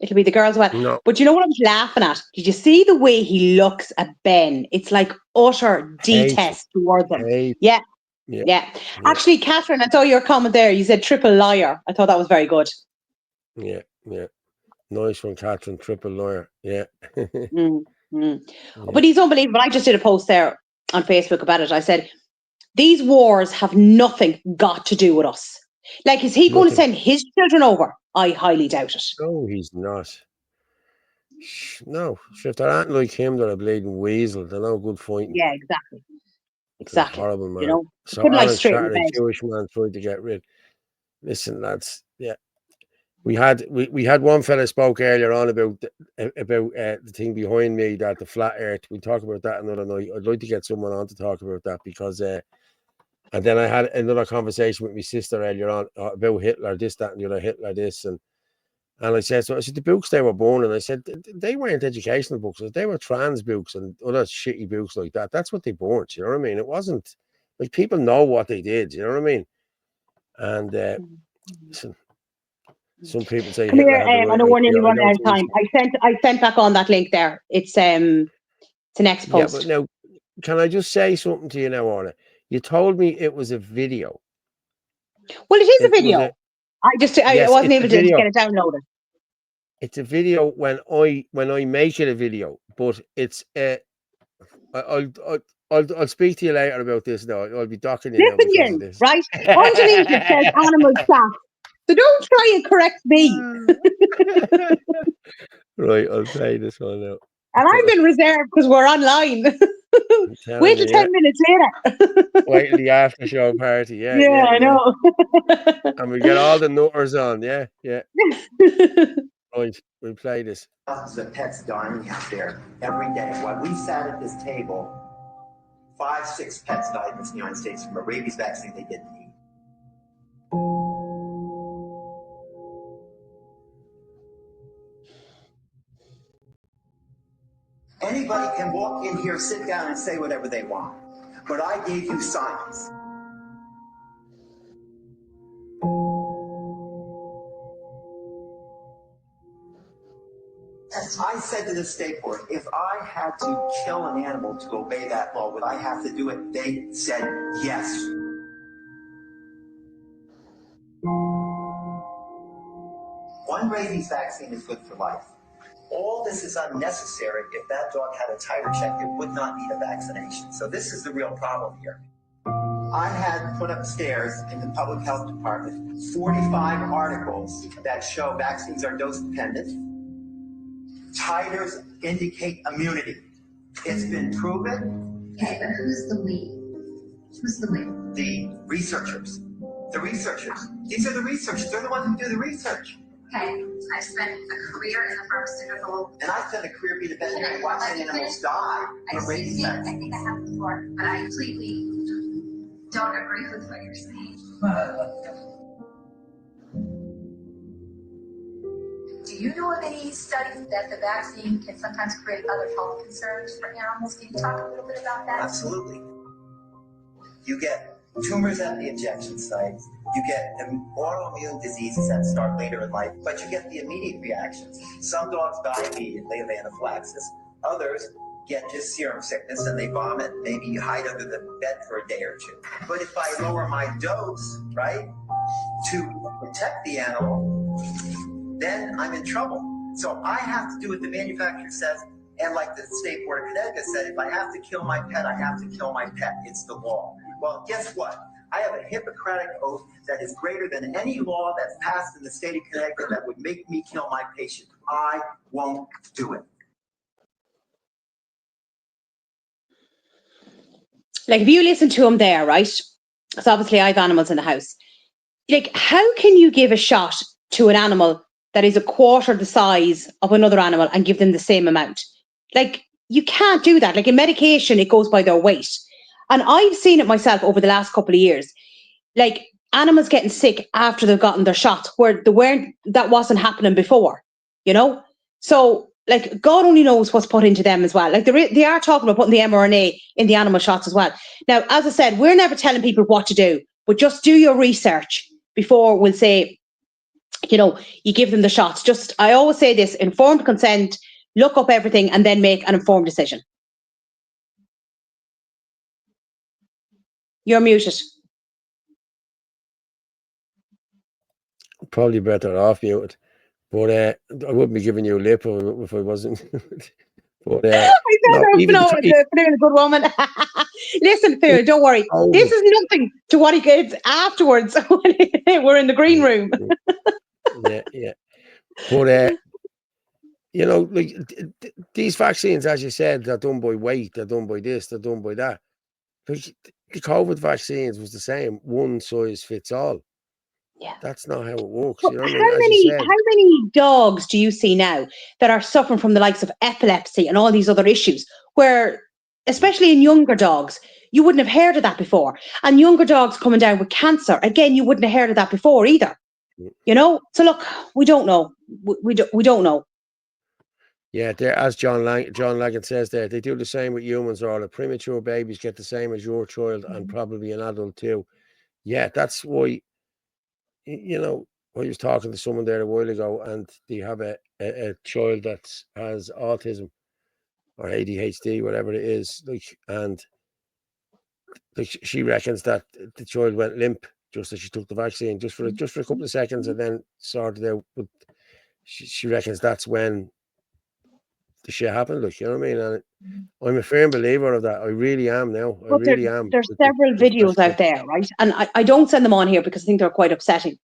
it'll be the girls as well. No. But you know what I was laughing at? Did you see the way he looks at Ben? It's like utter detest towards him. Yeah. Actually, Catherine, I saw your comment there. You said triple liar. I thought that was very good. Yeah. Nice one, Catherine. Triple liar. Yeah. But he's unbelievable. I just did a post there on Facebook about it. I said, these wars have nothing got to do with us. Like, is he going to send his children over? I highly doubt it. No, he's not. No. If there aren't like him, they're a bleeding weasel. They're no good fighting. Yeah, exactly. Exactly. Horrible, man. You know, so couldn't lie Alan straight in started a bed. Jewish man tried to get rid. Listen, lads. Yeah. We had one fella spoke earlier on about the thing behind me, that the flat earth. We'll talk about that another night. I'd like to get someone on to talk about that, because and then I had another conversation with my sister earlier on about Hitler, this, that, and the other, Hitler, this, and I said, the books they were born in, I said, they weren't educational books, they were trans books and other shitty books like that. That's what they born, you know what I mean? It wasn't, like, people know what they did, you know what I mean? And listen, some people say Come Hitler here, had the I right know we're idea. nearly I running don't out of think time. so. I sent back on that link there. It's the next post. Yeah, but now, can I just say something to you now, Orla? You told me it was a video. Well, it is a video. I wasn't able to get it downloaded. It's a video when I make it a video, but it's I'll speak to you later about this now. I'll be docking you now because of this. Right? Underneath it says animal chat. So don't try and correct me. Right, I'll play this one now. And I've been reserved because we're online. Wait till 10 minutes later. Wait till the after show party. Yeah, I know. And we get all the nutters on. Yeah. Right, we'll play this. Thousands of pets dying out there every day. While we sat at this table, 5-6 pets died in the United States from a rabies vaccine they didn't need. Anybody can walk in here, sit down, and say whatever they want. But I gave you science. I said to the state board, if I had to kill an animal to obey that law, would I have to do it? They said yes. One rabies vaccine is good for life. All this is unnecessary. If that dog had a titer check, it would not need a vaccination. So this is the real problem here. I had put upstairs in the public health department 45 articles that show vaccines are dose dependent. Titers indicate immunity. It's been proven. Okay, but who's the we? Who's the we? The researchers. The researchers. These are the researchers. They're the ones who do the research. Okay, I've spent a career in the pharmaceutical. And I spent a career being a veterinarian watching animals die from rabies I vaccine. think I have before, but I completely don't agree with what you're saying. Do you know of any studies that the vaccine can sometimes create other health concerns for animals? Can you talk a little bit about that? Absolutely. You get tumors at the injection sites. You get autoimmune diseases that start later in life, but you get the immediate reactions. Some dogs die immediately of anaphylaxis. Others get just serum sickness and they vomit. Maybe you hide under the bed for a day or two. But if I lower my dose, right, to protect the animal, then I'm in trouble. So I have to do what the manufacturer says, and like the State Board of Connecticut said, if I have to kill my pet, I have to kill my pet. It's the law. Well, guess what? I have a Hippocratic oath that is greater than any law that's passed in the state of Connecticut that would make me kill my patient. I won't do it. Like, if you listen to him there, right? So obviously I have animals in the house. Like, how can you give a shot to an animal that is a quarter the size of another animal and give them the same amount? Like, you can't do that. Like, in medication, it goes by their weight. And I've seen it myself over the last couple of years. Like, animals getting sick after they've gotten their shot, where that wasn't happening before, you know? So, like, God only knows what's put into them as well. Like, they are talking about putting the mRNA in the animal shots as well. Now, as I said, we're never telling people what to do, but just do your research before we'll say, you know, you give them the shots. Just, I always say this, informed consent, look up everything and then make an informed decision. You're muted. Probably better off muted. But I wouldn't be giving you a lip if I wasn't. But I said no, I was even being a good woman. Listen, Phil, don't worry. This is nothing to what he gets afterwards when we're in the green room. yeah. But you know, like these vaccines, as you said, they're done by weight, they're done by this, they're done by that. Like, the COVID vaccines was the same, one size fits all. Yeah, that's not how it works. Well, You know what I mean? As you said, how many dogs do you see now that are suffering from the likes of epilepsy and all these other issues, where, especially in younger dogs, you wouldn't have heard of that before. And younger dogs coming down with cancer, again, you wouldn't have heard of that before either. You know? So look, we don't know. We don't know. yeah, as John Lagan says there, they do the same with humans. All the premature babies get the same as your child and probably an adult too. Yeah, that's why, you know, I was talking to someone there a while ago and they have a child that has autism or ADHD, whatever it is, like, and like she reckons that the child went limp just as she took the vaccine, just for a couple of seconds, and then sorted out. But she reckons that's when the shit happened. Like, you know what I mean? And I'm a firm believer of that. I really am now. I But really am. there's several videos out there, right? And I don't send them on here because I think they're quite upsetting.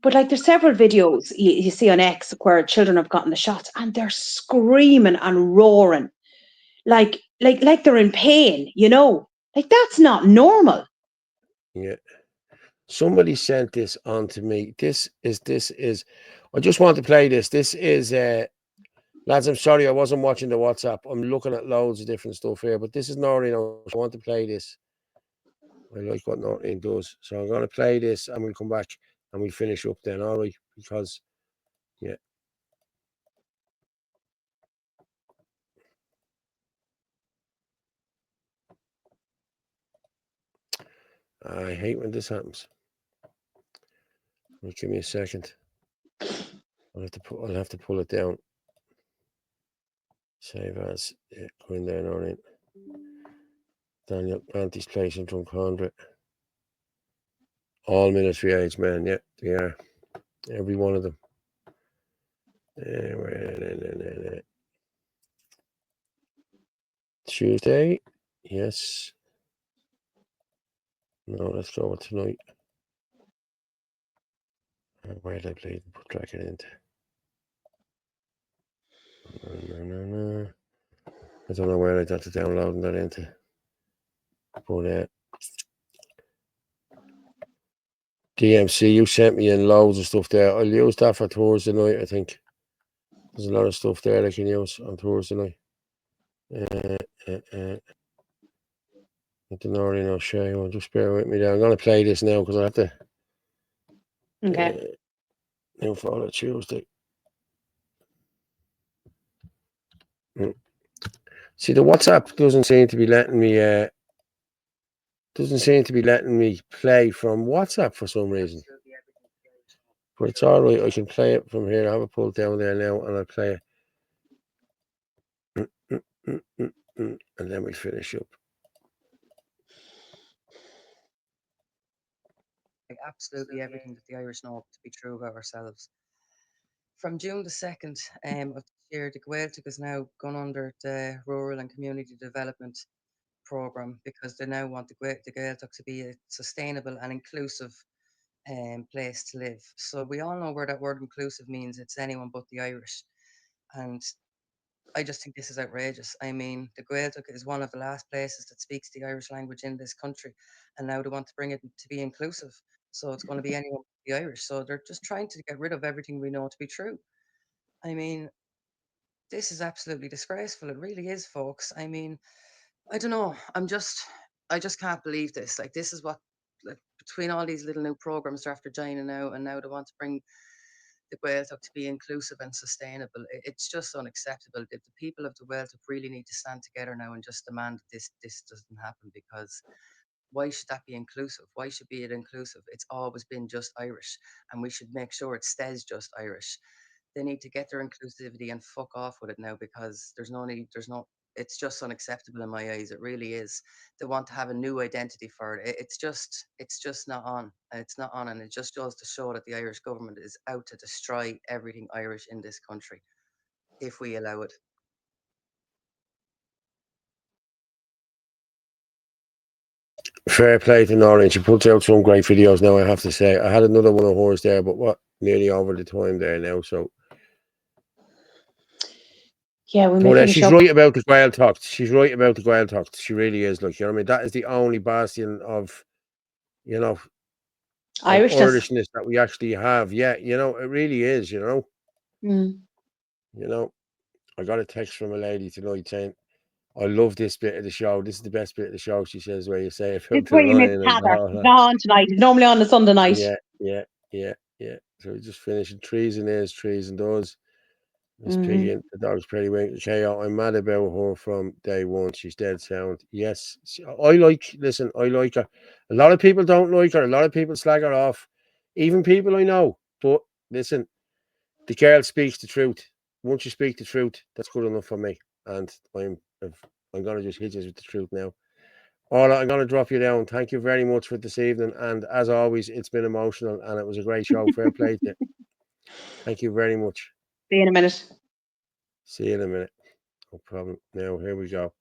But like, there's several videos you see on X where children have gotten the shots and they're screaming and roaring, like they're in pain. You know, like that's not normal. Yeah. Somebody sent this on to me. This is. I just want to play this. This is. Lads, I'm sorry I wasn't watching the WhatsApp. I'm looking at loads of different stuff here, but this is Noreen. I want to play this. I like what Noreen does. So I'm going to play this and we'll come back and we'll finish up then, all right? Because, yeah. I hate when this happens. Well, give me a second. I'll have to pull it down. Save as. Yeah, go in there, Noreen. Daniel Panty's place in Drumcondra. All military age men, yeah, they are. Every one of them. Tuesday, yes. No, let's go with tonight. Where did I play the put track it into? No. I don't know where I got to downloading that into. But DMC, you sent me in loads of stuff there. I'll use that for Thursday night, I think. There's a lot of stuff there I can use on Thursday night. I don't know, Shay. Just bear with me there. I'm going to play this now because I have to. Okay. New Follow Tuesday. See, the WhatsApp doesn't seem to be letting me. Doesn't seem to be letting me play from WhatsApp for some reason. But it's all right. I can play it from here. I have it pulled down there now, and I'll play it. And then we finish up. Absolutely everything that the Irish know to be true about ourselves. From June the 2nd of this year, the Gaeltacht is now gone under the Rural and Community Development Programme because they now want the Gaeltacht to be a sustainable and inclusive place to live. So we all know where that word inclusive means. It's anyone but the Irish. And I just think this is outrageous. I mean, the Gaeltacht is one of the last places that speaks the Irish language in this country, and now they want to bring it to be inclusive. So it's going to be anyone but the Irish. So they're just trying to get rid of everything we know to be true. I mean, this is absolutely disgraceful. It really is, folks. I mean, I don't know. I just can't believe this. Like, this is what, like, between all these little new programs they're after joining now, and now they want to bring the Gaeltacht to be inclusive and sustainable. It's just unacceptable. The people of the Gaeltacht really need to stand together now and just demand that this doesn't happen, because why should that be inclusive? Why should be it inclusive? It's always been just Irish, and we should make sure it stays just Irish. They need to get their inclusivity and fuck off with it now, because there's no need, it's just unacceptable in my eyes. It really is. They want to have a new identity for it. It's just not on. It's not on, and it just goes to show that the Irish government is out to destroy everything Irish in this country if we allow it. Fair play to Norwich. She puts out some great videos now, I have to say. I had another one of hers there, but nearly over the time there now, so. Yeah, we But she's right about the Gaeltacht. She's right about the Gaeltacht. She really is. Like, you know what I mean? That is the only bastion of, you know, Irishness that we actually have. Yeah, you know, it really is, you know. Mm. You know, I got a text from a lady tonight saying, I love this bit of the show. This is the best bit of the show, she says, where you say about It's the where you miss lion and Heather. all It's that. not on tonight. It's normally on a Sunday night. Yeah. So we're just finishing trees and ears, trees and doors. Miss Mhm. Piggy and the dog's pretty wink. KO, I'm mad about her from day one. She's dead sound. Yes. I like her. A lot of people don't like her. A lot of people slag her off. Even people I know. But listen, the girl speaks the truth. Once you speak the truth, that's good enough for me. And I'm going to just hit you with the truth now. Orla, I'm going to drop you down. Thank you very much for this evening. And as always, it's been emotional and it was a great show. Fair play to you. Thank you very much. See you in a minute. See you in a minute. No problem. Now, here we go.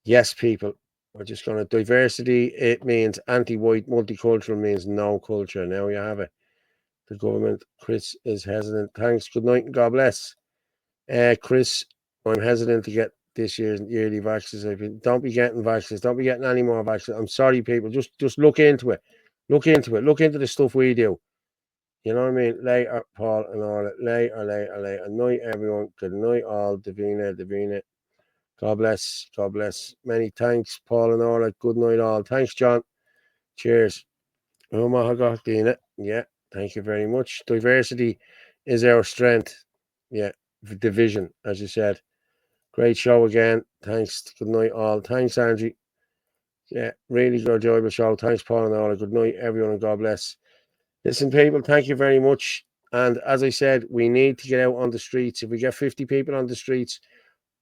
Yes, people. We're just going to diversity. It means anti-white. Multicultural means no culture. Now you have it. The government. Chris is hesitant. Thanks. Good night and God bless. Chris, I'm hesitant to get this year's yearly vaccines. Don't be getting vaccines. Don't be getting any more vaccines. I'm sorry, people. Just look into it. Look into it. Look into the stuff we do. You know what I mean? Later, Paul and all that. Later. Night, everyone. Good night, all. Davina. God bless. God bless. Many thanks, Paul and all that. Good night, all. Thanks, John. Cheers. Oh my God, Dina. Yeah, thank you very much. Diversity is our strength. Yeah, division, as you said. Great show again. Thanks. Good night, all. Thanks, Andrew. Yeah, really good, enjoyable show. Thanks, Paul and all. Good night, everyone, and God bless. Listen, people, thank you very much. And as I said, we need to get out on the streets. If we get 50 people on the streets,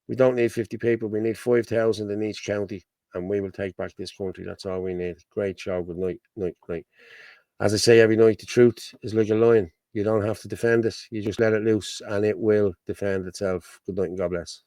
we don't need 50 people. We need 5,000 in each county, and we will take back this country. That's all we need. Great show. Good night. As I say every night, the truth is like a lion. You don't have to defend it. You just let it loose, and it will defend itself. Good night and God bless.